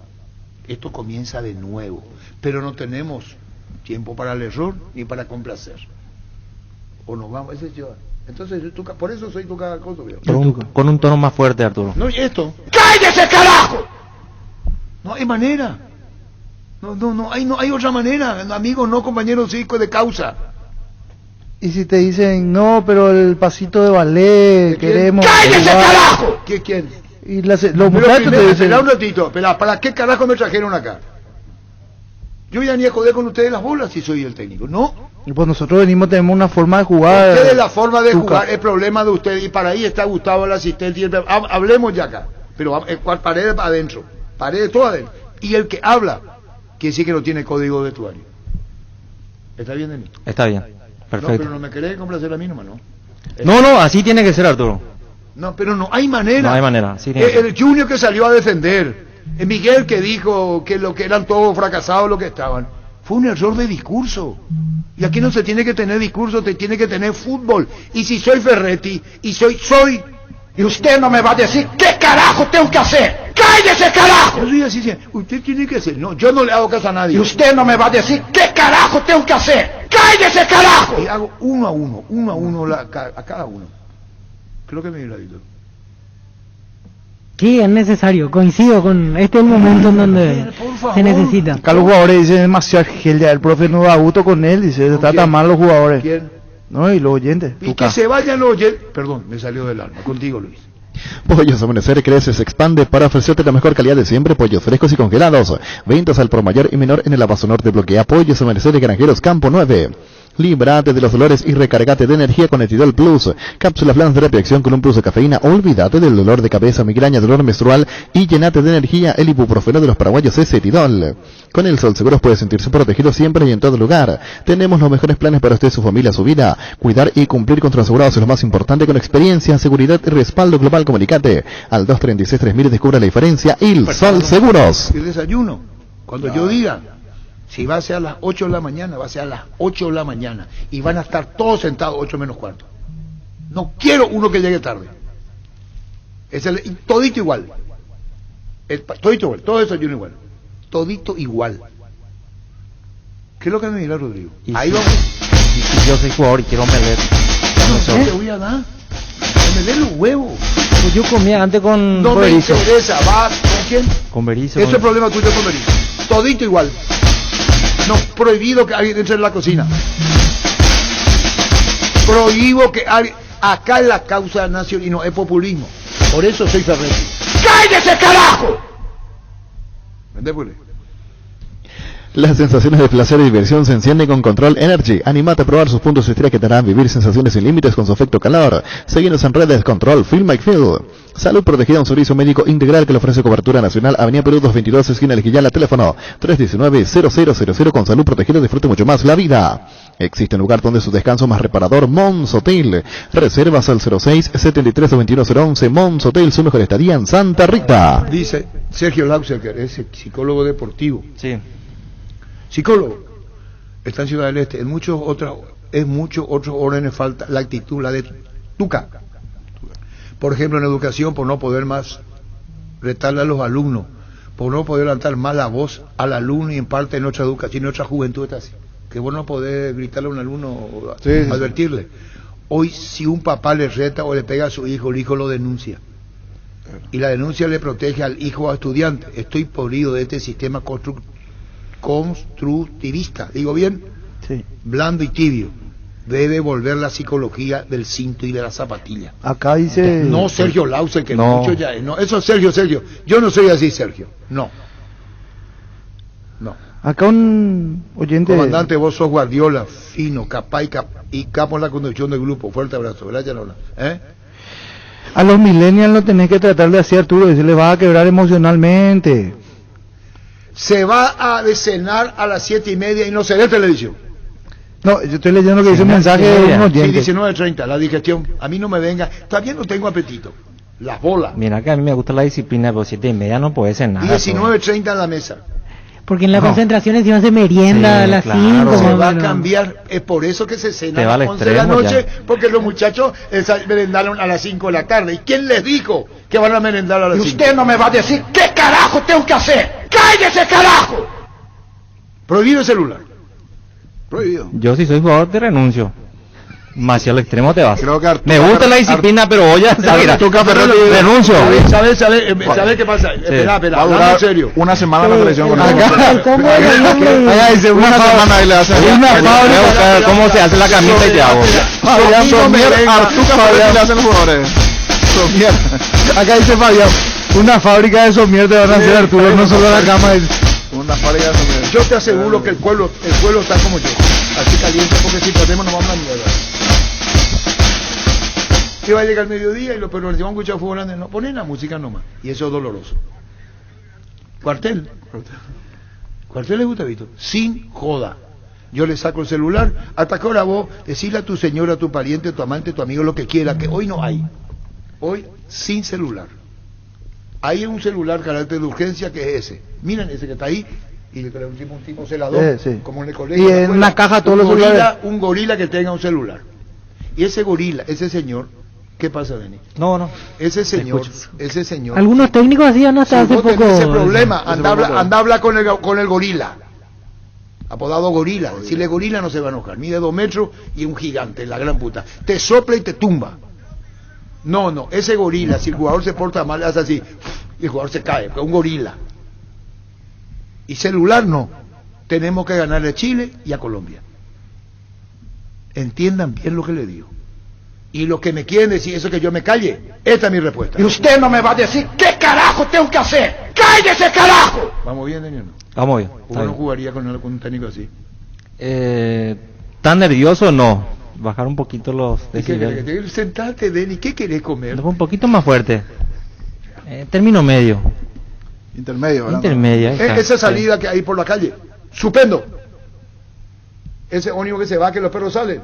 Esto comienza de nuevo, pero no tenemos tiempo para el error ni para complacer. O nos vamos, ese es yo. Entonces, por eso soy tu cada cosa.
Con un tono más fuerte, Arturo.
No, esto.
¡Cállese, carajo!
No hay manera. No hay otra manera. Amigos, no compañeros, sí, de causa.
Y si te dicen, no, pero el pasito de ballet, queremos...
¡Cállese, carajo!
¿Quién?
Y los
Pero
muchachos
primero,
te dicen...
espera un ratito, ¿para qué carajo me trajeron acá? Yo ya ni a joder con ustedes las bolas si soy el técnico, ¿no?
Y pues nosotros tenemos una forma de jugar...
Ustedes la forma de jugar es problema de ustedes, y para ahí está Gustavo, el asistente, y hablemos ya acá, pero paredes para adentro, paredes todo adentro, y el que habla, quiere decir que no tiene código de vestuario. ¿Está bien, Denis?
Está bien, perfecto.
No, pero no me querés complacer a mí nomás, ¿no?
No, así tiene que ser, Arturo.
No, pero no hay manera.
No hay manera, sí.
El Junior que salió a defender, Miguel que dijo que lo que eran todos fracasados lo que estaban, fue un error de discurso. Y aquí no se tiene que tener discurso, te tiene que tener fútbol. Y si soy Ferretti, y soy...
Y usted no me va a decir qué carajo tengo que hacer. ¡Cállese, carajo!
Yo soy así, usted tiene que hacer. No, yo no le hago caso a nadie.
Y usted no me va a decir qué carajo tengo que hacer. ¡Cállese, carajo!
Y hago uno a uno a cada uno. Creo que me dio la vida.
Sí, es necesario, coincido con este es el momento en donde se necesita.
Acá los jugadores dicen demasiado gel, ya el profe no da gusto con él, dice, se trata mal los jugadores.
¿Quién?
No, y los oyentes.
Y que se vayan los oyentes. Perdón, me salió del alma. Contigo, Luis.
Pollos Amanecer crece, se expande para ofrecerte la mejor calidad de siempre, pollos frescos y congelados. Ventas al por mayor y menor en el Abasto Norte. Bloquea Pollos Amanecer de Granjeros Campo 9. Líbrate de los dolores y recargate de energía con Etidol Plus. Cápsulas blandas de rápida acción con un plus de cafeína. Olvídate del dolor de cabeza, migraña, dolor menstrual y llenate de energía. El ibuprofeno de los paraguayos es Etidol. Con el Sol Seguros puede sentirse protegido siempre y en todo lugar. Tenemos los mejores planes para usted, su familia, su vida. Cuidar y cumplir con sus asegurados es lo más importante, con experiencia, seguridad y respaldo global. Comunicate al 236-3000 y descubra la diferencia. El Sol Seguros.
El desayuno. Cuando yo diga, si va a ser a las 8 de la mañana, va a ser a las 8 de la mañana. Y van a estar todos sentados 8 menos cuarto. No quiero uno que llegue tarde. Todito igual. Todito igual. Todo desayuno igual. Todito igual. ¿Qué es lo que me dirá Rodrigo? Ahí vamos.
Y si yo soy jugador y quiero omelette.
No te voy a dar. Omelette los huevos.
Pues yo comía antes con
No
Berizo.
me interesa. ¿Va con quién?
Con Berizo.
Eso es problema tuyo con Berizo. Todito igual. No, prohibido que alguien entre en la cocina. Prohíbo que alguien... Acá es la causa nacional y no es populismo. Por eso soy Ferretti.
¡Cállese, carajo!
¿Entendés?
Las sensaciones de placer y diversión se encienden con Control Energy. Anímate a probar sus puntos estrella que te harán vivir sensaciones sin límites con su efecto calor. Seguinos en redes Control Feel My Feel. Salud Protegida, un servicio médico integral que le ofrece cobertura nacional. Avenida Perú 222, esquina El Quillala, teléfono 319-0000. Con Salud Protegida disfrute mucho más la vida. Existe un lugar donde su descanso más reparador, Mons Hotel. Reservas al 06-73-21011. Mons Hotel, su mejor estadía en Santa Rita.
Dice Sergio Lauser, es psicólogo deportivo.
Sí.
Psicólogo. Está en Ciudad del Este. En muchos otros órdenes falta la actitud, la de tuca. Por ejemplo, en educación, por no poder más retarle a los alumnos, por no poder levantar más la voz al alumno, y en parte en nuestra educación, en nuestra juventud está así. Que vos no podés gritarle a un alumno, advertirle. Hoy, si un papá le reta o le pega a su hijo, el hijo lo denuncia. Y la denuncia le protege al hijo o al estudiante. Estoy podrido de este sistema constructivista. ¿Digo bien?
Sí.
Blando y tibio. Debe volver la psicología del cinto y de la zapatilla.
Acá dice...
No Sergio Lauser, que
no.
Mucho ya... No, eso es Sergio. Yo no soy así, Sergio. No.
Acá un oyente...
Comandante, vos sos Guardiola, fino, capaz y capo en la conducción del grupo. Fuerte abrazo, ¿verdad, Yanola?
A los millennials lo tenés que tratar de hacer, Arturo, y se les va a quebrar emocionalmente.
Se va a cenar a las 7:30 y no se ve televisión.
No, yo estoy leyendo que dice un mensaje de un oyente.
Sí, 19:30, la digestión. A mí no me venga, todavía no tengo apetito. Las bolas.
Mira que a mí me gusta la disciplina, pero 7:30 no puede ser nada.
19:30 en la mesa.
Porque en las concentraciones si no se merienda a las 5.
Se va a cambiar, es por eso que se cena
Te va
a
al
las 11 de la
extremo
noche,
ya.
porque los muchachos merendaron a las 5 de la tarde. ¿Y quién les dijo que van a merendar a las 5?
Y usted no me va a decir qué carajo tengo que hacer. ¡Cállese, carajo!
Prohibido el celular.
Prohibido.
Yo si soy jugador te renuncio. Más si al extremo te vas.
Creo que
Me gusta la disciplina, pero voy a renuncio.
¿Sabes qué pasa? Espera, hablando en serio.
Una semana en la selección con
Allá dice una
semana ahí le hacen
una fábrica.
¿Cómo se hace la camisa y te hago?
Fabián Somier,
Artuca Fabián le hacen los jugadores. Somier.
Acá dice Fabián, una fábrica de Somier te van a hacer, Arturo, no solo la cama.
Una fábrica de Somier.
Yo te aseguro que el pueblo está como yo, así caliente, porque si perdemos nos vamos a la mierda. Que va a llegar el mediodía y los peruanos van a escuchar fútbol grande, no ponen la música nomás, y eso es doloroso. Cuartel es Gustavito, sin joda. Yo le saco el celular, hasta que ahora vos decirle a tu señora, a tu pariente, a tu amante, a tu amigo, lo que quiera, que hoy no hay. Hoy sin celular. Hay un celular carácter de urgencia que es ese. Miren ese que está ahí, y le trae un tipo celador,
sí.
como en el colegio.
Y en una caja todos los celulares.
Un gorila que tenga un celular. Y ese gorila, ese señor, ¿qué pasa, Denis?
No.
Ese señor.
Algunos técnicos hacían hasta hace poco.
Ese problema, anda a hablar con el gorila. Apodado gorila. Decirle gorila no se va a enojar. Mide 2 metros y un gigante, la gran puta. Te sopla y te tumba. No, ese gorila, si el jugador se porta mal, hace así, y el jugador se cae, porque es un gorila. Y celular no. Tenemos que ganarle a Chile y a Colombia. Entiendan bien lo que le digo. Y lo que me quieren decir, eso que yo me calle, esta es mi respuesta.
Y usted no me va a decir qué carajo tengo que hacer. ¡Cállese, carajo!
¿Vamos bien, Daniel?
Vamos bien.
¿Cómo no jugaría con un técnico así?
¿Tan nervioso? No. Bajar un poquito los decibeles.
Sentate, Denny, ¿qué querés comer?
Un poquito más fuerte. Término medio.
Intermedio.
Intermedia.
Esa salida que hay por la calle. Suspendo. Ese ónibus que se va, que los perros salen.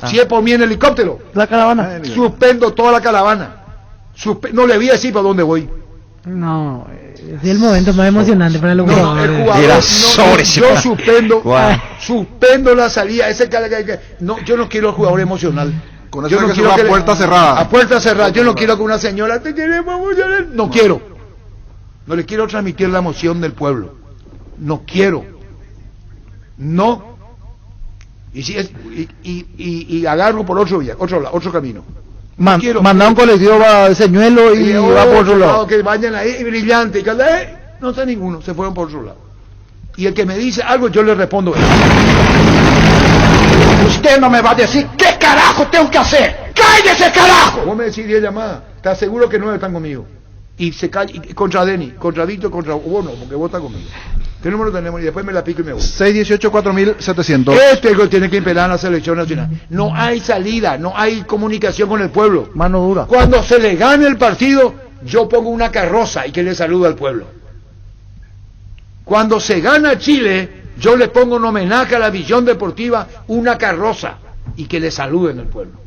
Si es por mí en helicóptero.
La caravana.
Suspendo toda la caravana. No le voy a decir para dónde voy.
No, es el momento más emocionante para los jugadores.
El jugador, yo suspendo la salida. Yo no quiero el jugador emocional.
Con eso que a puerta cerrada.
A puerta cerrada. Yo no quiero que una señora te queremos emocionar. No quiero. No le quiero transmitir la emoción del pueblo. No quiero. No. Y agarro por otro camino.
Manda un colectivo a Señuelo y va por otro lado.
Que vayan ahí brillante. No sé ninguno, se fueron por otro lado. Y el que me dice algo, yo le respondo.
Usted no me va a decir qué carajo tengo que hacer. ¡Cállese, carajo!
Vos me decís 10 llamadas. Te aseguro que 9 están conmigo. Y se cae contra Denny, contra Víctor, contra vos no, porque vos estás conmigo. ¿Qué número tenemos? Y después me la pico y me voy.
618-4700.
Este es lo que tiene que imperar en la selección nacional. No hay salida, no hay comunicación con el pueblo.
Mano dura.
Cuando se le gane el partido, yo pongo una carroza y que le saluda al pueblo. Cuando se gana Chile, yo le pongo un homenaje a la visión deportiva, una carroza y que le saluden al pueblo.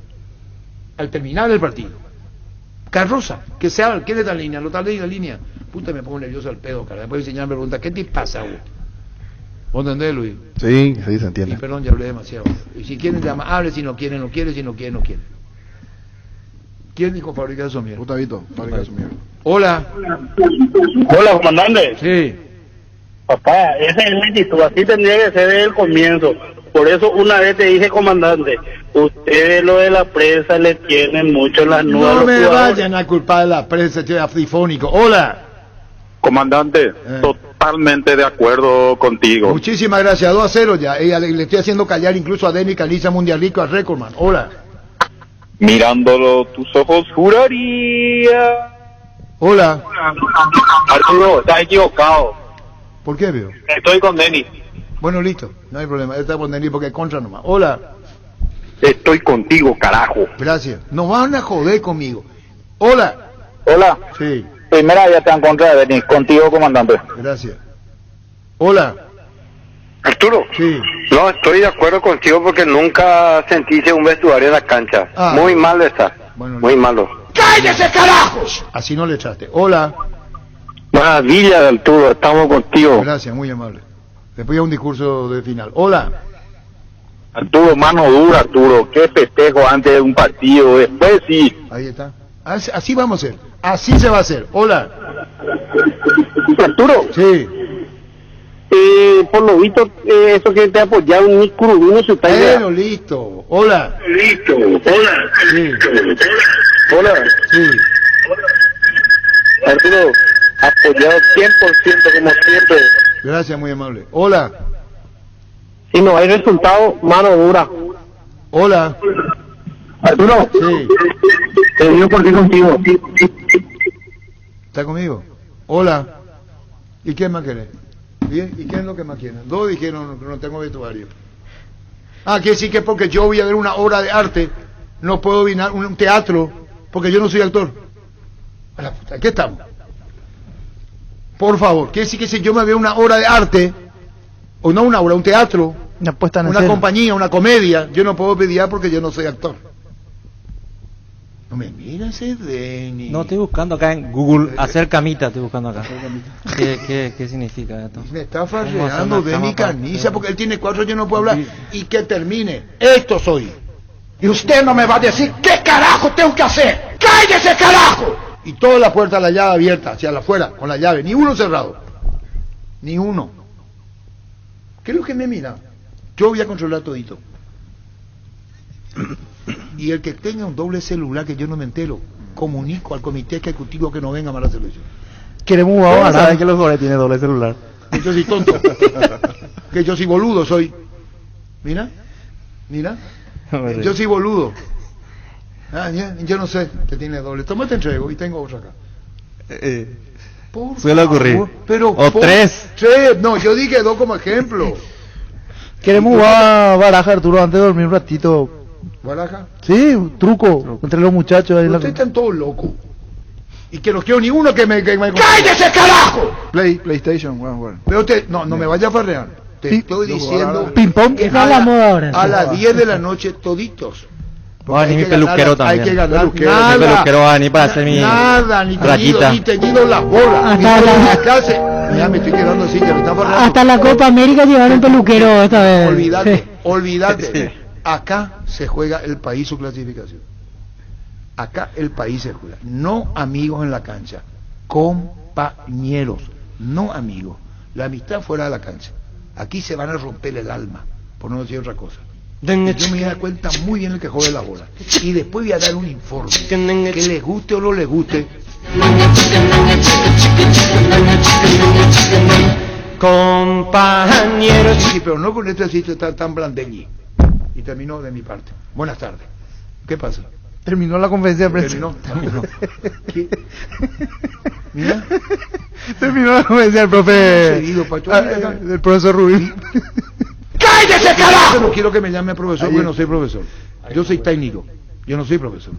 Al terminar el partido. Carroza, que sea, ¿quién está en línea? ¿No está en línea? Puta, me pongo nervioso al pedo, cara. Después de enseñar me pregunta, ¿qué te pasa, vos? ¿Vos entendés, Luis?
Sí, se entiende.
Y perdón, ya hablé demasiado. Y si quieren, llama, hable, si no quieren, no quiere, si no quieren, no quiere. ¿Quién dijo fábrica de Somier?
Gustavito, fábrica de Somier.
Hola.
Hola, comandante.
Sí.
Papá, esa es la actitud, así tendría que ser desde el comienzo. Por eso una vez te dije, comandante, ustedes lo de la prensa le tienen mucho las nubes.
No me vayan a culpar de la prensa, estoy afifónico. Hola.
Comandante, totalmente de acuerdo contigo.
Muchísimas gracias, 2-0 ya. Le estoy haciendo callar incluso a Denny Caliza Mundialico, a Recordman. Hola.
Mirándolo tus ojos juraría.
Hola.
Arturo, estás equivocado.
¿Por qué, veo?
Estoy con Denny.
Bueno, listo, no hay problema. Está con Denny porque es contra nomás. Hola.
Estoy contigo, carajo.
Gracias. No van a joder conmigo. Hola.
Hola.
Sí.
Primera ya está en contra de Denis, contigo, comandante.
Gracias. Hola.
Arturo,
sí.
No estoy de acuerdo contigo porque nunca sentiste un vestuario en la cancha. Muy malo está.
Bueno,
muy malo.
¡Cállese, carajos!
Así no le echaste. Hola.
Maravilla de Arturo, estamos contigo.
Gracias, muy amable. Después ya un discurso de final. Hola.
Arturo, mano dura, Arturo. Qué festejo antes de un partido. Después sí.
Ahí está. Así vamos a hacer. Así se va a hacer. Hola.
Arturo.
Sí.
Por lo visto, eso que te apoyaron ni Curubino se está
Bueno, listo. Hola.
Listo. Hola.
Sí.
Hola.
Sí.
Arturo, apoyado 100% como siempre.
Gracias, muy amable. Hola.
Si no hay resultado, mano dura.
Hola.
Arturo.
Sí.
Te digo por qué contigo.
¿Está conmigo? Hola. ¿Y qué más querés? Bien, ¿y qué es lo que más quieren? Dos dijeron que no tengo vestuario. Quiere decir que porque yo voy a ver una obra de arte, no puedo venir a un teatro, porque yo no soy actor. A la puta, ¿qué estamos? Por favor, quiere decir que si yo me veo una obra de arte, o no una obra, un teatro, una compañía, una comedia, yo no puedo pedir porque yo no soy actor. No me miren ese Denny.
No, estoy buscando acá en Google, hacer camita, estoy buscando acá. ¿Qué significa esto?
Me está farreando Denny Caniza, porque él tiene 4 años, no puede hablar. Y que termine. Esto soy.
Y usted no me va a decir qué carajo tengo que hacer. ¡Cállese, carajo!
Y toda la puerta, la llave abierta, hacia afuera, con la llave. Ni uno cerrado. Ni uno. ¿Qué es lo que me mira? Yo voy a controlar todito. Y el que tenga un doble celular que yo no me entero, comunico al comité ejecutivo que no venga más a la selección.
Queremos jugar, ¿saben que los jugadores tienen doble celular?
Que yo soy tonto. Que yo soy boludo, soy. Mira. Yo soy boludo. Yo no sé que tiene doble. Toma, te entrego y tengo otro acá.
Suele ocurrir.
Pero
o 3.
No, yo dije 2 como ejemplo.
Queremos jugar baraja, Arturo, antes de dormir un ratito.
¿Baraja?
Sí, un truco entre los muchachos. Ahí
ustedes están todos locos. Y que no quiero ni uno que me...
¡Cállese, carajo!
PlayStation, bueno.
Pero no me vaya a farrear. Te estoy diciendo...
Ping-pong.
Que está la moda ahora.
A las 10 de la noche, toditos.
Va a venir mi peluquero también.
Hay que ganar
Mi peluquero va a venir para hacer mi rayita.
Ni teñido las bolas.
Hasta la
clase. Ya me estoy quedando así, ya me está farreando.
Hasta la Copa América llevaron peluquero esta vez.
Olvídate.
Sí.
Acá se juega el país su clasificación. Acá el país se juega. No amigos en la cancha. Compañeros. No amigos. La amistad fuera de la cancha. Aquí se van a romper el alma. Por no decir otra cosa. Yo me voy a dar cuenta muy bien el que jode la bola. Y después voy a dar un informe. Que les guste o no les guste.
Compañeros.
Sí, pero no con este sitio tan blandeñi. Y terminó de mi parte. Buenas tardes. ¿Qué pasa?
Terminó la conferencia de prensa.
Terminó. ¿Qué? Mira.
Terminó la conferencia del profe. Del profesor Rubín.
¡Cállese, carajo!
Yo no quiero que me llame profesor porque no soy profesor. Yo soy técnico. Yo no soy profesor.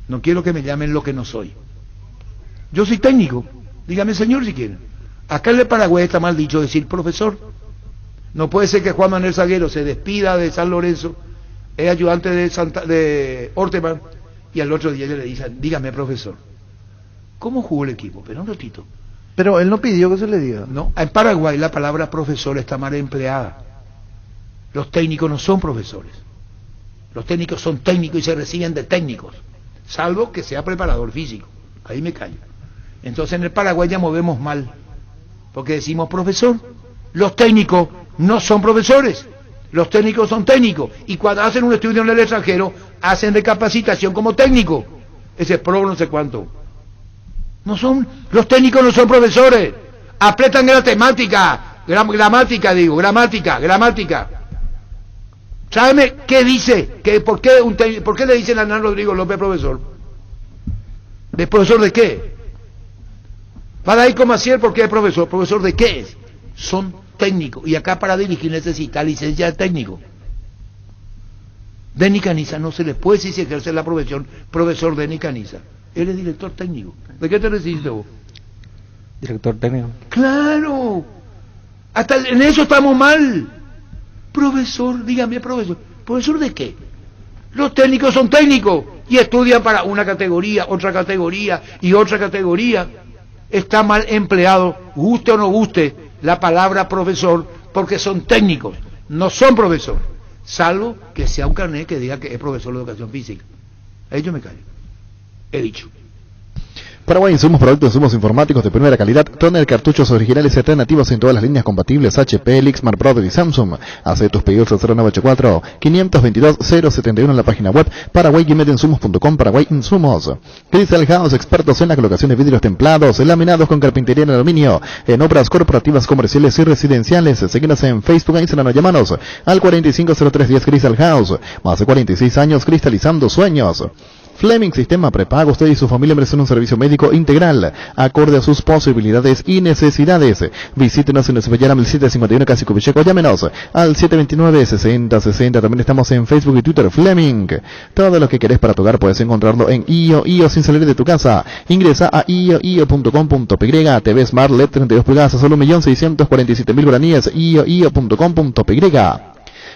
No quiero que me llamen lo que no soy. Yo soy técnico. Dígame señor si quieren. Acá en el Paraguay está mal dicho decir profesor. No puede ser que Juan Manuel Zaguero se despida de San Lorenzo, es ayudante de Orteman, y al otro día le dicen, dígame profesor. ¿Cómo jugó el equipo? Pero un ratito.
Pero él no pidió que se le diga.
No, en Paraguay la palabra profesor está mal empleada. Los técnicos no son profesores. Los técnicos son técnicos y se reciben de técnicos, salvo que sea preparador físico. Ahí me callo. Entonces en el Paraguay ya movemos mal, porque decimos profesor. Los técnicos no son profesores, los técnicos son técnicos, y cuando hacen un estudio en el extranjero, hacen recapacitación como técnico, ese pro no sé cuánto. Los técnicos no son profesores, apretan gramática. ¿Sábeme qué dice? ¿Por qué le dicen a Hernán Rodrigo López profesor? ¿De profesor de qué? Para ir como Maciel, ¿por qué es profesor? ¿Profesor de qué es? Son técnicos, y acá para dirigir necesita licencia de técnico. Denny Caniza no se le puede decir si ejerce la profesión profesor Denny Caniza. Él es director técnico. ¿De qué te recibiste vos?
Director técnico.
¡Claro! Hasta en eso estamos mal. Profesor, dígame, profesor. ¿Profesor de qué? Los técnicos son técnicos y estudian para una categoría, otra categoría y otra categoría. Está mal empleado, guste o no guste, la palabra profesor, porque son técnicos, no son profesores. Salvo que sea un carnet que diga que es profesor de educación física. Ahí yo me callo. He dicho.
Paraguay Insumos, productos insumos informáticos de primera calidad, toner cartuchos originales y alternativos en todas las líneas compatibles HP, Lixmar, Brother y Samsung. Hace tus pedidos al 0984-522-071 en la página web paraguay-insumos.com. Paraguay Insumos. Crystal House, expertos en la colocación de vidrios templados, laminados con carpintería en aluminio, en obras corporativas, comerciales y residenciales. Síguenos en Facebook e Instagram o llámanos al 450310 Crystal House. Más de 46 años cristalizando sueños. Fleming Sistema Prepago, usted y su familia merecen un servicio médico integral, acorde a sus posibilidades y necesidades. Visítenos en nuestro Yaram 751 Casi Cubicheco, llámenos al 729-6060, también estamos en Facebook y Twitter. Fleming, todo lo que querés para tu hogar puedes encontrarlo en IO sin salir de tu casa. Ingresa a io.com.py, TV Smart LED 32 pulgadas a solo 1.647.000 guaraníes, io.com.py.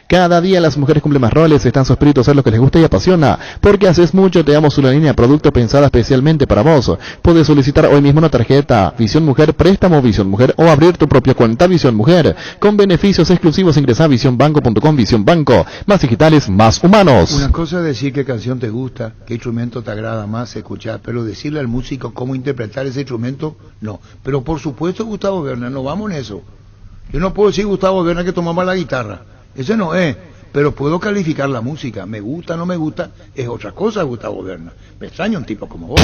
Cada día las mujeres cumplen más roles, están su espíritu a hacer lo que les gusta y apasiona. Porque haces mucho, te damos una línea de producto pensada especialmente para vos. Puedes solicitar hoy mismo una tarjeta Visión Mujer, préstamo Visión Mujer o abrir tu propia cuenta Visión Mujer. Con beneficios exclusivos ingresa a visionbanco.com. Visión Banco, más digitales, más humanos.
Una cosa es decir qué canción te gusta, qué instrumento te agrada más escuchar, pero decirle al músico cómo interpretar ese instrumento, no. Pero por supuesto Gustavo Werner, no vamos en eso. Yo no puedo decir Gustavo Werner que tomaba la guitarra. Ese no es, pero puedo calificar la música. Me gusta, no me gusta, es otra cosa, Gustavo Werner. Me extraña un tipo como vos.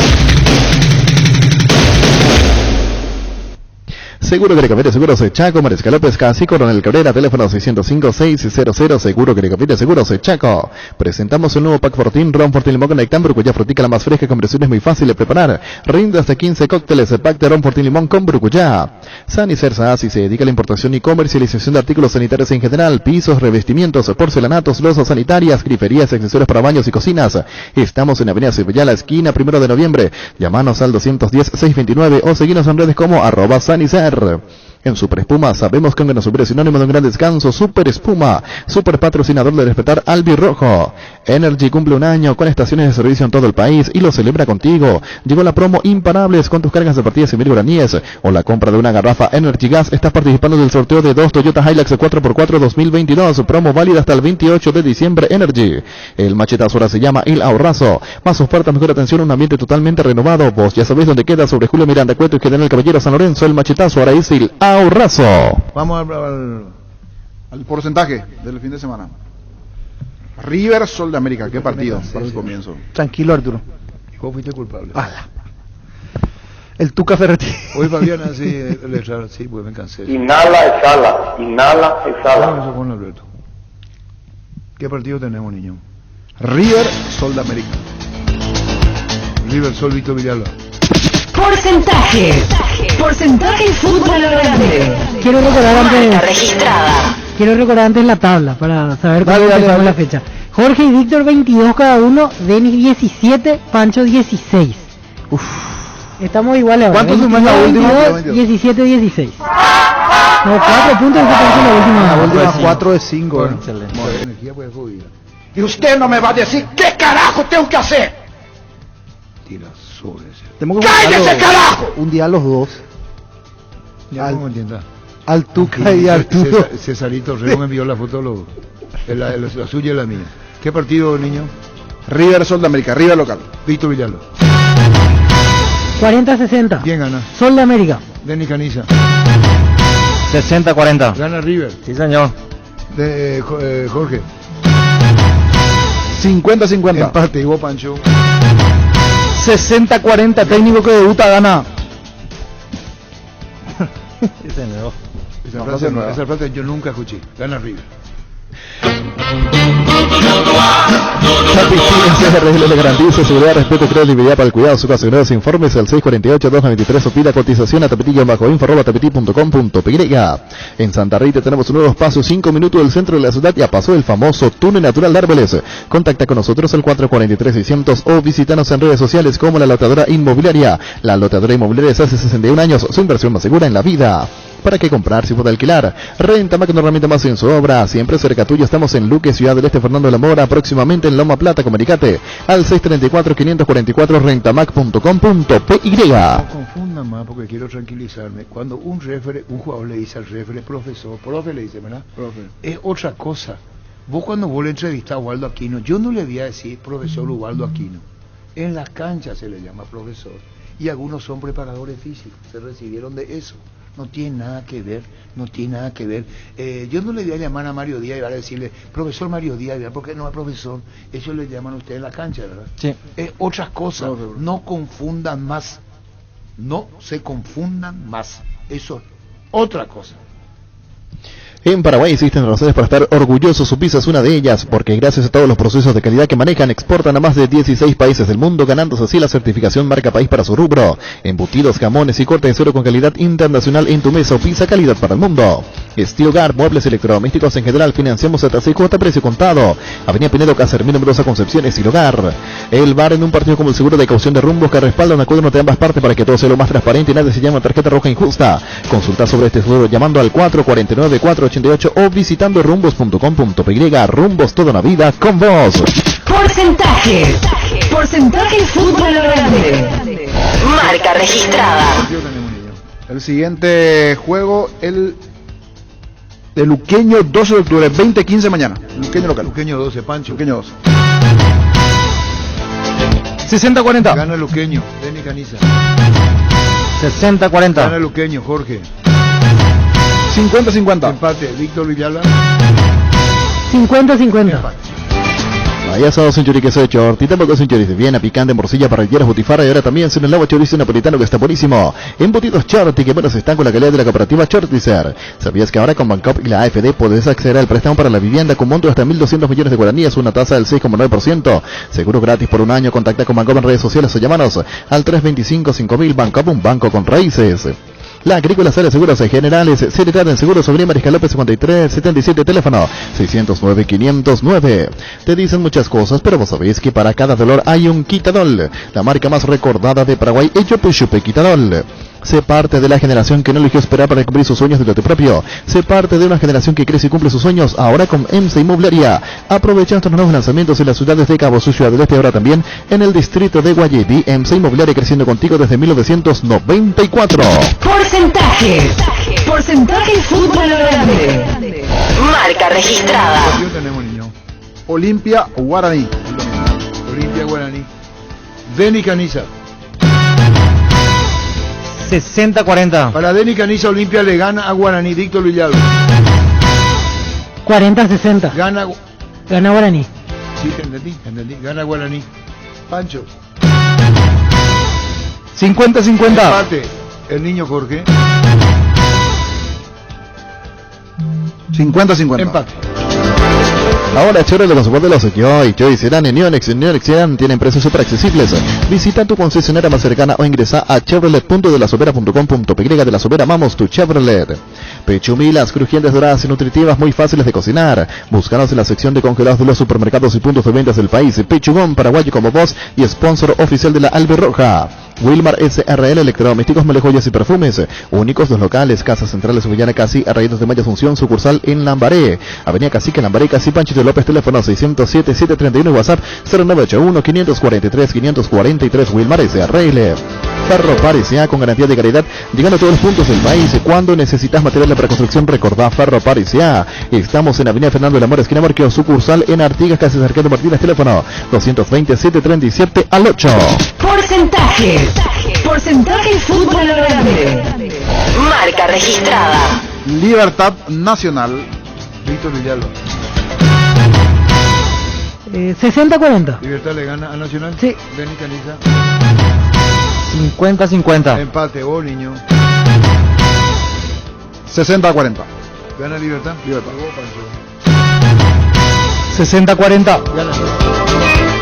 Seguro Grecopite, Seguros Chaco, Mariscal López, Casi, Coronel Cabrera, teléfono 605-600, Seguro Grecopite, Seguros Chaco. Presentamos un nuevo pack Fortín, Ron Fortín Limón con Nectán, Brucuya Frutica, la más fresca, con versiones muy fácil de preparar. Rinde hasta 15 cócteles, el pack de Ron Fortín Limón con Brucuya. Sanicer Saasi se dedica a la importación y comercialización de artículos sanitarios en general, pisos, revestimientos, porcelanatos, losas sanitarias, griferías, accesorios para baños y cocinas. Estamos en Avenida Sevilla, la esquina 1 de noviembre. Llámanos al 210-629 o seguinos en redes como @Sanicer. En Super Espuma sabemos que aunque no supere sinónimo de un gran descanso, Super Espuma, super patrocinador de respetar Albirrojo. Energy cumple un año con estaciones de servicio en todo el país y lo celebra contigo. Llegó la promo Imparables con tus cargas de partida 100.000 guaraníes o la compra de una garrafa Energy Gas. Estás participando del sorteo de 2 Toyota Hilux 4x4 2022, promo válida hasta el 28 de diciembre. Energy. El machetazo ahora se llama El Ahorrazo. Más ofertas, mejor atención, un ambiente totalmente renovado. Vos ya sabés dónde queda, sobre Julio Miranda Cueto y General Caballero San Lorenzo. El machetazo ahora es El Ahorrazo.
Vamos al porcentaje del fin de semana. River Sol de América, qué partido para el comienzo.
Tranquilo, Arturo.
¿Cómo fuiste culpable?
El Tuca Ferretti.
Hoy Fabiana sí, sí, pues me cansé.
Inhala, exhala, inhala, exhala.
Eso con Alberto. ¿Qué partido tenemos, niño?
River Sol de América.
River Sol Víctor Villalba.
Porcentaje fútbol a lo grande.
Quiero recordar antes.
Registrada.
Quiero recordar antes la tabla para saber cómo empezamos la fecha. Jorge y Víctor 22 cada uno, Denis 17, Pancho 16. Estamos iguales ahora.
¿Cuánto sumás la última?
17, 16. No, 4 puntos que parece la última.
La última 4 de 5.
Excelente. Energía pues jodida.
Y usted no me va a decir qué carajo tengo que hacer.
Tirazones.
¡Cállese, carajo!
Un día los dos.
Ya no entienda.
Al Tuca y Arturo.
Cesarito Rego me envió la foto, la suya y la mía. ¿Qué partido, niño?
River Sol de América, River local.
Víctor Villalba.
40-60.
¿Quién gana?
Sol de América.
Denis Caniza.
60-40.
Gana River.
Sí, señor.
Jorge.
50-50.
Empate, y vos, Pancho.
60-40, técnico que debuta gana.
Esa frase yo nunca escuché. Gana River.
Chapitín le garantiza seguridad, respeto, credibilidad para el cuidado de su casa. Gracias, informes al 648-293 o pida cotización a tapetillo-info@tapeti.com.py. En Santa Rita tenemos un nuevo espacio, 5 minutos del centro de la ciudad, ya pasó el famoso túnel natural de Árboles. Contacta con nosotros al 443-600 o visítanos en redes sociales como La Lotadora Inmobiliaria. La Lotadora Inmobiliaria es hace 61 años, su inversión más segura en la vida. ¿Para qué comprar si puede alquilar? Rentamac, una herramienta más en su obra. Siempre cerca tuyo. Estamos en Luque, Ciudad del Este, Fernando de la Mora. Próximamente en Loma Plata. Comunicate al 634-544 rentamac.com.py.
No confundan más porque quiero tranquilizarme. Cuando un jugador le dice al refere, profesor, profe le dice, ¿verdad? Profe. Es otra cosa. Vos cuando vos le entrevistás a Ubaldo Aquino, yo no le voy a decir profesor Ubaldo Aquino. En las canchas se le llama profesor. Y algunos son preparadores físicos, se recibieron de eso. No tiene nada que ver, no tiene nada que ver. Yo no le voy a llamar a Mario Díaz y voy a decirle, profesor Mario Díaz, porque no es profesor. Eso le llaman a ustedes en la cancha, ¿verdad?
Sí.
Es otras cosas. No confundan más. No se confundan más. Eso es otra cosa.
En Paraguay existen razones para estar orgullosos. Su pizza es una de ellas, porque gracias a todos los procesos de calidad que manejan, exportan a más de 16 países del mundo, ganándose así la certificación marca país para su rubro. Embutidos, jamones y corte de suero con calidad internacional en tu mesa o pizza, calidad para el mundo. Estilo Hogar, muebles electrodomésticos en general, financiamos hasta 6 cuotas precio contado. Avenida Pinedo, Casermín, numerosa Concepción, Estilo Hogar. El bar en un partido como el seguro de caución de Rumbos, que respalda un acuerdo de ambas partes para que todo sea lo más transparente y nadie se llama tarjeta roja injusta. Consulta sobre este seguro llamando al 449-488 o visitando rumbos.com.py. Rumbos, toda una vida con vos.
Porcentajes. Porcentaje fútbol grande. Marca registrada.
El siguiente juego, el de Luqueño, 12 de octubre, 20:15 mañana. Luqueño local.
Luqueño 12, Pancho.
Luqueño 12.
60-40.
Gana Luqueño, Denny Caniza.
60-40.
Gana Luqueño, Jorge.
50-50.
Empate, Víctor Villalba.
50-50.
Vaya asado sin chorizo de Chorti, tampoco sin chorizo de Viena, picante, morcilla, parrilleras, butifarra y ahora también sin el agua chorizo napolitano que está buenísimo. Embutidos Chorti, que buenos están con la calidad de la cooperativa Chortizer. ¿Sabías que ahora con Bancop y la AFD podés acceder al préstamo para la vivienda con monto de hasta 1.200 millones de guaraníes, una tasa del 6,9%? Seguro gratis por un año. Contacta con Bancop en redes sociales o llámanos al 325-5000. Bancop, un banco con raíces. La Agrícola Sala Seguros Generales, Seriedad en Seguros, sobre Mariscal López 5377, teléfono 609-509. Te dicen muchas cosas, pero vos sabés que para cada dolor hay un Quitadol, la marca más recordada de Paraguay, Chupe Quitadol. Sé parte de la generación que no eligió esperar para cumplir sus sueños de lote propio. Sé parte de una generación que crece y cumple sus sueños ahora con EMSA Inmobiliaria. Aprovecha estos nuevos lanzamientos en las ciudades de Cabo Sucio, del Este, ahora también en el distrito de Guayeví. EMSA Inmobiliaria, creciendo contigo desde 1994.
Porcentajes. Porcentaje fútbol grande. Marca registrada.
¿Qué tenemos, niño?
Olimpia Guaraní.
Olimpia Guaraní. Denny Caniza.
60-40.
Para Denny Caniza, Olimpia le gana a Guaraní. Víctor Villalba.
40-60.
Gana
Guaraní.
Sí, entendí. Gana Guaraní. Pancho.
50-50.
Empate. El niño Jorge.
50-50.
Empate.
Ahora Chevrolet con soporte de los Joy Sedan en Neonex Sedan tienen precios súper accesibles. Visita tu concesionaria más cercana o ingresa a chevrolet.delasovera.com.py. De La Sobera, amamos tu Chevrolet. Pechumilas, crujientes, doradas y nutritivas, muy fáciles de cocinar. Búscanos en la sección de congelados de los supermercados y puntos de ventas del país. Pechugón, paraguayo como vos y sponsor oficial de la Alberroja. Wilmar SRL, electrodomésticos, joyas y perfumes. Únicos dos locales, Casa Central de Subillana Casi, Arrayitos de Maya Asunción, sucursal en Lambaré. Avenida Cacique, Lambaré, Casi, Panchito López, teléfono 607-731, WhatsApp 0981-543-543, Wilmar SRL. Ferropar S.A. con garantía de calidad, llegando a todos los puntos del país. Cuando necesitas material para construcción, recordá Ferropar S.A. Estamos en Avenida Fernando de la Mora, esquina Marqueo, sucursal en Artigas, Casi Sarquento Martínez, teléfono 220-737 al 8.
Porcentajes. Porcentaje fútbol grande. Marca registrada.
Libertad Nacional.
Víctor Villalba.
60-40.
Libertad le gana a Nacional.
Sí.
Denny Caniza.
50-50.
Empate, niño.
60-40.
Gana Libertad.
Libertad.
60-40.
Gana.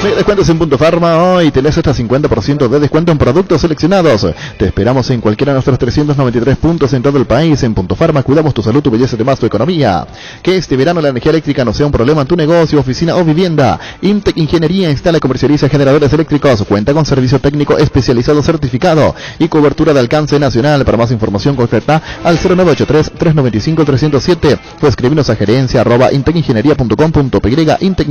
Mega descuentos en Punto Farma. Hoy tenés hasta 50% de descuento en productos seleccionados. Te esperamos en cualquiera de nuestros 393 puntos en todo el país. En Punto Farma cuidamos tu salud, tu belleza y además tu economía. Que este verano la energía eléctrica no sea un problema en tu negocio, oficina o vivienda. Intec Ingeniería instala y comercializa generadores eléctricos. Cuenta con servicio técnico especializado certificado y cobertura de alcance nacional. Para más información contacta al 0983-395-307 o escribinos a gerencia@intecingeniería.com.py. Intec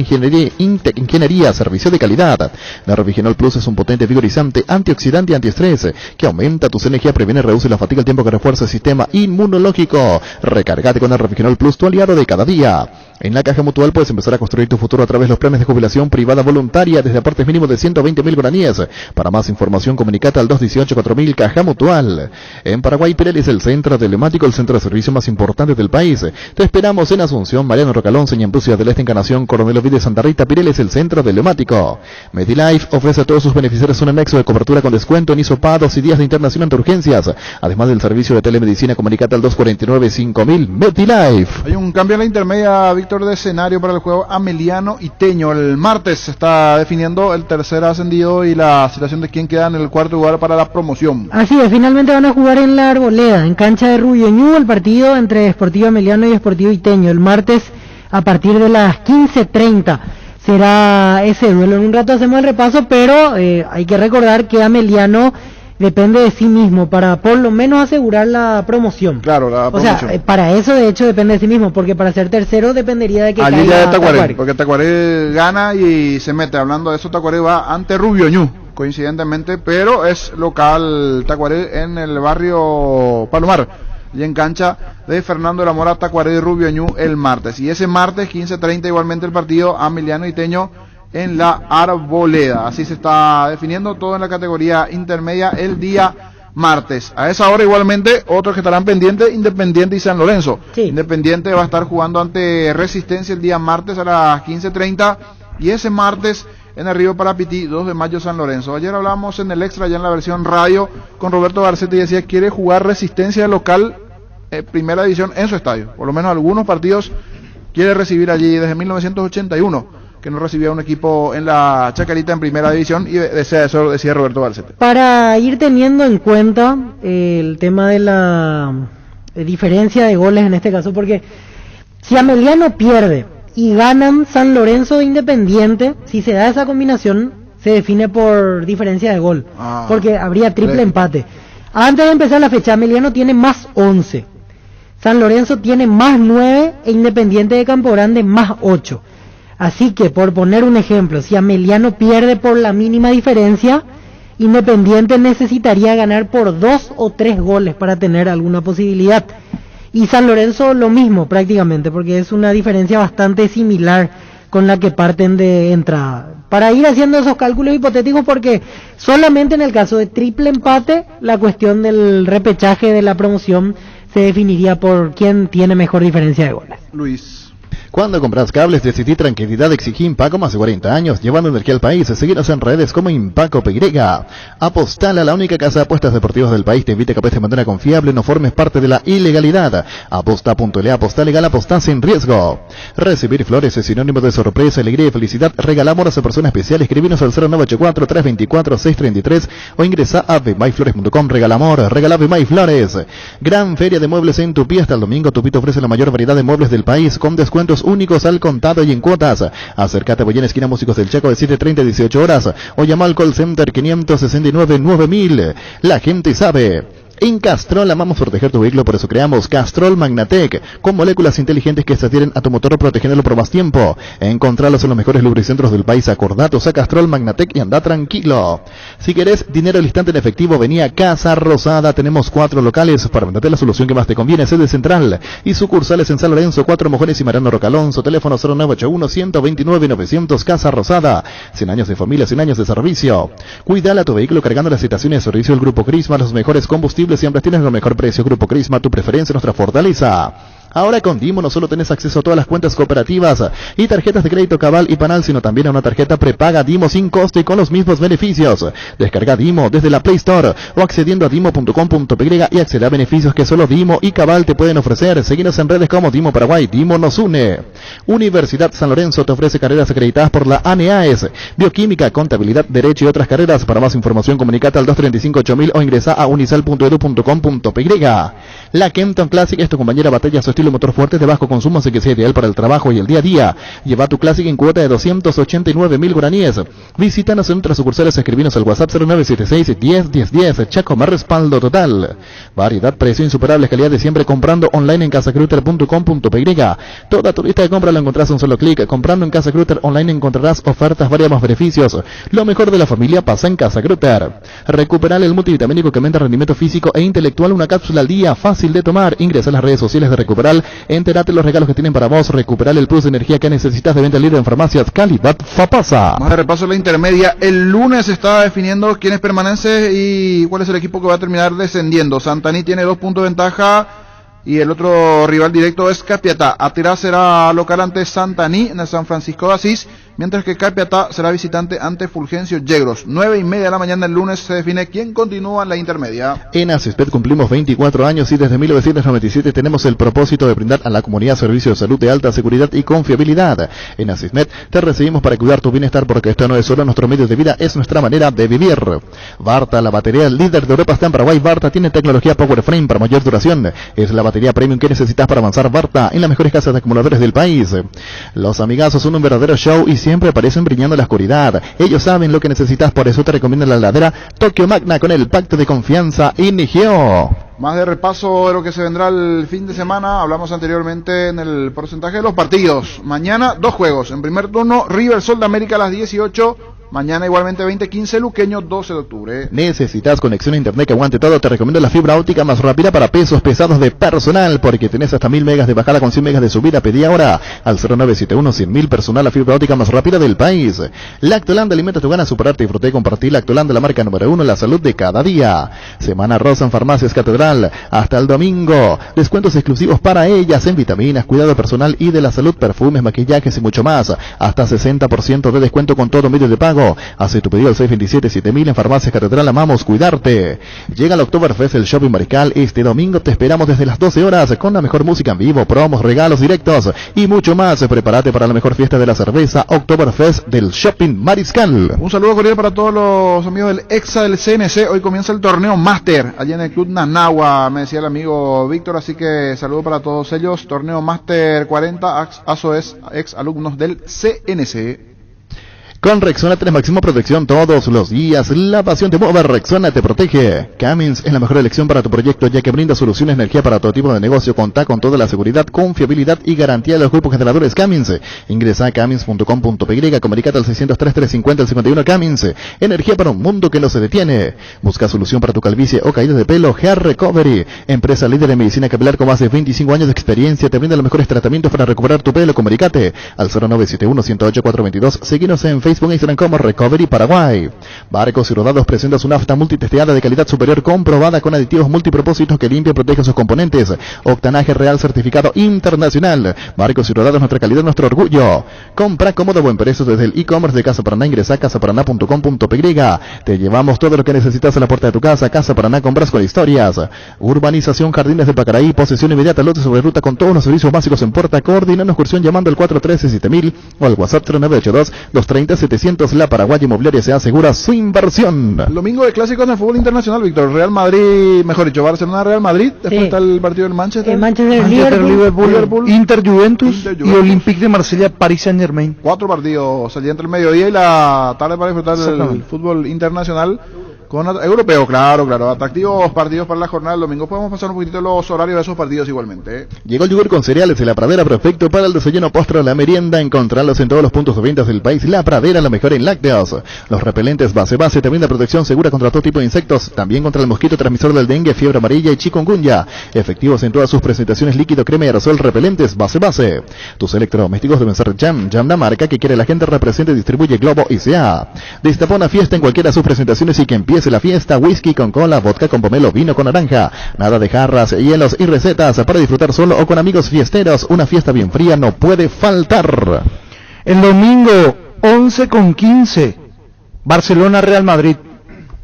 Ingeniería, servicio de calidad. La Reviginol Plus es un potente vigorizante, antioxidante y antiestrés que aumenta tus energías, previene y reduce la fatiga al tiempo que refuerza el sistema inmunológico. Recargate con el Reviginol Plus, tu aliado de cada día. En la Caja Mutual puedes empezar a construir tu futuro a través de los planes de jubilación privada voluntaria desde aportes mínimos de 120.000 guaraníes. Para más información comunicate al 218-4000 Caja Mutual. En Paraguay, Pirelli es el centro telemático, el centro de servicio más importante del país. Te esperamos en Asunción, Mariano Rocalón, Ñembrucia del Este, Encarnación, Coronel Ovidio, Santa Rita. Pirelli es el centro telemático. MediLife ofrece a todos sus beneficiarios un anexo de cobertura con descuento en hisopados y días de internación ante urgencias. Además del servicio de telemedicina, comunicate al 249-5000 MediLife.
Hay un cambio en la intermedia, Víctor, de escenario para el juego Ameliano y Teño. El martes se está definiendo el tercer ascendido y la situación de quién queda en el cuarto lugar para la promoción.
Así es, finalmente van a jugar en la Arboleda, en cancha de Rubio Ñu, el partido entre Sportivo Ameliano y Sportivo Iteño. El martes a partir de las 15:30 será ese duelo. En un rato hacemos el repaso, pero hay que recordar que Ameliano depende de sí mismo para por lo menos asegurar la promoción.
Claro, la promoción.
O sea, para eso de hecho depende de sí mismo, porque para ser tercero dependería de que
allí
caiga
ya de
Tacuaré.
porque Tacuaré gana y se mete. Hablando de eso, Tacuaré va ante Rubio Ñu, coincidentemente, pero es local Tacuaré en el barrio Palomar. Y en cancha de Fernando de la Mora, Tacuaré y Rubio Ñu el martes. Y ese martes, 15:30, igualmente el partido Ameliano y Teño en la Arboleda. Así se está definiendo todo en la categoría intermedia el día martes. A esa hora igualmente otros que estarán pendientes, Independiente y San Lorenzo. Sí. Independiente va a estar jugando ante Resistencia el día martes a las 15:30 y ese martes en el Río Parapití, 2 de mayo, San Lorenzo. Ayer hablamos en el extra, ya en la versión radio, con Roberto Garcetti y decía quiere jugar Resistencia local, primera división en su estadio. Por lo menos algunos partidos quiere recibir allí desde 1981. Que no recibía un equipo en la Chacarita en primera división y eso decía Roberto Balsete.
Para ir teniendo en cuenta el tema de la diferencia de goles en este caso, porque si Ameliano pierde y ganan San Lorenzo de Independiente, si se da esa combinación se define por diferencia de gol, porque habría triple empate. Antes de empezar la fecha, Ameliano tiene más 11, San Lorenzo tiene más 9 e Independiente de Campo Grande más 8. Así que, por poner un ejemplo, si Ameliano pierde por la mínima diferencia, Independiente necesitaría ganar por 2 o 3 goles para tener alguna posibilidad. Y San Lorenzo lo mismo prácticamente, porque es una diferencia bastante similar con la que parten de entrada. Para ir haciendo esos cálculos hipotéticos, porque solamente en el caso de triple empate, la cuestión del repechaje de la promoción se definiría por quién tiene mejor diferencia de goles.
Luis.
Cuando compras cables, decidí tranquilidad, exigí Impaco más de 40 años, llevando energía al país. Seguinos en redes como Impaco PY. Apostala, la única casa de apuestas deportivas del país, te invita a que apuestes de manera confiable, no formes parte de la ilegalidad. Aposta.le, aposta legal, aposta sin riesgo. Recibir flores es sinónimo de sorpresa, alegría y felicidad. Regalamos a persona especial. Escribinos al 0984-324-633 o ingresa a bemyflores.com. Regalamor, regala Bemyflores. Gran feria de muebles en Tupí hasta el domingo. Tupí te ofrece la mayor variedad de muebles del país con descuentos únicos al contado y en cuotas. Acércate a Boyén, esquina Músicos del Chaco, de 7:30 a 18 horas o llama al call center 569-9000. La gente sabe. En Castrol amamos proteger tu vehículo, por eso creamos Castrol Magnatec, con moléculas inteligentes que se adhieren a tu motor protegiéndolo por más tiempo. Encontralos en los mejores lubricentros del país. Acordatos a Castrol Magnatec y anda tranquilo. Si querés dinero al instante en efectivo, vení a Casa Rosada. Tenemos 4 locales para venderte la solución que más te conviene. Sede central y sucursales en San Lorenzo, 4 Mojones y Mariano Rocalonso. Teléfono 0981-129-900. Casa Rosada. 100 años de familia, 100 años de servicio. Cuidala tu vehículo cargando las estaciones de servicio del Grupo Crisma, los mejores combustibles. Siempre tienes el mejor precio. Grupo Crisma, tu preferencia, nuestra fortaleza. Ahora con Dimo no solo tenés acceso a todas las cuentas cooperativas y tarjetas de crédito Cabal y Panal, sino también a una tarjeta prepaga Dimo sin costo y con los mismos beneficios. Descarga Dimo desde la Play Store o accediendo a dimo.com.py y acceder a beneficios que solo Dimo y Cabal te pueden ofrecer. Seguinos en redes como Dimo Paraguay, Dimo nos une. Universidad San Lorenzo te ofrece carreras acreditadas por la ANEAES, Bioquímica, Contabilidad, Derecho y otras carreras. Para más información comunicate al 235-8000 o ingresa a unicel.edu.com.py. La Kenton Classic es tu compañera batalla, su estilo motor fuerte de bajo consumo, así que sea ideal para el trabajo y el día a día. Lleva tu Classic en cuota de 289.000 guaraníes. Visítanos en nuestras sucursales, escribinos al WhatsApp 0976-10-10-10. Chaco, más respaldo total. Variedad, precio insuperable, calidad de siempre comprando online en casacruter.com.py. Toda tu lista de compra la encontrás en un solo clic. Comprando en Casa Cruter online encontrarás ofertas, varias más beneficios. Lo mejor de la familia pasa en Casa Cruter. Recuperar el multivitamínico que aumenta rendimiento físico e intelectual, una cápsula al día, fácil de tomar. Ingresa a las redes sociales de Recuperal, entérate los regalos que tienen para vos. Recuperar el plus de energía que necesitas, de venta libre en farmacias Calidad Fapasa.
Más de repaso la intermedia. El lunes se está definiendo quién es permanente y cuál es el equipo que va a terminar descendiendo. Santaní tiene 2 puntos de ventaja y el otro rival directo es Capiatá. Atirá será local ante Santaní en el San Francisco de Asís, mientras que Capiatá será visitante ante Fulgencio Yegros. 9:30 de la mañana el lunes se define quién continúa en la intermedia.
En Asismed cumplimos 24 años y desde 1997 tenemos el propósito de brindar a la comunidad servicios de salud de alta seguridad y confiabilidad. En Asismed te recibimos para cuidar tu bienestar, porque esto no es solo nuestro medio de vida, es nuestra manera de vivir. Varta, la batería líder de Europa, está en Paraguay. Varta tiene tecnología Power Frame para mayor duración. Es la batería premium que necesitas para avanzar. Varta, en las mejores casas de acumuladores del país. Los amigazos son un verdadero show y siempre aparecen brillando en la oscuridad. Ellos saben lo que necesitas, por eso te recomiendo la heladera Tokio Magna con el pacto de confianza Inigeo.
Más de repaso de lo que se vendrá el fin de semana. Hablamos anteriormente en el porcentaje de los partidos. Mañana 2 juegos. En primer turno, River Sol de América a las 18. Mañana igualmente 20:15, Luqueño 12 de octubre.
¿Necesitas conexión a internet que aguante todo? Te recomiendo la fibra óptica más rápida para pesos pesados de personal, porque tenés hasta 1000 megas de bajada con 100 megas de subida. Pedí ahora al 0971-100.000 personal, la fibra óptica más rápida del país. Lactolanda, alimenta tu gana, superarte, disfrutar y compartir. Lactolanda, la marca número 1 en la salud de cada día. Semana rosa en Farmacias Catedral hasta el domingo. Descuentos exclusivos para ellas en vitaminas, cuidado personal y de la salud, perfumes, maquillajes y mucho más. Hasta 60% de descuento con todo medio de pago. Hace tu pedido al 627-7000 en Farmacias Catedral. Amamos cuidarte. Llega el Oktoberfest, el Shopping Mariscal. Este domingo te esperamos desde las 12 horas con la mejor música en vivo, promos, regalos directos y mucho más. Prepárate para la mejor fiesta de la cerveza, Oktoberfest del Shopping Mariscal.
Un saludo cordial para todos los amigos del EXA del CNC. Hoy comienza el torneo Máster allá en el Club Nanagua, me decía el amigo Víctor, así que saludo para todos ellos. Torneo Máster 40, ASO es ex alumnos del CNC.
Con Rexona tenés máxima protección todos los días. La pasión te mueve, Rexona te protege. Cummins es la mejor elección para tu proyecto, ya que brinda soluciones de energía para todo tipo de negocio. Contá con toda la seguridad, confiabilidad y garantía de los grupos generadores Cummins. Ingresa a cummins.com.py, comunicate al 603-350-51 Cummins. Energía para un mundo que no se detiene. Busca solución para tu calvicie o caída de pelo. Hair Recovery, empresa líder en medicina capilar con más de 25 años de experiencia, te brinda los mejores tratamientos para recuperar tu pelo. Comunicate al 0971-108-422. Seguinos en Facebook e Instagram como Recovery Paraguay. Barcos y Rodados presenta su nafta multitesteada de calidad superior, comprobada con aditivos multipropósitos que limpian y protegen sus componentes. Octanaje real certificado internacional. Barcos y Rodados, nuestra calidad, nuestro orgullo. Compra cómodo a buen precio desde el e-commerce de Casa Paraná. Ingresa a casaparaná.com.py. Te llevamos todo lo que necesitas a la puerta de tu casa. Casa Paraná, compras con historias. Urbanización Jardines del Pacaraí, posesión inmediata, lote sobre ruta con todos los servicios básicos en puerta. Coordina una excursión llamando al 413-7000 o al WhatsApp 3982-230-700. La Paraguaya Inmobiliaria se asegura su inversión.
Domingo de clásicos en el fútbol internacional, Víctor. Real Madrid, mejor dicho, Barcelona, Real Madrid. Después está el partido del Manchester.
Liverpool, Inter Juventus y Olympique de Marsella, Paris Saint Germain. 4
partidos allí entre el mediodía y la tarde para disfrutar del fútbol internacional. Con europeo, claro, atractivos partidos para la jornada del domingo. Podemos pasar un poquitito los horarios de esos partidos igualmente.
Llegó el yogur con cereales de La Pradera, perfecto para el desayuno, postre o la merienda. Encontrarlos en todos los puntos de ventas del país. La Pradera, lo mejor en lácteos. Los repelentes base te brinda protección segura contra todo tipo de insectos, también contra el mosquito transmisor del dengue, fiebre amarilla y chikungunya. Efectivos en todas sus presentaciones, líquido, crema y aerosol. Repelentes base. Tus electrodomésticos deben ser Jam, la marca que quiere la gente. Represente y distribuye Globo ICA. Destapa una fiesta en cualquiera de sus presentaciones y que empiece Empiece la fiesta, whisky con cola, vodka con pomelo, vino con naranja. Nada de jarras, hielos y recetas para disfrutar solo o con amigos fiesteros. Una fiesta bien fría no puede faltar.
El domingo 11:15, Barcelona-Real Madrid.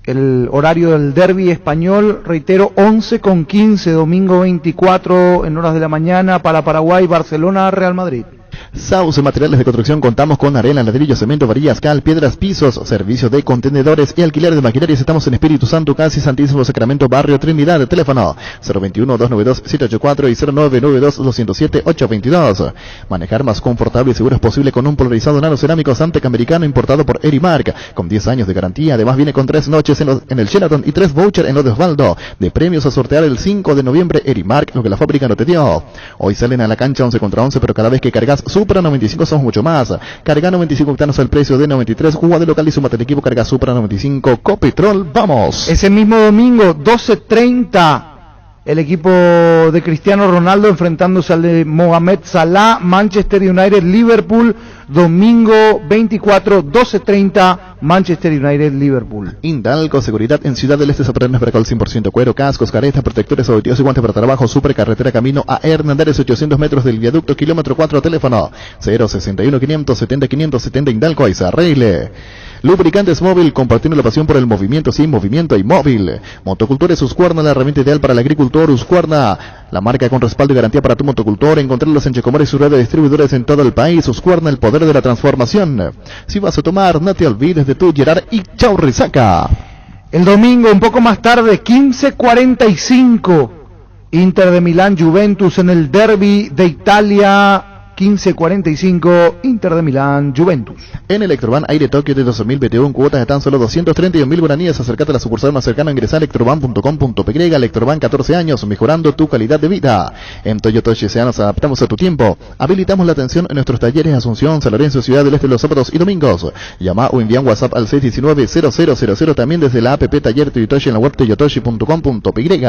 El horario del derbi español, reitero, 11:15, domingo 24 en horas de la mañana para Paraguay, Barcelona-Real Madrid.
Sauce Materiales de Construcción, contamos con arena, ladrillo, cemento, varillas, cal, piedras, pisos, servicio de contenedores y alquiler de maquinarias. Estamos en Espíritu Santo, casi Santísimo Sacramento, Barrio Trinidad. Teléfono 021-292-784 y 0992-207-822. Manejar más confortable y seguro es posible con un polarizado nano cerámico Santec americano importado por Erimark, con 10 años de garantía. Además viene con 3 noches en el Sheraton y 3 vouchers en lo de Osvaldo, de premios a sortear el 5 de noviembre. Erimark, lo que la fábrica no te dio. Hoy salen a la cancha 11 contra 11, pero cada vez que cargas Supra 95 somos mucho más. Carga 95 octanos al precio de 93. Juega de local y súmate al equipo. Carga Supra 95 Copetrol. Vamos.
Ese mismo domingo 12:30, el equipo de Cristiano Ronaldo enfrentándose al de Mohamed Salah, Manchester United, Liverpool. Domingo 24, 12:30, Manchester United, Liverpool.
Indalco Seguridad en Ciudad del Este, Zaparrenas, Veracol 100% cuero, cascos, caretas, protectores, auditivos y guantes para trabajo. Supercarretera camino a Hernández, 800 metros del viaducto, kilómetro 4, teléfono 061-570-570, Indalco Aizarreile. Lubricantes Móvil, compartiendo la pasión por el movimiento sin movimiento y móvil. Motocultores Husqvarna, la herramienta ideal para el agricultor. Husqvarna, la marca con respaldo y garantía para tu motocultor. Encontrarlos en Checomar y su red de distribuidores en todo el país. Husqvarna, el poder de la transformación. Si vas a tomar, no te olvides de tu Gerard y chau Risaca.
El domingo, un poco más tarde, 15:45, Inter de Milán, Juventus en el derby de Italia. 15:45, Inter de Milán, Juventus.
En Electroban Aire Tokio de 2021, cuotas de tan solo 231.000 guaraníes. Acércate a la sucursal más cercana, ingresa a electroban.com.py. Electroban, 14 años, mejorando tu calidad de vida. En Toyota S.A. nos adaptamos a tu tiempo. Habilitamos la atención en nuestros talleres de Asunción, San Lorenzo, Ciudad del Este, los sábados y domingos. Llama o envía un WhatsApp al 619-0000, también desde la app Taller Toyotoshi en la web toyotoshi.com.py.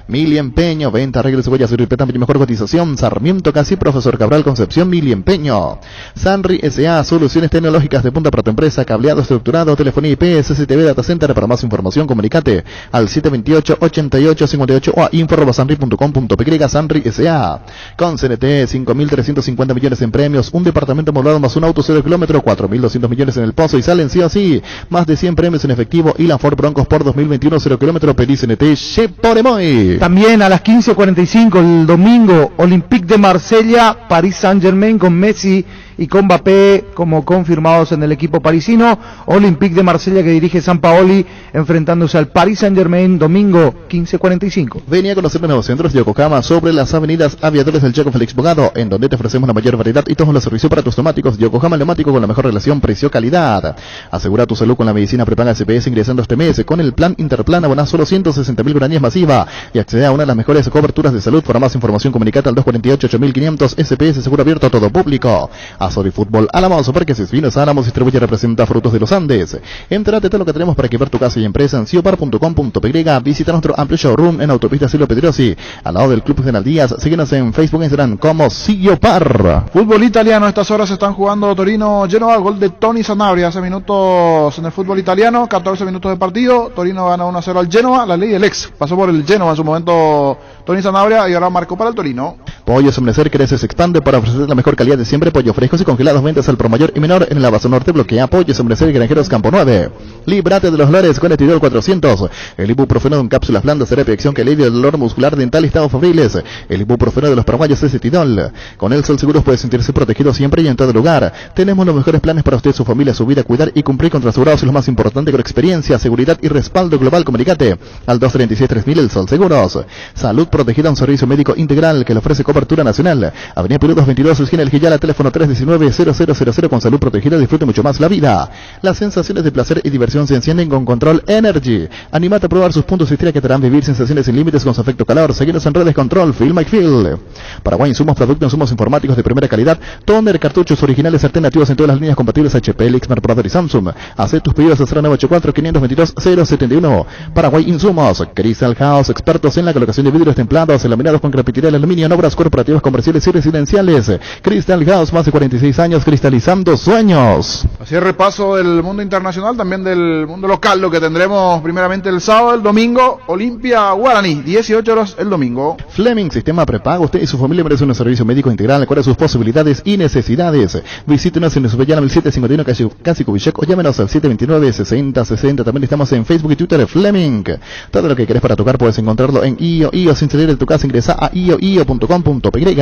Mili Empeño, venta, arreglos, cebollas y ripetas y mejor cotización. Sarmiento Casi, Profesor Cabral, Concepción, Mili Empeño. Sanri S.A. Soluciones tecnológicas de punta para tu empresa, cableado estructurado, telefonía IP, CCTV, Data Center. Para más información, comunicate al 728-8858 o a info@sanri.com.py. Sanri S.A. Con CNT, 5.350 millones en premios, un departamento amoblado más un auto 0 kilómetro, 4.200 millones en el pozo y salen sí o sí, más de 100 premios en efectivo y la Ford Broncos por 2021 0 kilómetro. Pedí CNT, Cheporemoy.
También a las 15:45 el domingo, Olympique de Marsella, Paris Saint-Germain con Messi y con Mbappé como confirmados en el equipo parisino. Olympique de Marsella que dirige Sampaoli enfrentándose al Paris Saint-Germain, domingo 15:45.
Venía a conocer los nuevos centros de Yokohama sobre las avenidas Aviadores del Chaco Félix Bogado, en donde te ofrecemos la mayor variedad y todos los servicios para tus neumáticos. Yokohama Neumático, con la mejor relación precio-calidad. Asegura tu salud con la medicina prepaga CPS ingresando este mes. Con el plan Interplan abonás solo 160.000 guaraníes masiva y accede a una de las mejores coberturas de salud. Para más información comunicate al 248-8500. SPS seguro abierto a todo público. Azori Fútbol Álamos, Parques Vinos Álamos, distribuye y representa Frutos de los Andes. Entrate todo lo que tenemos para equipar tu casa y empresa en ciopar.com.py. Visita nuestro amplio showroom en Autopista Silvio Pedrosi, al lado del Club General Díaz. Síguenos en Facebook e Instagram como Ciopar.
Fútbol italiano, a estas horas se están jugando Torino Genoa, gol de Tony Sanabria hace minutos en el fútbol italiano, 14 minutos de partido. Torino gana 1-0 al Genoa, la ley del ex pasó por el Genoa en su momento Tony Sanabria y ahora marcó para el Torino.
Pollo Somnecer crece, se expande para ofrecer la mejor calidad de siempre. Pollo frescos y congelados, ventas al por mayor y menor en la base norte. Bloquea Pollo Somnecer y Granjeros Campo 9. Líbrate de los dolores con Etilol 400. El ibuprofeno en cápsulas blandas de reacción que alivia el dolor muscular, dental y estados febriles. El ibuprofeno de los paraguayos es Etilol. Con el Sol Seguros puede sentirse protegido siempre y en todo lugar. Tenemos los mejores planes para usted, su familia, su vida, cuidar y cumplir contra asegurados. Y lo más importante, con experiencia, seguridad y respaldo global. Comunicate al 236-3000. El Sol Seguros. Salud protegida, un servicio médico integral que le ofrece cobertura nacional. Avenida Perú 222, esquina El Gillala, teléfono 319-0000. Con salud protegida disfrute mucho más la vida. Las sensaciones de placer y diversión se encienden con Control Energy. Anímate a probar sus puntos de estrella que te harán vivir sensaciones sin límites con su efecto calor. Seguinos en redes Control, Feel My Feel. Paraguay insumos, productos, insumos informáticos de primera calidad. Toner, cartuchos originales alternativos en todas las líneas compatibles HP, Lixmer, Brother y Samsung. Haz tus pedidos a 0984-522-071. Paraguay Insumos. Crystal House, expertos en la colocación de vidrios templados, laminados con crepitirel aluminio en obras corporativas, comerciales y residenciales. Crystal House, más de 46 años cristalizando sueños.
Así es, repaso del mundo internacional, también del mundo local, lo que tendremos primeramente el sábado, el domingo, Olimpia Guaraní, 18 horas el domingo.
Fleming, sistema prepago. Usted y su familia merecen un servicio médico integral acorde a sus posibilidades y necesidades. Visítenos en Subellana 1751 Casi Cubillec o llámenos al 729-6060. También estamos en Facebook y Twitter. Fleming. Todo lo que querés para tocar puedes encontrarlo en IO. Sin salir de tu casa, ingresa a io.com.py.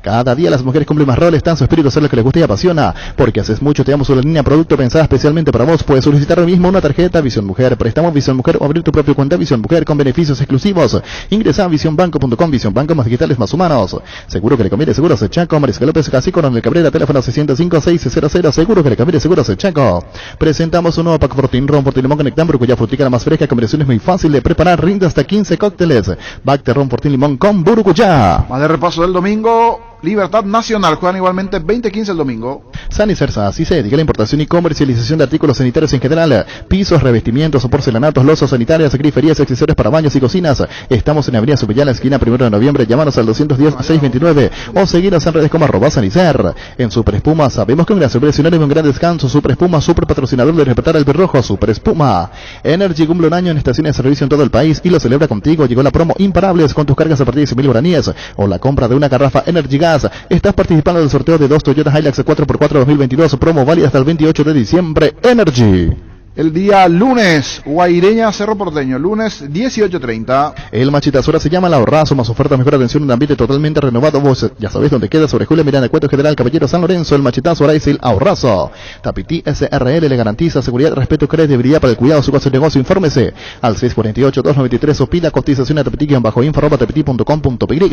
Cada día las mujeres cumplen más roles, tan su espíritu hacer lo que les gusta y apasiona. Porque haces mucho, te damos una línea producto pensada especialmente para vos. Puedes solicitar hoy mismo una tarjeta Visión Mujer, préstamo Visión Mujer o abrir tu propia cuenta Visión Mujer con beneficios exclusivos. Ingresa a visionbanco.com. Visión Banco, más digitales, más humanos. Seguro que le conviene Seguros Chaco. Mariscal López, Casi Coronel Cabrera, teléfono 605-600. Seguro que le conviene Seguros Chaco. Presentamos un nuevo pack Fortín Ron Fortín Limón Conectan, cuya frutica la más fresca, combinación es muy fácil de preparar, rinde hasta 15 cócteles. Pack de Ron Fortín Limón con Burucuyá.
Más de repaso del domingo. Libertad Nacional juegan igualmente 20-15 el domingo.
Sanicersa, así se dedica a la importación y comercialización de artículos sanitarios en general, pisos, revestimientos, porcelanatos, losas sanitarias, griferías, accesorios para baños y cocinas. Estamos en Avenida Subellana, esquina 1 de noviembre. Llámanos al 210-629 o seguirnos en redes como @Sanicer. En Super Espuma sabemos que un gran sorpresa y un gran descanso. Super Espuma, super patrocinador de Despertar el Rojo. Super Espuma. Energy cumple un año en estaciones de servicio en todo el país y lo celebra contigo. Llegó la promo Imparables con tus cargas a partir de 100.000 guaraníes o la compra de una garrafa Energy Gas. Estás participando del sorteo de 2 Toyota Hilux 4x4 2022, promo válida hasta el 28 de diciembre. Energy.
El día lunes, Guaireña Cerro Porteño, lunes 18:30.
El Machitazo ahora se llama El Ahorrazo, más ofertas, mejor atención, un ambiente totalmente renovado. Vos ya sabés dónde queda, sobre Julio Miranda, Cuento General Caballero San Lorenzo. El Machitazo ahora es El Ahorrazo. Tapití SRL le garantiza seguridad, respeto, credibilidad para el cuidado de su negocio. Infórmese al 648-293 o pida cotización a tapití-info@tapití.com.py.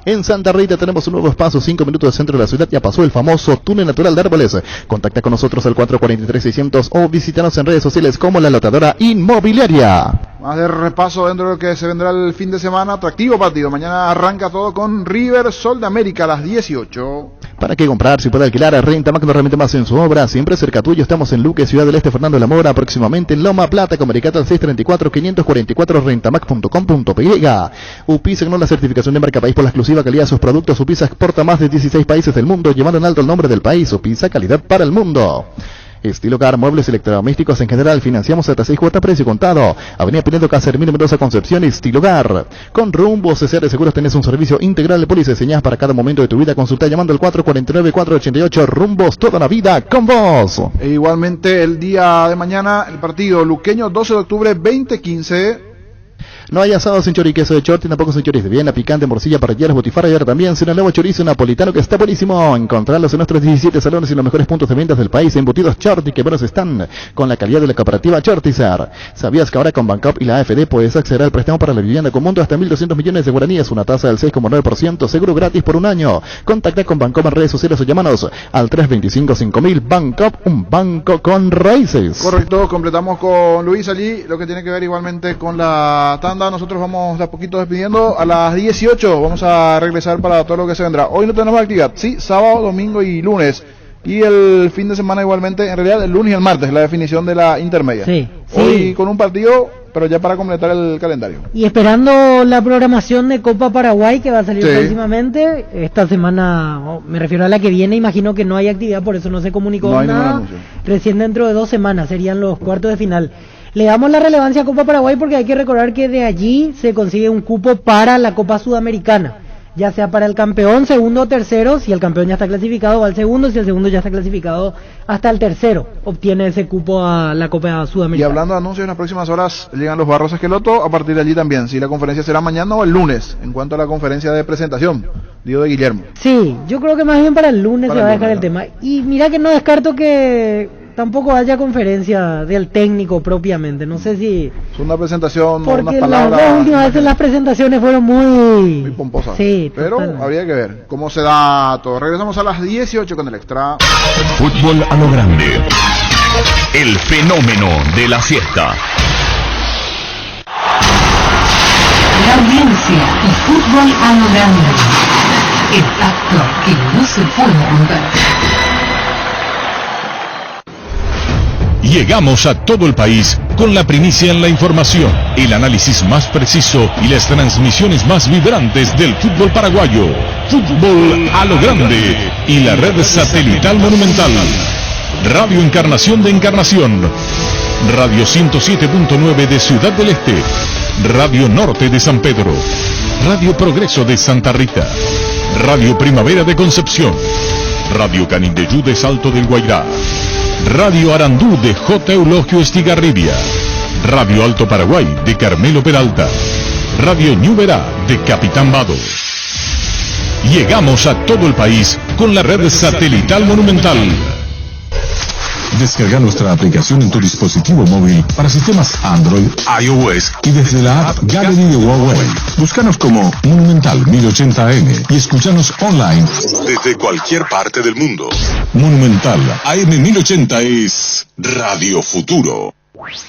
En Santa Rita tenemos un nuevo espacio, 5 minutos del centro de la ciudad. Ya pasó el famoso túnel natural de árboles. Contacta con nosotros al 443-600 o visítanos en redes sociales como La Lotadora Inmobiliaria.
Más de repaso dentro de lo que se vendrá el fin de semana. Atractivo partido. Mañana arranca todo con River Sol de América a las 18.
¿Para qué comprar? Si puede alquilar, Rentamac no remite más en su obra. Siempre cerca tuyo. Estamos en Luque, Ciudad del Este, Fernando de la Mora. Próximamente en Loma Plata, Comericata al 634-544, rentamac.com.py. UPISA ganó la certificación de marca país por la exclusiva calidad de sus productos. UPISA exporta a más de 16 países del mundo, llevando en alto el nombre del país. UPISA, calidad para el mundo. Estilo Car, muebles electrodomésticos en general, financiamos hasta 6 cuotas precio contado. Avenida Pinedo Casermín, Mendoza, Concepción. Estilo Car. Con Rumbos CCR Seguros tenés un servicio integral de pólizas diseñadas para cada momento de tu vida. Consulta llamando al 449-488. Rumbos, toda la vida con vos.
E igualmente el día de mañana, el partido luqueño, 12 de octubre, 20:15.
No hay asado sin chori, queso de Chorti, tampoco sin chorizo de Viena, picante, morcilla, parrilleras, botifarra y ahora también sin el nuevo chorizo napolitano que está buenísimo. Encontrarlos en nuestros 17 salones y los mejores puntos de ventas del país. Embutidos Chorti, que buenos están, con la calidad de la cooperativa Chortizar. ¿Sabías que ahora con Bancop y la AFD puedes acceder al préstamo para la vivienda con monto hasta 1.200 millones de guaraníes, una tasa del 6,9%, seguro gratis por un año? Contacta con Bancop en redes sociales o llámanos al 325-5000. Bancop, un banco con raíces.
Correcto, completamos con Luis allí lo que tiene que ver igualmente con la tanda. Nosotros vamos de a poquito despidiendo. A las 18 vamos a regresar para todo lo que se vendrá. Hoy no tenemos actividad, sí, sábado, domingo y lunes. Y el fin de semana igualmente, en realidad el lunes y el martes, la definición de la intermedia.
Sí,
hoy con un partido, pero ya para completar el calendario.
Y esperando la programación de Copa Paraguay que va a salir próximamente. Esta semana, me refiero a la que viene, imagino que no hay actividad, por eso no se comunicó nada. Recién dentro de 2 semanas serían los cuartos de final. Le damos la relevancia a Copa Paraguay porque hay que recordar que de allí se consigue un cupo para la Copa Sudamericana, ya sea para el campeón, segundo o tercero. Si el campeón ya está clasificado, va al segundo. Si el segundo ya está clasificado, hasta el tercero obtiene ese cupo a la Copa Sudamericana.
Y hablando de anuncios, en las próximas horas llegan los Barros Esqueloto. A partir de allí también, si la conferencia será mañana o el lunes, en cuanto a la conferencia de presentación, digo, de Guillermo.
Sí, yo creo que más bien para el lunes se va a dejar el tema. Y mira que no descarto que tampoco haya conferencia del técnico propiamente. No sé si...
Es una presentación,
porque
unas palabras...
las últimas veces las presentaciones fueron muy
pomposas.
Sí,
pero habría que ver cómo se da todo. Regresamos a las 18 con el extra.
Fútbol a lo grande. El fenómeno de la siesta.
La audiencia y fútbol a lo grande. El pacto que no se puede romper.
Llegamos a todo el país con la primicia en la información, el análisis más preciso y las transmisiones más vibrantes del fútbol paraguayo. Fútbol a lo grande y la red satelital Monumental. Radio Encarnación de Encarnación. Radio 107.9 de Ciudad del Este. Radio Norte de San Pedro. Radio Progreso de Santa Rita. Radio Primavera de Concepción. Radio Canindeyú de Salto del Guairá. Radio Arandú de J. Eulogio Estigarribia. Radio Alto Paraguay de Carmelo Peralta. Radio Ñuberá de Capitán Vado. Llegamos a todo el país con la red satelital Monumental.
Descarga nuestra aplicación en tu dispositivo móvil para sistemas Android, iOS y desde la app Gallery de Huawei. Búscanos como Monumental 1080M y escúchanos online desde cualquier parte del mundo. Monumental AM 1080 es Radio Futuro.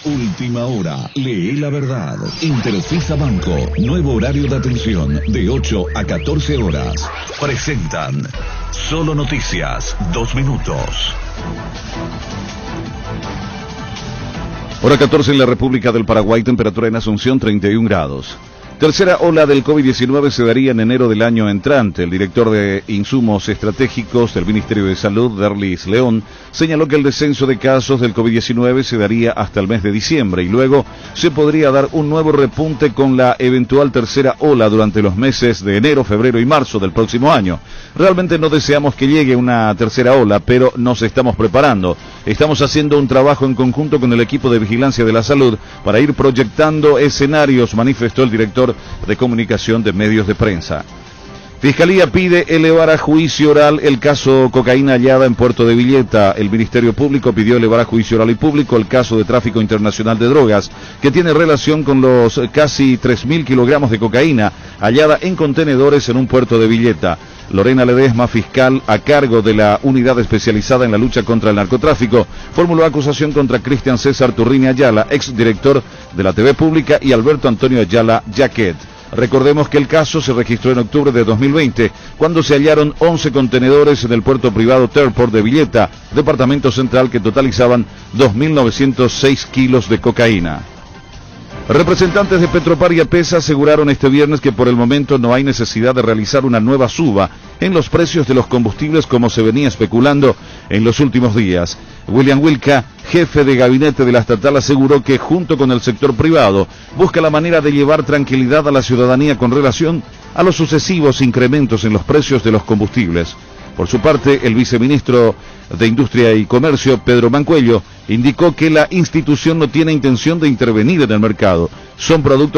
Última hora, lee la verdad. Interfisa Banco, nuevo horario de atención de 8 a 14 horas. Presentan Solo Noticias, 2 minutos.
Hora 14 en la República del Paraguay, temperatura en Asunción 31 grados. Tercera ola del COVID-19 se daría en enero del año entrante. El director de Insumos Estratégicos del Ministerio de Salud, Derlis León, señaló que el descenso de casos del COVID-19 se daría hasta el mes de diciembre y luego se podría dar un nuevo repunte con la eventual tercera ola durante los meses de enero, febrero y marzo del próximo año. Realmente no deseamos que llegue una tercera ola, pero nos estamos preparando. Estamos haciendo un trabajo en conjunto con el equipo de vigilancia de la salud para ir proyectando escenarios, manifestó el director de comunicación de medios de prensa. Fiscalía pide elevar a juicio oral el caso cocaína hallada en Puerto de Villeta. El Ministerio Público pidió elevar a juicio oral y público el caso de tráfico internacional de drogas, que tiene relación con los casi 3.000 kilogramos de cocaína hallada en contenedores en un puerto de Villeta. Lorena Ledesma, fiscal a cargo de la unidad especializada en la lucha contra el narcotráfico, formuló acusación contra Cristian César Turrini Ayala, exdirector de la TV Pública, y Alberto Antonio Ayala Jaquet. Recordemos que el caso se registró en octubre de 2020, cuando se hallaron 11 contenedores en el puerto privado Terport de Villeta, departamento central, que totalizaban 2.906 kilos de cocaína. Representantes de Petropar y APESA aseguraron este viernes que por el momento no hay necesidad de realizar una nueva suba en los precios de los combustibles como se venía especulando en los últimos días. William Wilca, jefe de gabinete de la estatal, aseguró que junto con el sector privado busca la manera de llevar tranquilidad a la ciudadanía con relación a los sucesivos incrementos en los precios de los combustibles. Por su parte, el viceministro de Industria y Comercio, Pedro Mancuello, indicó que la institución no tiene intención de intervenir en el mercado. Son productos